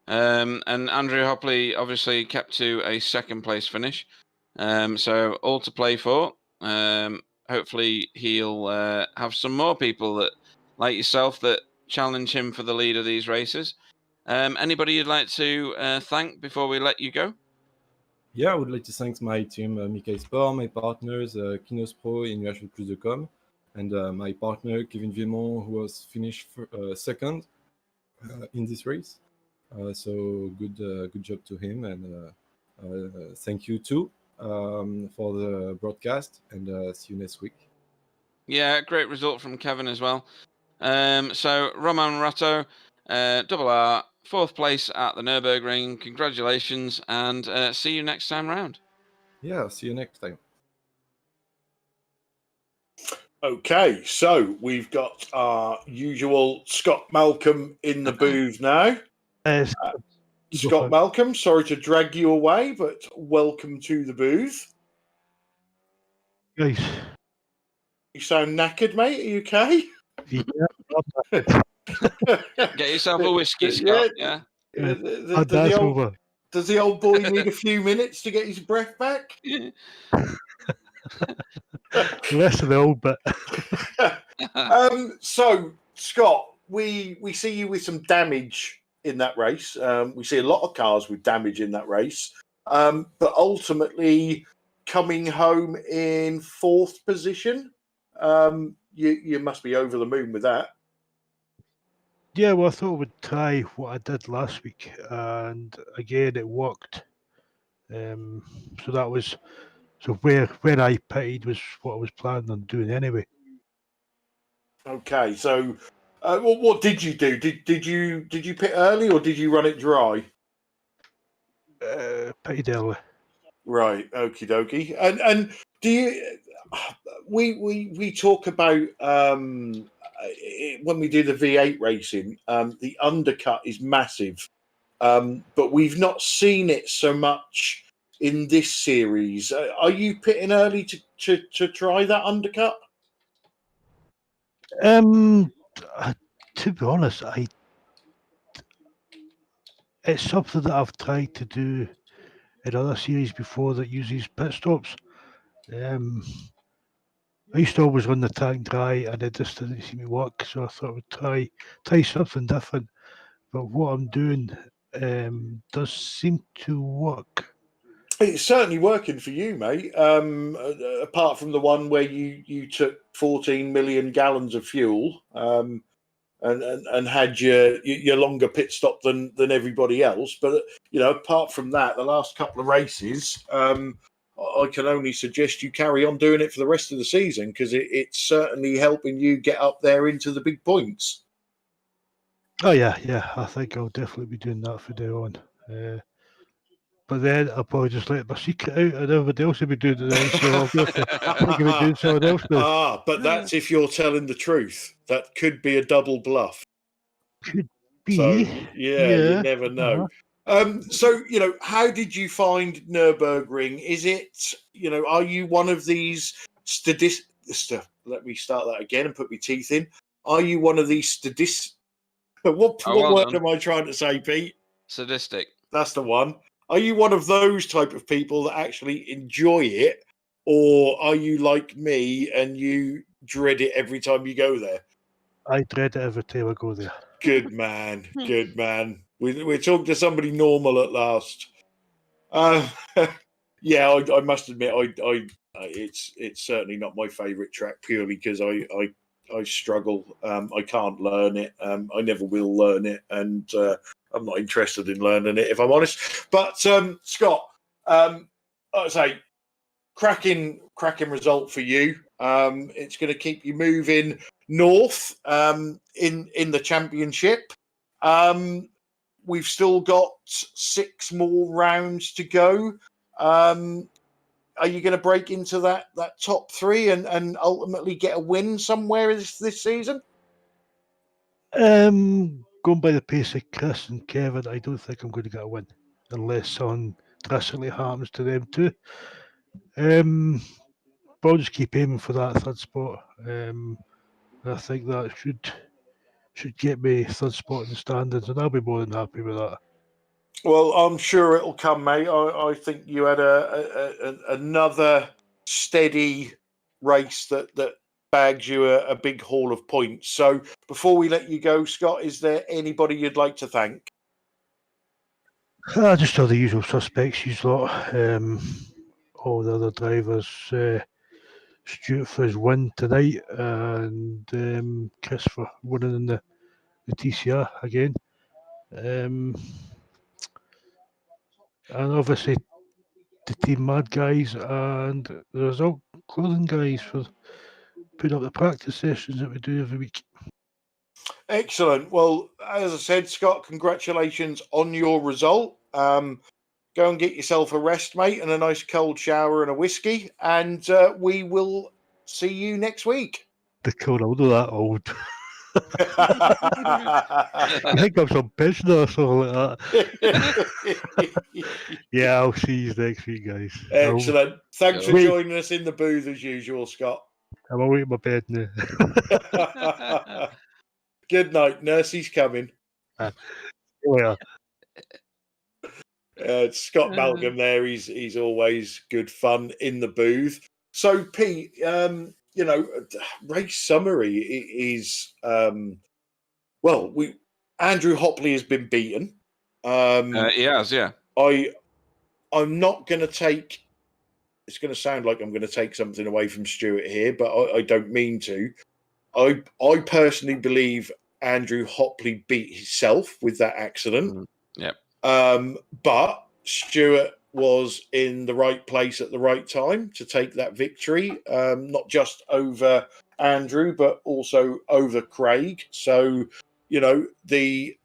Speaker 1: And Andrew Hopley obviously kept to a 2nd place finish. So all to play for. Hopefully he'll have some more people that, like yourself, that challenge him for the lead of these races. Anybody you'd like to thank before we let you go?
Speaker 5: Yeah, I would like to thank my team, Mickey Sport, my partners, Kinos Pro in UHL+.com, and my partner, Kevin Viemont, who was finished 2nd in this race. So good job to him, and thank you too for the broadcast, and see you next week.
Speaker 1: Yeah, great result from Kevin as well. So Roman Ratto, Double R, 4th place at the Nürburgring. Congratulations, and see you next time round.
Speaker 5: Yeah, see you next time.
Speaker 3: Okay, so we've got our usual Scott Malcolm in the booth now. Scott Malcolm, sorry to drag you away, but welcome to the booth.
Speaker 6: Guys.
Speaker 3: You sound knackered, mate. Are you okay?
Speaker 6: Yeah.
Speaker 1: Get yourself a whiskey, Scott. Yeah.
Speaker 3: Does the old boy need a few minutes to get his breath back?
Speaker 6: Less of the old bit.
Speaker 3: So, Scott, we see you with some damage in that race. We see a lot of cars with damage in that race, but ultimately coming home in 4th position. You must be over the moon with that.
Speaker 6: Yeah, well, I thought I would try what I did last week, and again, it worked. So that was where I pitted was what I was planning on doing anyway.
Speaker 3: Okay, so what did you do? Did you pit early or did you run it dry?
Speaker 6: Pitted early.
Speaker 3: Right, okie dokie. And do you? We talk about when we do the V8 racing, the undercut is massive but we've not seen it so much in this series. Are you pitting early to try that undercut?
Speaker 6: To be honest, it's something that I've tried to do in other series before that uses pit stops. I used to always run the tank dry, and it just didn't seem to work. So I thought I would try something different. But what I'm doing does seem to work.
Speaker 3: It's certainly working for you, mate. Apart from the one where you took 14 million gallons of fuel and had your longer pit stop than everybody else. But apart from that, the last couple of races, I can only suggest you carry on doing it for the rest of the season, because it's certainly helping you get up there into the big points.
Speaker 6: Oh yeah, I think I'll definitely be doing that from now on. But then I'll probably just let my secret out, and everybody else will be doing it then. So I'll be doing someone else now.
Speaker 3: But that's if you're telling the truth. That could be a double bluff.
Speaker 6: Could be.
Speaker 3: So you never know. So how did you find Nürburgring? Is it are you one of these let me start that again and put my teeth in. Are you one of these what word am I trying to say, Pete?
Speaker 1: Sadistic.
Speaker 3: That's the one. Are you one of those type of people that actually enjoy it, or are you like me and you dread it every time you go there?
Speaker 6: I dread it every time I go there.
Speaker 3: Good man. Good man. We're talking to somebody normal at last. Yeah, I must admit, it's certainly not my favourite track, purely because I struggle. I can't learn it. I never will learn it, and I'm not interested in learning it, if I'm honest. But Scott, I'd say cracking result for you. It's going to keep you moving north in the championship. We've still got 6 more rounds to go. Are you going to break into that top 3 and ultimately get a win somewhere this season?
Speaker 6: Going by the pace of Chris and Kevin, I don't think I'm going to get a win unless something drastically happens to them too. But I'll just keep aiming for that 3rd spot. I think that should get me 3rd spot in the standings, and I'll be more than happy with that.
Speaker 3: Well, I'm sure it'll come, mate. I think you had another steady race that bags you a big haul of points. So before we let you go, Scott, is there anybody you'd like to thank?
Speaker 6: Just all the usual suspects, all the other drivers. Stuart for his win tonight, and Chris for winning in the TCR again. And obviously the Team Mad guys and the Result Clothing guys for putting up the practice sessions that we do every week.
Speaker 3: Excellent. Well, as I said, Scott, congratulations on your result. Go and get yourself a rest, mate, and a nice cold shower and a whiskey, and we will see you next week.
Speaker 6: The cold, I'm not that old. I think I'm some pensioner or something like that. Yeah, I'll see you next week, guys.
Speaker 3: Excellent. Thanks for joining us in the booth as usual, Scott.
Speaker 6: I'm away in my bed now.
Speaker 3: Good night. Nursey's coming. Scott Malcolm there. He's always good fun in the booth. So, Pete, race summary is Andrew Hopley has been beaten.
Speaker 1: He has, yeah.
Speaker 3: I'm not going to take. It's going to sound like I'm going to take something away from Stuart here, but I don't mean to. I personally believe Andrew Hopley beat himself with that accident.
Speaker 1: Yep.
Speaker 3: But Stuart was in the right place at the right time to take that victory, not just over Andrew, but also over Craig. So, the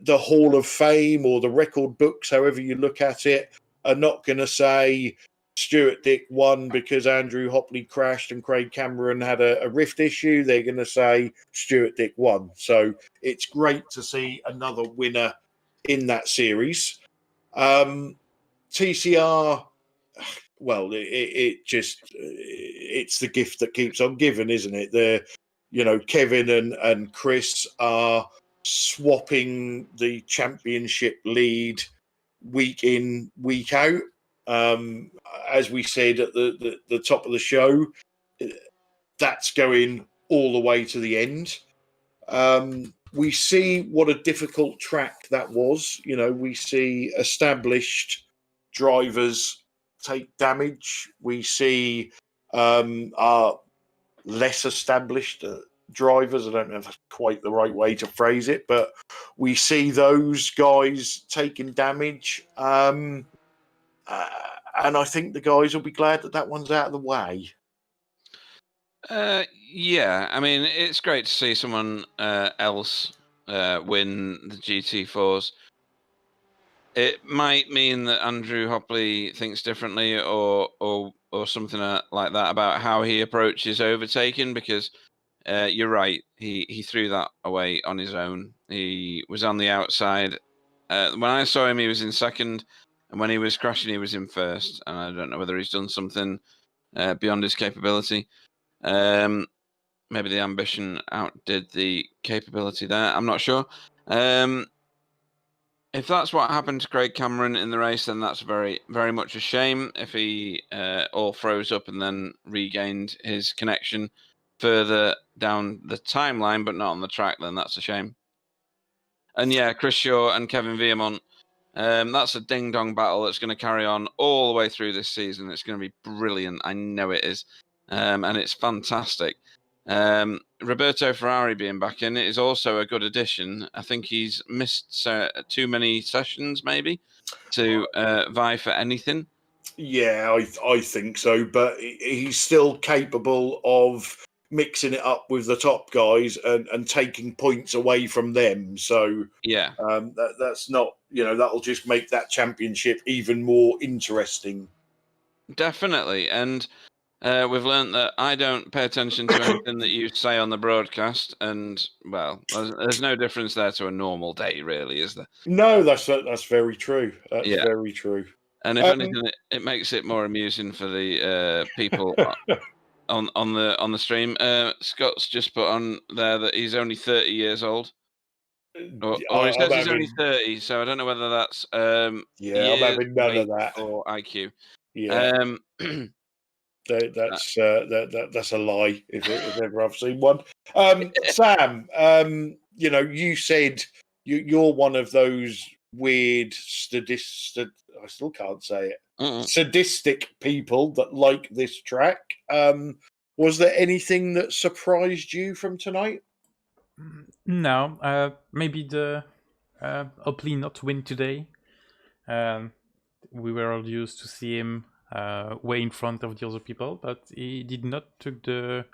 Speaker 3: Hall of Fame or the record books, however you look at it, are not going to say Stuart Dick won because Andrew Hopley crashed and Craig Cameron had a rift issue. They're going to say Stuart Dick won. So it's great to see another winner in that series. TCR, well, it's the gift that keeps on giving, isn't it? Kevin and Chris are swapping the championship lead week in, week out. As we said at the top of the show, that's going all the way to the end. We see what a difficult track that was. We see established drivers take damage. We see our less established drivers. I don't know if that's quite the right way to phrase it, but we see those guys taking damage. And I think the guys will be glad that one's out of the way.
Speaker 1: Yeah, I mean, it's great to see someone else win the GT4s. It might mean that Andrew Hopley thinks differently, or something like that about how he approaches overtaking. Because you're right, he threw that away on his own. He was on the outside. When I saw him, he was in second, and when he was crashing, he was in first. And I don't know whether he's done something beyond his capability. Maybe the ambition outdid the capability there. I'm not sure. If that's what happened to Craig Cameron in the race, then that's very, very much a shame. If he all froze up and then regained his connection further down the timeline, but not on the track, then that's a shame. And yeah, Chris Shaw and Kevin Viamont, that's a ding-dong battle that's going to carry on all the way through this season. It's going to be brilliant. I know it is. And it's fantastic. Roberto Ferrari being back in it is also a good addition. I think he's missed too many sessions, maybe, to vie for anything.
Speaker 3: Yeah, I think so. But he's still capable of mixing it up with the top guys and taking points away from them. So
Speaker 1: yeah,
Speaker 3: that's not, that'll just make that championship even more interesting.
Speaker 1: Definitely. And we've learned that I don't pay attention to anything that you say on the broadcast, and well, there's no difference there to a normal day, really, is there?
Speaker 3: No, that's very true. That's very true.
Speaker 1: And if anything, it makes it more amusing for the people on the stream. Scott's just put on there that he's only 30 years old, or he says he's only 30. So I don't know whether that's
Speaker 3: I'm having none of that
Speaker 1: or IQ.
Speaker 3: Yeah. That's a lie if ever I've seen one. Sam, you said you're one of those weird I still can't say it. Sadistic people that like this track. Was there anything that surprised you from tonight?
Speaker 2: No, maybe the Opley not win today. We were all used to see him way in front of the other people, but he did not took the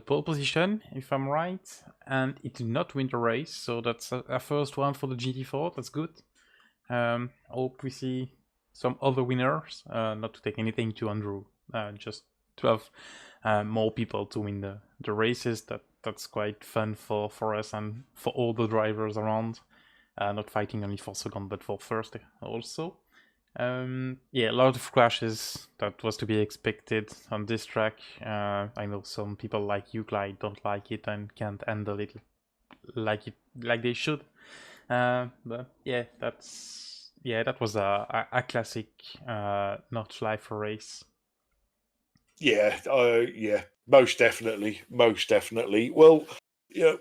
Speaker 2: pole position, if I'm right, and he did not win the race. So that's a first one for the GT4. That's good. Hope we see some other winners. Not to take anything to Andrew, just to have more people to win the races. That's quite fun for us and for all the drivers around. Not fighting only for second, but for first also. A lot of crashes. That was to be expected on this track. I know some people like you, Clyde, don't like it and can't handle it like they should. But yeah, that was a classic Notch Life race.
Speaker 3: Yeah, most definitely. Well,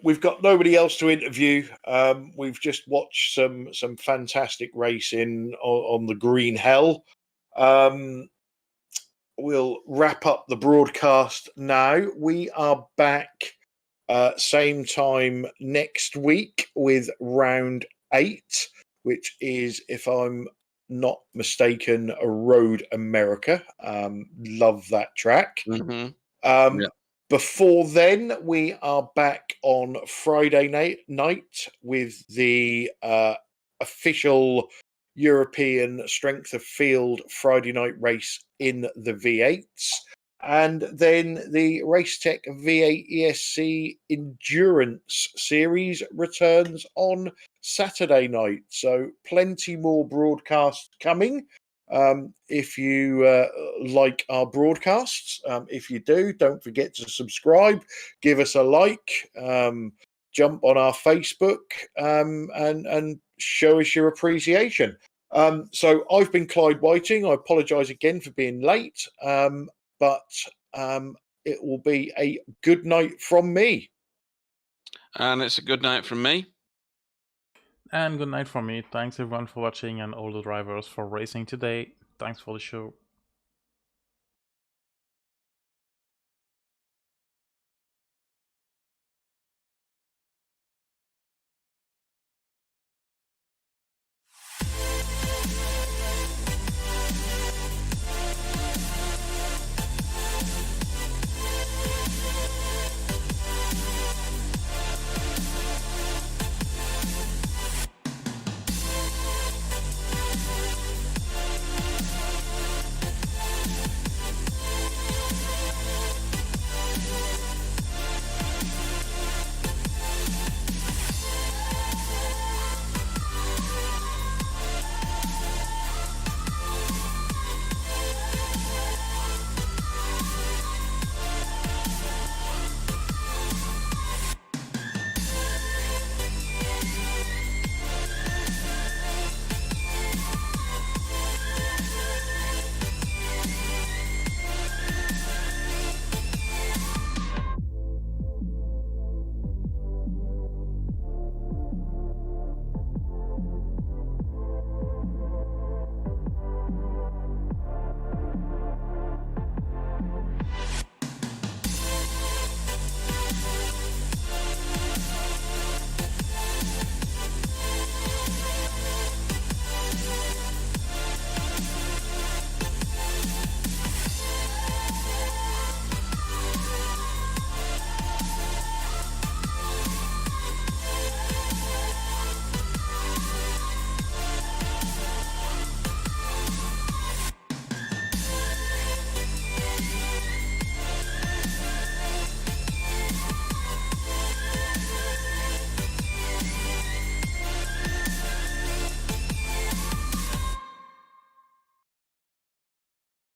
Speaker 3: we've got nobody else to interview. We've just watched some fantastic racing on the Green Hell. We'll wrap up the broadcast now. We are back same time next week with round 8, which is, if I'm not mistaken, a Road America. Love that track. Before then, we are back on Friday night with the official European Strength of Field Friday night race in the V8s. And then the Racetech V8 ESC Endurance Series returns on Saturday night. So plenty more broadcasts coming. If you like our broadcasts, if you do, don't forget to subscribe, give us a like, jump on our Facebook, and show us your appreciation. So I've been Clyde Whiting. I apologise again for being late, but it will be a good night from me.
Speaker 1: And it's a good night from me.
Speaker 2: And good night from me. Thanks everyone for watching and all the drivers for racing today. Thanks for the show.